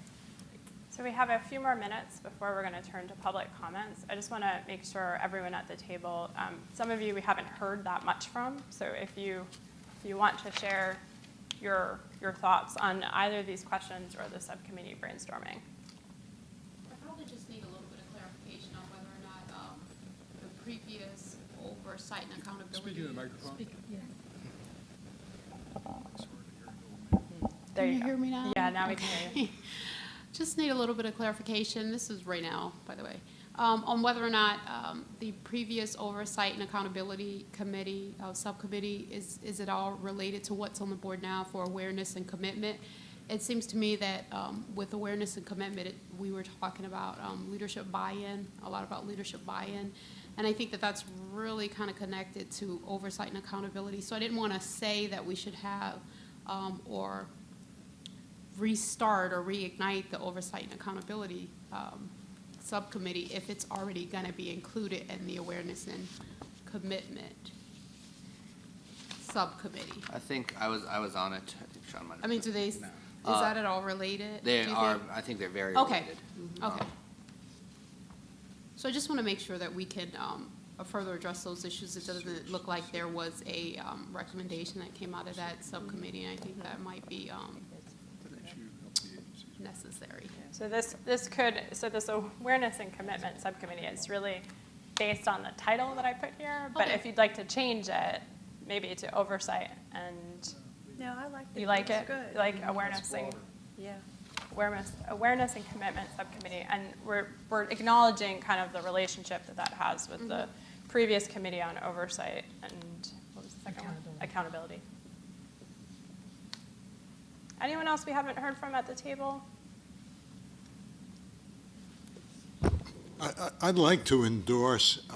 So we have a few more minutes before we're going to turn to public comments. I just want to make sure everyone at the table, some of you we haven't heard that much from, so if you want to share your thoughts on either of these questions or the subcommittee brainstorming. I probably just need a little bit of clarification on whether or not the previous oversight and accountability. Speaking of the microphone. There Can you hear me now? Yeah, now we can hear you. Just need a little bit of clarification. This is right now, by the way, on whether or not the previous oversight and accountability committee, subcommittee, is it all related to what's on the board now for awareness and commitment? It seems to me that with awareness and commitment, we were talking about leadership buy-in, a lot about leadership buy-in. And I think that that's really kind of connected to oversight and accountability. So I didn't want to say that we should have or restart or reignite the oversight and accountability subcommittee if it's already going to be included in the awareness and commitment subcommittee. I think I was on it. I think Sean might have. I mean, do they? Is that at all related? They are. Think? I think they're very okay. related. Okay. So I just want to make sure that we can further address those issues. It doesn't look like there was a recommendation that came out of that subcommittee, and I think that might be necessary. So this awareness and commitment subcommittee is really based on the title that I put here, but if you'd like to change it, maybe to oversight and. No, I like it. You like That's it? good. You like awareness and awareness and commitment subcommittee, and we're acknowledging kind of the relationship that has with the previous committee on oversight and what was the second one? Accountability. Anyone else we haven't heard from at the table? I'd like to endorse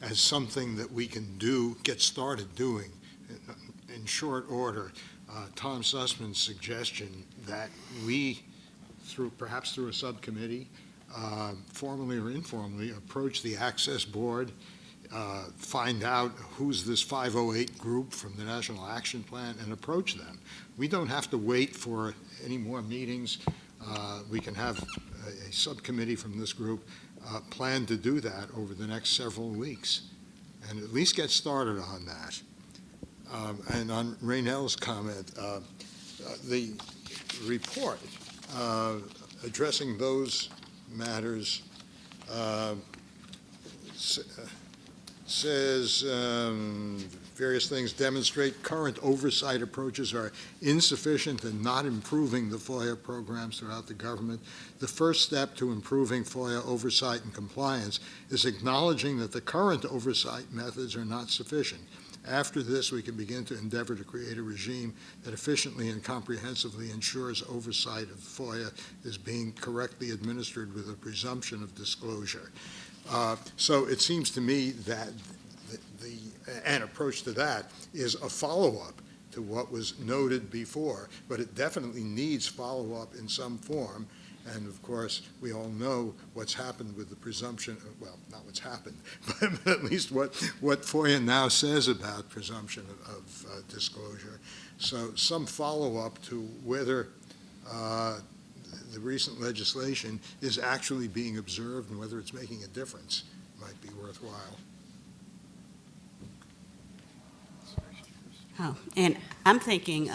as something that we can do, get started doing in short order, Tom Sussman's suggestion that we, perhaps through a subcommittee, formally or informally, approach the Access Board, find out who's this 508 group from the National Action Plan, and approach them. We don't have to wait for any more meetings. We can have a subcommittee from this group plan to do that over the next several weeks, and at least get started on that. And on Raynell's comment, the report addressing those matters says various things demonstrate current oversight approaches are insufficient and not improving the FOIA programs throughout the government. The first step to improving FOIA oversight and compliance is acknowledging that the current oversight methods are not sufficient. After this, we can begin to endeavor to create a regime that efficiently and comprehensively ensures oversight of FOIA is being correctly administered with a presumption of disclosure. So it seems to me that an approach to that is a follow-up to what was noted before, but it definitely needs follow-up in some form. And of course, we all know what's happened with the presumption, well, not what's happened, but at least what FOIA now says about presumption of disclosure. So some follow-up to whether the recent legislation is actually being observed and whether it's making a difference might be worthwhile. Oh, and I'm thinking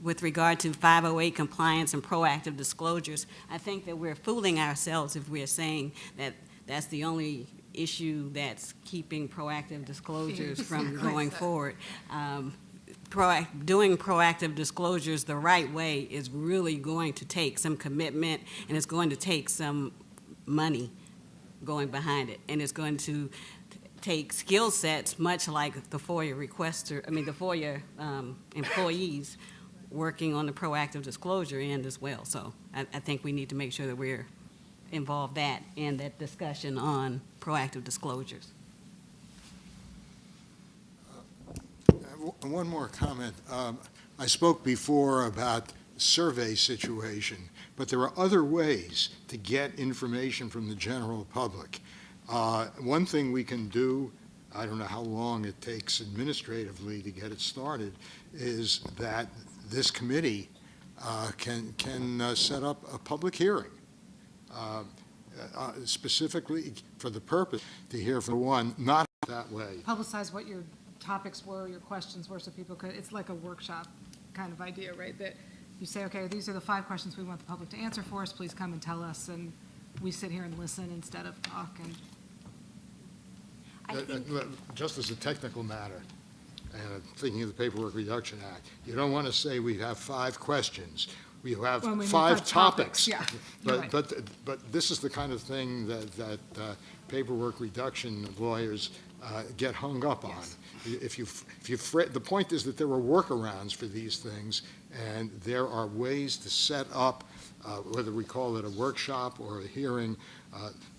with regard to 508 compliance and proactive disclosures, I think that we're fooling ourselves if we're saying that that's the only issue that's keeping proactive disclosures from going forward. Doing proactive disclosures the right way is really going to take some commitment, and it's going to take some money going behind it, and it's going to take skill sets much like the FOIA the FOIA employees working on the proactive disclosure end as well. So I think we need to make sure that we're involved in that discussion on proactive disclosures. One more comment. I spoke before about survey situation, but there are other ways to get information from the general public. One thing we can do, I don't know how long it takes administratively to get it started, is that this committee can set up a public hearing specifically for the purpose to hear from one, not that way. Publicize what your topics were, your questions were, so people could, it's like a workshop kind of idea, right? That you say, okay, these are the 5 questions we want the public to answer for us, please come and tell us, and we sit here and listen instead of talk. And just as a technical matter, and thinking of the Paperwork Reduction Act, you don't want to say we have 5 questions. We have Well, we need 5 5 topics. Yeah, But this is the kind of thing that paperwork reduction lawyers get hung up on. If you the point is that there are workarounds for these things, and there are ways to set up, whether we call it a workshop or a hearing.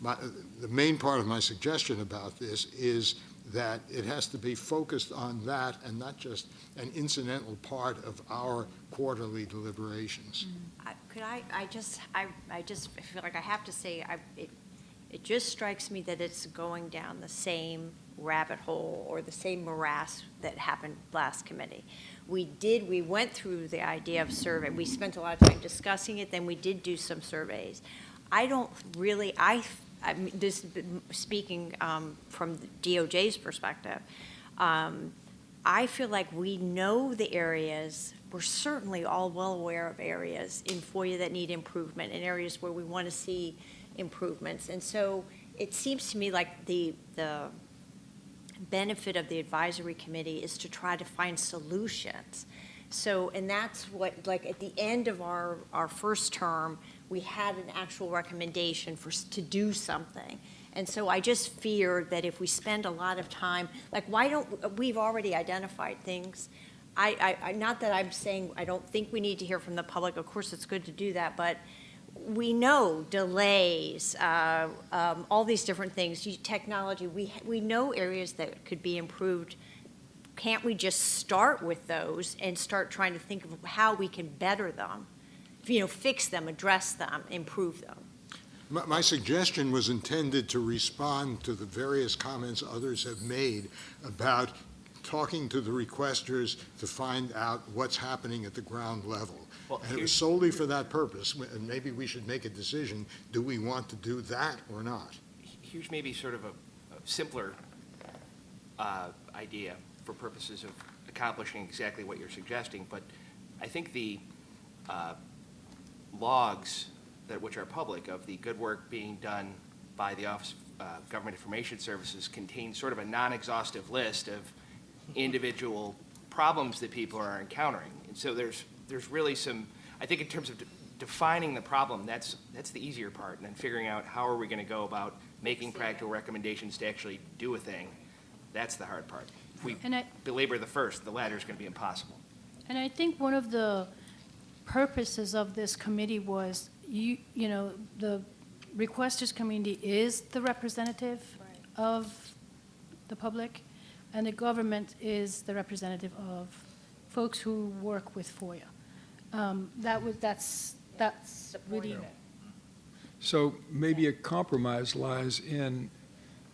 The main part of my suggestion about this is that it has to be focused on that and not just an incidental part of our quarterly deliberations. I just feel like I have to say, it just strikes me that it's going down the same rabbit hole or the same morass that happened last committee. We went through the idea of survey. We spent a lot of time discussing it, then we did do some surveys. I don't really, speaking from the DOJ's perspective, I feel like we know the areas, we're certainly all well aware of areas in FOIA that need improvement and areas where we want to see improvements. And so it seems to me like the benefit of the advisory committee is to try to find solutions. So, and that's what, like at the end of our first term, we had an actual recommendation to do something. And so I just fear that if we spend a lot of time, like we've already identified things. Not that I'm saying I don't think we need to hear from the public, of course it's good to do that, but we know delays, all these different things, technology, we know areas that could be improved. Can't we just start with those and start trying to think of how we can better them, fix them, address them, improve them? My suggestion was intended to respond to the various comments others have made about talking to the requesters to find out what's happening at the ground level. Well, and it was solely for that purpose, and maybe we should make a decision, do we want to do that or not? Here's maybe sort of a simpler idea for purposes of accomplishing exactly what you're suggesting, but I think the logs which are public of the good work being done by the Office of Government Information Services contain sort of a non-exhaustive list of individual problems that people are encountering. And so there's really some, I think in terms of defining the problem, that's the easier part, and then figuring out how are we going to go about making practical recommendations to actually do a thing, that's the hard part. If we belabor the first, the latter is going to be impossible. And I think one of the purposes of this committee was, the requesters community is the representative of the public, and the government is the representative of folks who work with FOIA. That's really. So maybe a compromise lies in,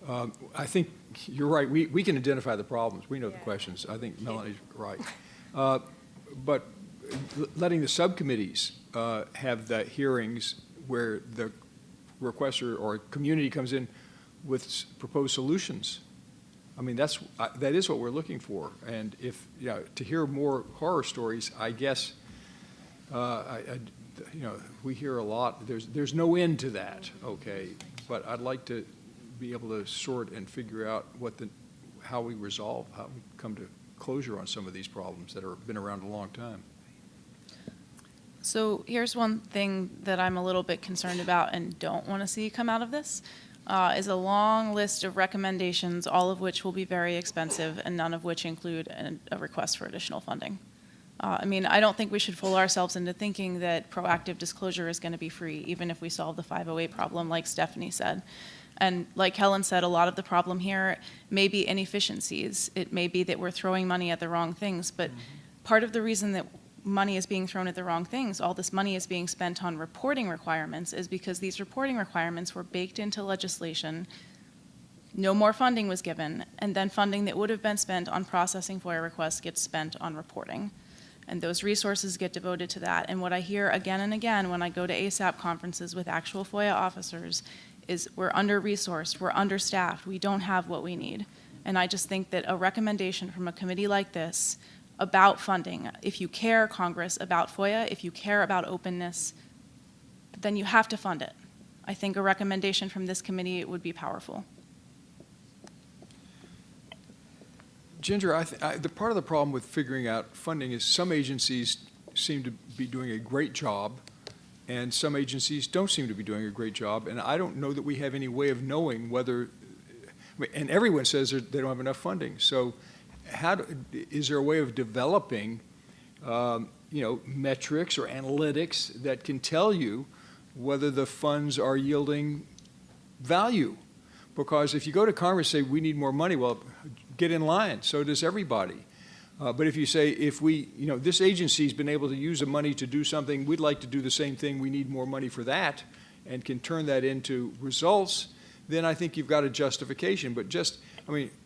I think you're right, we can identify the problems, we know the questions. I think Melanie's right. But letting the subcommittees have the hearings where the requester or community comes in with proposed solutions. I mean, that is what we're looking for. And if, to hear more horror stories, I guess, we hear a lot. There's no end to that, okay? But I'd like to be able to sort and figure out how we come to closure on some of these problems that have been around a long time. So here's one thing that I'm a little bit concerned about and don't want to see come out of this, is a long list of recommendations, all of which will be very expensive and none of which include a request for additional funding. I mean, I don't think we should fool ourselves into thinking that proactive disclosure is going to be free, even if we solve the 508 problem, like Stephanie said. And like Helen said, a lot of the problem here may be inefficiencies. It may be that we're throwing money at the wrong things, but part of the reason that money is being thrown at the wrong things, all this money is being spent on reporting requirements, is because these reporting requirements were baked into legislation. No more funding was given, and then funding that would have been spent on processing FOIA requests gets spent on reporting. And those resources get devoted to that. And what I hear again and again when I go to ASAP conferences with actual FOIA officers is we're under-resourced, we're understaffed, we don't have what we need. And I just think that a recommendation from a committee like this about funding, if you care, Congress, about FOIA, if you care about openness, then you have to fund it. I think a recommendation from this committee would be powerful. Ginger, the part of the problem with figuring out funding is some agencies seem to be doing a great job, and some agencies don't seem to be doing a great job, and I don't know that we have any way of knowing whether, and everyone says they don't have enough funding. So is there a way of developing metrics or analytics that can tell you whether the funds are yielding value? Because if you go to Congress and say, we need more money, well, get in line, so does everybody. But if you say, this agency's been able to use the money to do something, we'd like to do the same thing, we need more money for that, and can turn that into results, then I think you've got a justification. But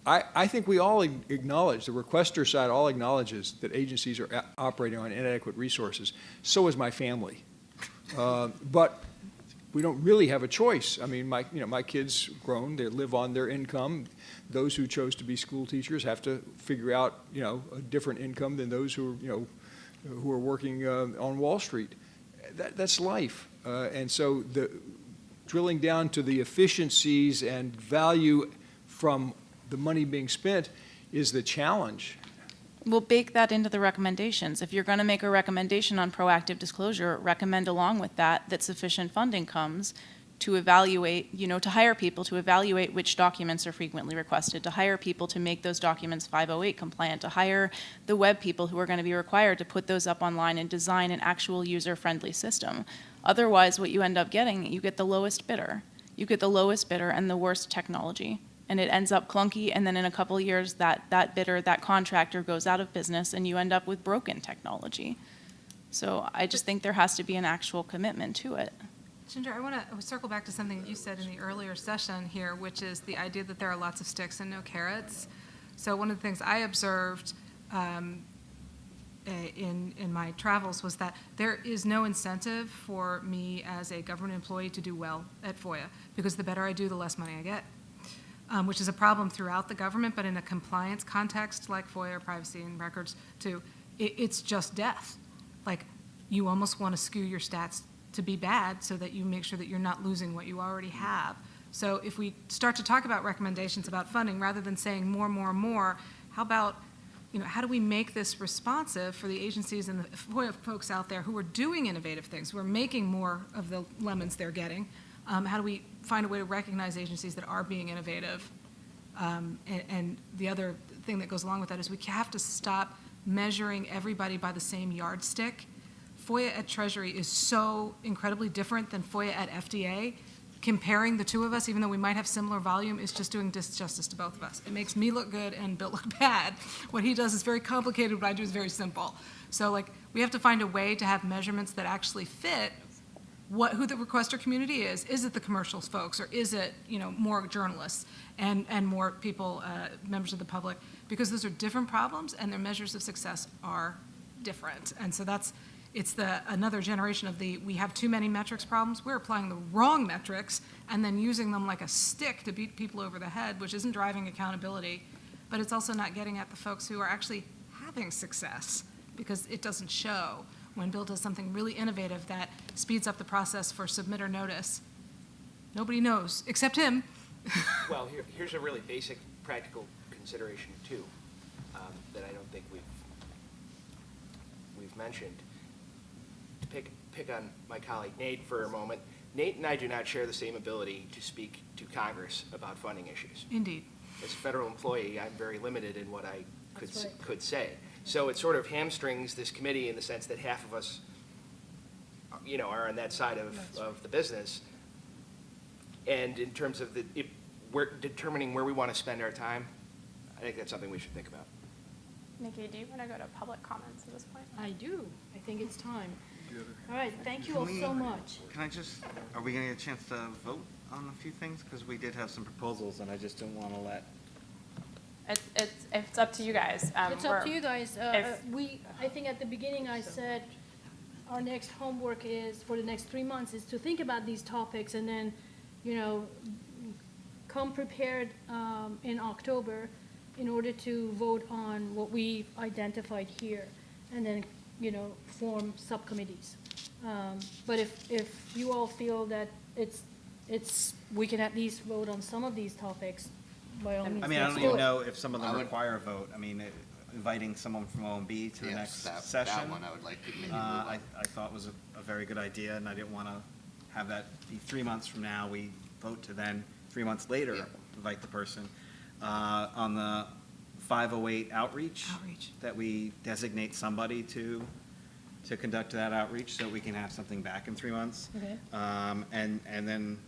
I think we all acknowledge, the requester side all acknowledges that agencies are operating on inadequate resources. So is my family. But we don't really have a choice. I mean, my kids grown, they live on their income. Those who chose to be school teachers have to figure out, a different income than those who are working on Wall Street. That's life. And so drilling down to the efficiencies and value from the money being spent is the challenge. We'll bake that into the recommendations. If you're going to make a recommendation on proactive disclosure, recommend along with that sufficient funding comes to evaluate, to hire people to evaluate which documents are frequently requested, to hire people to make those documents 508 compliant, to hire the web people who are going to be required to put those up online and design an actual user-friendly system. Otherwise, what you end up getting, you get the lowest bidder. You get the lowest bidder and the worst technology. And it ends up clunky, and then in a couple of years, that bidder, that contractor goes out of business, and you end up with broken technology. So I just think there has to be an actual commitment to it. Ginger, I want to circle back to something you said in the earlier session here, which is the idea that there are lots of sticks and no carrots. So one of the things I observed in my travels was that there is no incentive for me as a government employee to do well at FOIA, because the better I do, the less money I get. Which is a problem throughout the government, but in a compliance context like FOIA or privacy and records too, it's just death. Like, you almost want to skew your stats to be bad so that you make sure that you're not losing what you already have. So if we start to talk about recommendations about funding, rather than saying more, how about, how do we make this responsive for the agencies and the FOIA folks out there who are doing innovative things, who are making more of the lemons they're getting? How do we find a way to recognize agencies that are being innovative? And the other thing that goes along with that is we have to stop measuring everybody by the same yardstick. FOIA at Treasury is so incredibly different than FOIA at FDA. Comparing the two of us, even though we might have similar volume, is just doing disjustice to both of us. It makes me look good and Bill look bad. What he does is very complicated, what I do is very simple. So we have to find a way to have measurements that actually fit who the requester community is. Is it the commercials folks, or is it more journalists and more people, members of the public? Because those are different problems, and their measures of success are different. And so it's another generation of we have too many metrics problems. We're applying the wrong metrics and then using them like a stick to beat people over the head, which isn't driving accountability, but it's also not getting at the folks who are actually having success, because it doesn't show. When Bill does something really innovative that speeds up the process for submit or notice, nobody knows, except him. Well, here's a really basic practical consideration too, that I don't think we've mentioned. To pick on my colleague Nate for a moment, Nate and I do not share the same ability to speak to Congress about funding issues. Indeed. As a federal employee, I'm very limited in what I That's right. could say. So it sort of hamstrings this committee in the sense that half of us, are on that side of the business. And in terms of if we're determining where we want to spend our time, I think that's something we should think about. Nikki, do you want to go to public comments at this point? I do. I think it's time. All right, thank you all so much. Can I are we going to get a chance to vote on a few things? Because we did have some proposals, and I just didn't want to let. It's up to you guys. It's up to you guys. if- I think at the beginning I said our next homework is, for the next 3 months, is to think about these topics and then, come prepared in October in order to vote on what we've identified here, and then, form subcommittees. But if you all feel that we can at least vote on some of these topics, by all means, I mean, I let's don't do even it. know if some of them require a vote. I mean, inviting someone from OMB to the next session. That one I would like to maybe move I on. thought was a very good idea, and I didn't want to have that be 3 months from now, we vote to then, 3 months later, invite the person. On the 508 outreach. That we designate somebody to conduct that outreach, so we can have something back in 3 months. Okay. And then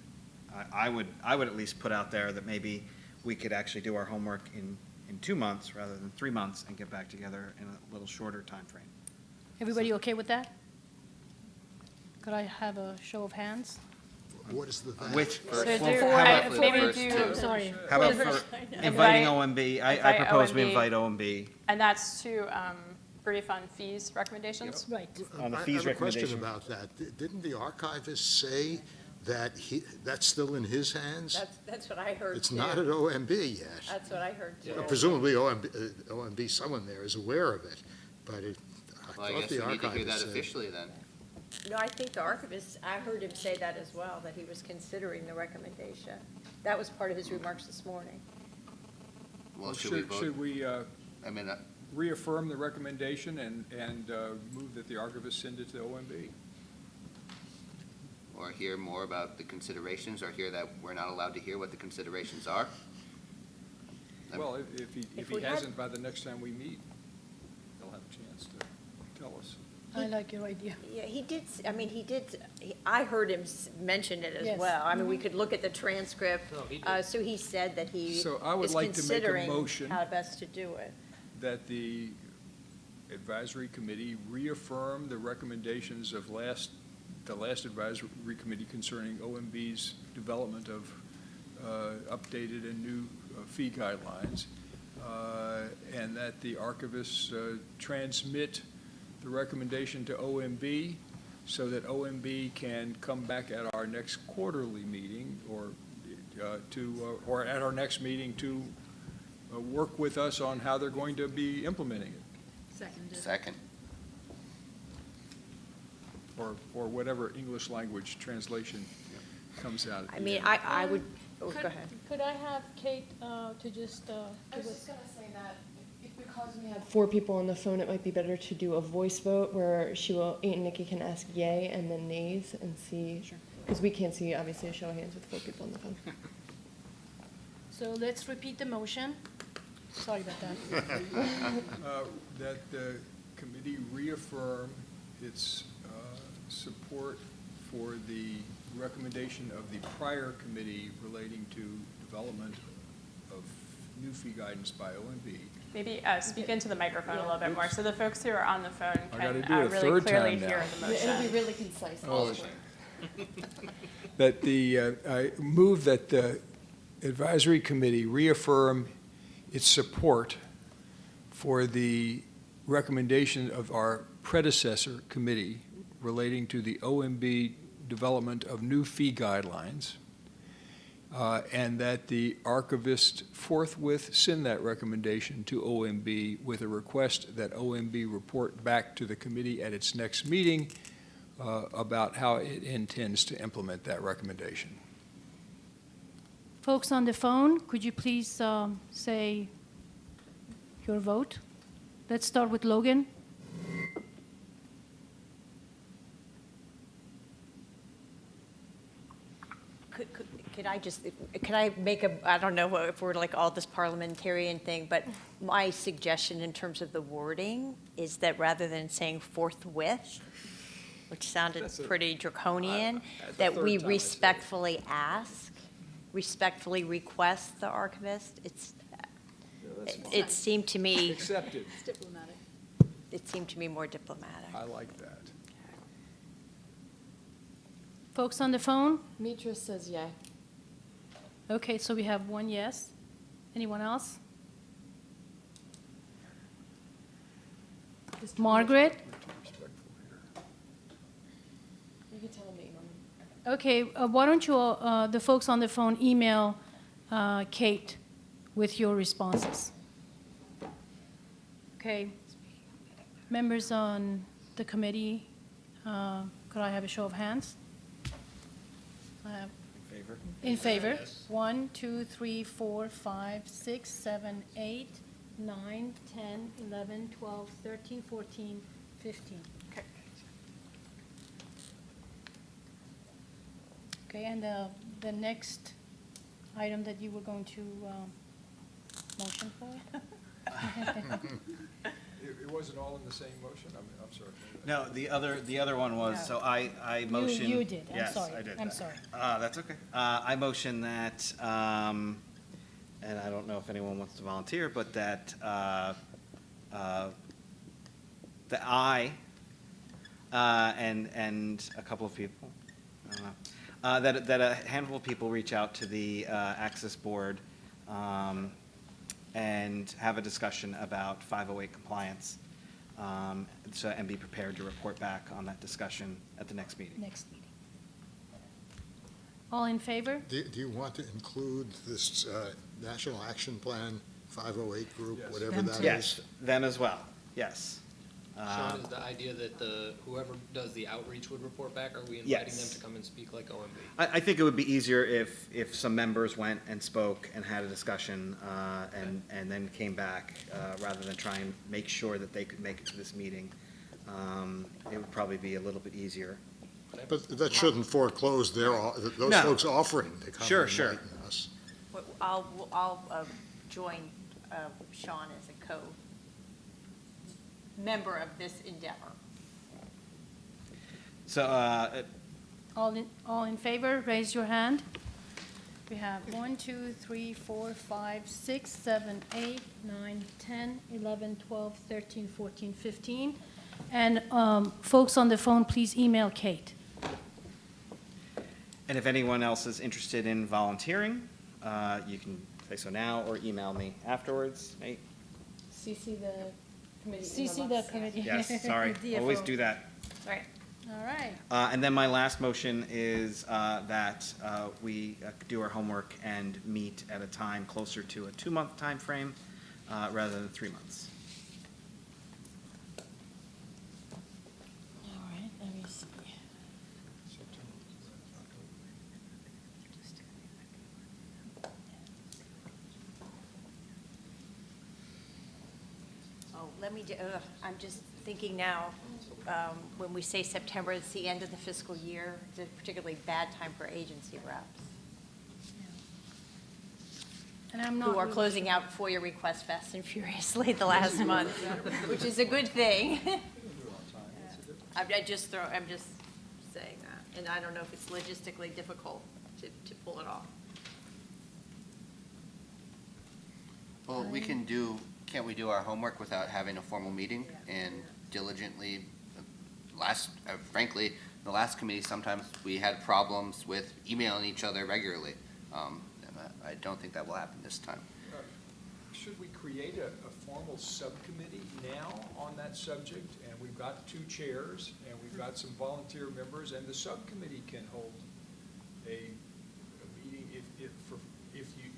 I would at least put out there that maybe we could actually do our homework in 2 months rather than 3 months and get back together in a little shorter time frame. Everybody okay with that? Could I have a show of hands? What is the that? Which, So well, do- how about I- for- maybe first do- two? Sorry. How about Invite- for inviting OMB? I invite propose we OMB. invite OMB. And that's to brief on fees recommendations? Right. On the I fees have a question recommendation. about that. Didn't the archivist say that that's still in his hands? That's what I heard, It's too. not at OMB yet. That's what I heard, too. Presumably OMB, someone there is aware of it, but I Well, I thought guess the we need to hear archivist that said. officially then. No, I think the archivist, I heard him say that as well, that he was considering the recommendation. That was part of his remarks this morning. Well, should we vote? Should we I mean, reaffirm the recommendation and move that the archivist send it to OMB? or hear more about the considerations, or hear that we're not allowed to hear what the considerations are? Well, if If he we had- hasn't by the next time we meet, he'll have a chance to tell us. I like your idea. Yeah, I heard him mention it as Yes. well. I mean, we could look at the transcript. No, he did. So he said that he So I would is like to make a considering motion how best to do it. that the advisory committee reaffirm the recommendations of the last advisory committee concerning OMB's development of updated and new fee guidelines, and that the archivists transmit the recommendation to OMB so that OMB can come back at our next quarterly meeting or at our next meeting to work with us on how they're going to be implementing it, Second. or whatever English language translation comes out. at I the mean, end. I would, go ahead. Could I have Kate to just I give was us? just gonna say that because we have 4 people on the phone, it might be better to do a voice vote where Nikki can ask yay and then nays and see. Because we can't see, obviously, a show of hands with 4 people on the phone. So let's repeat the motion. Sorry about that. That the committee reaffirm its support for the recommendation of the prior committee relating to development of new fee guidance by OMB. Maybe speak into the microphone a little bit more, so the folks who are on the phone I can gotta do it a really third clearly time now. hear the motion. It'll be really concise. Oh, That I move that the advisory committee reaffirm its support for the recommendation of our predecessor committee relating to the OMB development of new fee guidelines, and that the archivist forthwith send that recommendation to OMB with a request that OMB report back to the committee at its next meeting about how it intends to implement that recommendation. Folks on the phone, could you please say your vote? Let's start with Logan. Could I make I don't know if we're like all this parliamentarian thing, but my suggestion in terms of the wording is that rather than saying forthwith, which sounded pretty draconian, that we respectfully respectfully request the archivist. It seemed to me. Accepted. It's diplomatic. It seemed to me more diplomatic. I like that. Folks on the phone? Mitra says yay. Okay, so we have one yes. Anyone else? Margaret? You can tell me. Okay, why don't you, the folks on the phone, email Kate with your responses. Okay. Members on the committee, could I have a show of hands? Favor? In favor? 1, 2, 3, 4, 5, 6, 7, 8, 9, 10, 11, 12, 13, 14, 15. Okay. Okay, and the next item that you were going to motion for? It wasn't all in the same motion? I'm sorry. No, the other one was, No. so I motion. You did, I'm Yes, sorry. I did I'm that. sorry. That's okay. I motion that, and I don't know if anyone wants to volunteer, but that, that I, and a couple of people, I don't know, that a handful of people reach out to the Access Board and have a discussion about 508 compliance, and be prepared to report back on that discussion at the next meeting. Next meeting. All in favor? Do you want to include this National Action Plan 508 group, Yes. whatever Them that is? too. Yes, them as well, yes. Sean, is the idea that whoever does the outreach would report back? Are we inviting Yes. them to come and speak like OMB? I think it would be easier if some members went and spoke and had a discussion, and then came back, rather than try and make sure that they could make it to this meeting. It would probably be a little bit easier. But that shouldn't foreclose those No. folks offering to come Sure, and sure. enlighten us. Well, I'll join Sean as a co-member of this endeavor. So, All in favor, raise your hand. We have 1, 2, 3, 4, 5, 6, 7, 8, 9, 10, 11, 12, 13, 14, 15. And folks on the phone, please email Kate. and if anyone else is interested in volunteering, you can say so now or email me afterwards. Nate? CC the committee. CC the committee. Yes, sorry, always do that. Right. All right. And then my last motion is that we do our homework and meet at a time closer to a 2-month time frame rather than 3 months. All right, let me see. Oh, I'm just thinking now, when we say September, it's the end of the fiscal year, it's a particularly bad time for agency reps, And I'm not who are really closing sure. out FOIA requests fast and furiously the last month, which is a good thing. I'm just saying that, and I don't know if it's logistically difficult to pull it off. Well, can't we do our homework without having a formal meeting and diligently, frankly, the last committee, sometimes we had problems with emailing each other regularly. And I don't think that will happen this time. should we create a formal subcommittee now on that subject? And we've got 2 chairs, and we've got some volunteer members, and the subcommittee can hold a meeting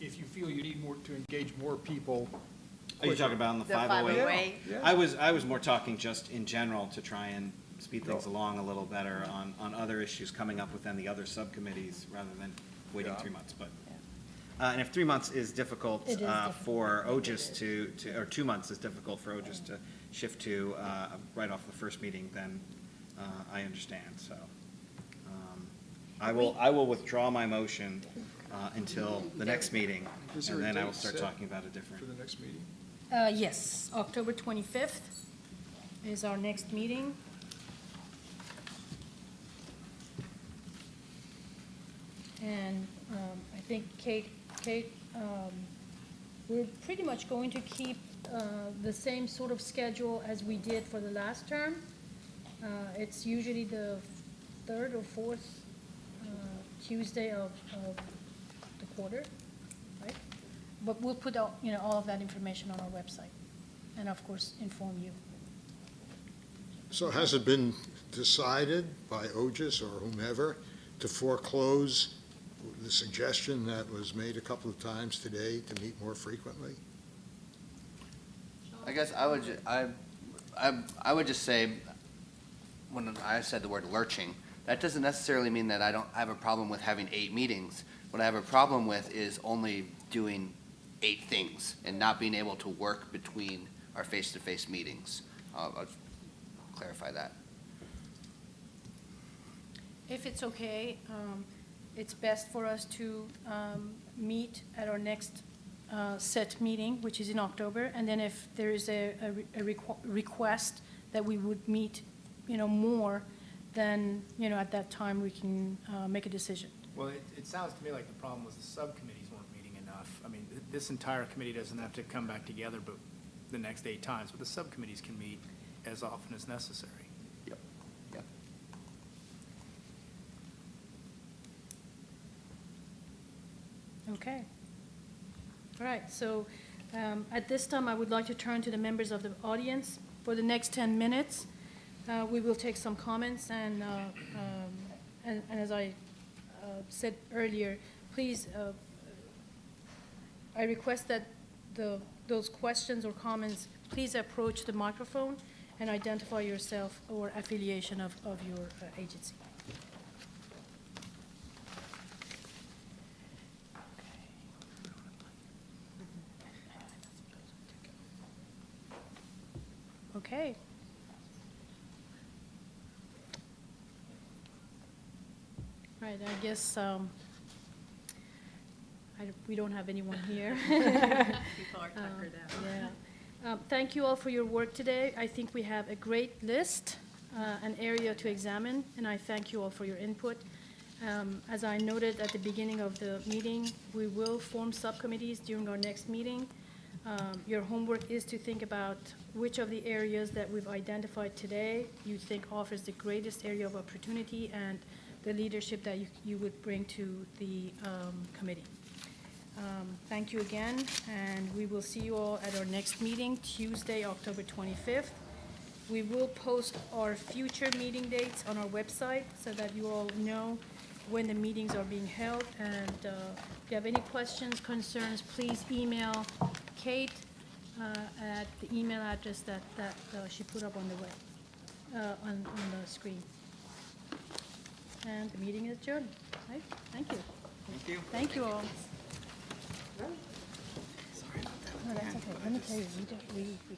if you feel you need more to engage more people. Are you talking about on the 508? Yeah. I was more talking just in general to try and speed things along a little better on other issues coming up within the other subcommittees rather than waiting 3 months. But and if 3 months is difficult, for OGIS or 2 months is difficult for OGIS to shift to right off the first meeting, then I understand. So I will withdraw my motion until the next meeting, and then I will start talking about a different. For the next meeting? Yes, October 25th is our next meeting. And I think Kate, we're pretty much going to keep the same sort of schedule as we did for the last term. It's usually the 3rd or 4th Tuesday of the quarter, right? But we'll put out, all of that information on our website, and of course, inform you. So has it been decided by OGIS or whomever to foreclose the suggestion that was made a couple of times today to meet more frequently? I guess I would just say, when I said the word lurching, that doesn't necessarily mean that I don't have a problem with having 8 meetings. What I have a problem with is only doing 8 things and not being able to work between our face-to-face meetings. I'll clarify that. If it's okay, it's best for us to meet at our next set meeting, which is in October, and then if there is a request that we would meet, more, then, at that time, we can make a decision. Well, it sounds to me like the problem was the subcommittees weren't meeting enough. I mean, this entire committee doesn't have to come back together but the next 8 times, but the subcommittees can meet as often as necessary. Yep. Yep. Okay. All right, so at this time, I would like to turn to the members of the audience. For the next 10 minutes, we will take some comments, and as I said earlier, please, I request that those questions or comments, please approach the microphone and identify yourself or affiliation of your agency. Okay. Right, I guess we don't have anyone here. People are tuckered out. Yeah. Thank you all for your work today. I think we have a great list, an area to examine, and I thank you all for your input. As I noted at the beginning of the meeting, we will form subcommittees during our next meeting. Your homework is to think about which of the areas that we've identified today you think offers the greatest area of opportunity and the leadership that you would bring to the committee. Thank you again, and we will see you all at our next meeting, Tuesday, October 25th. We will post our future meeting dates on our website so that you all know when the meetings are being held. And if you have any questions, concerns, please email Kate at the email address that she put up on the on the screen. And the meeting is adjourned. Right? Thank you. Thank you. Thank you all. Sorry about that. No, that's okay. Let me tell you, we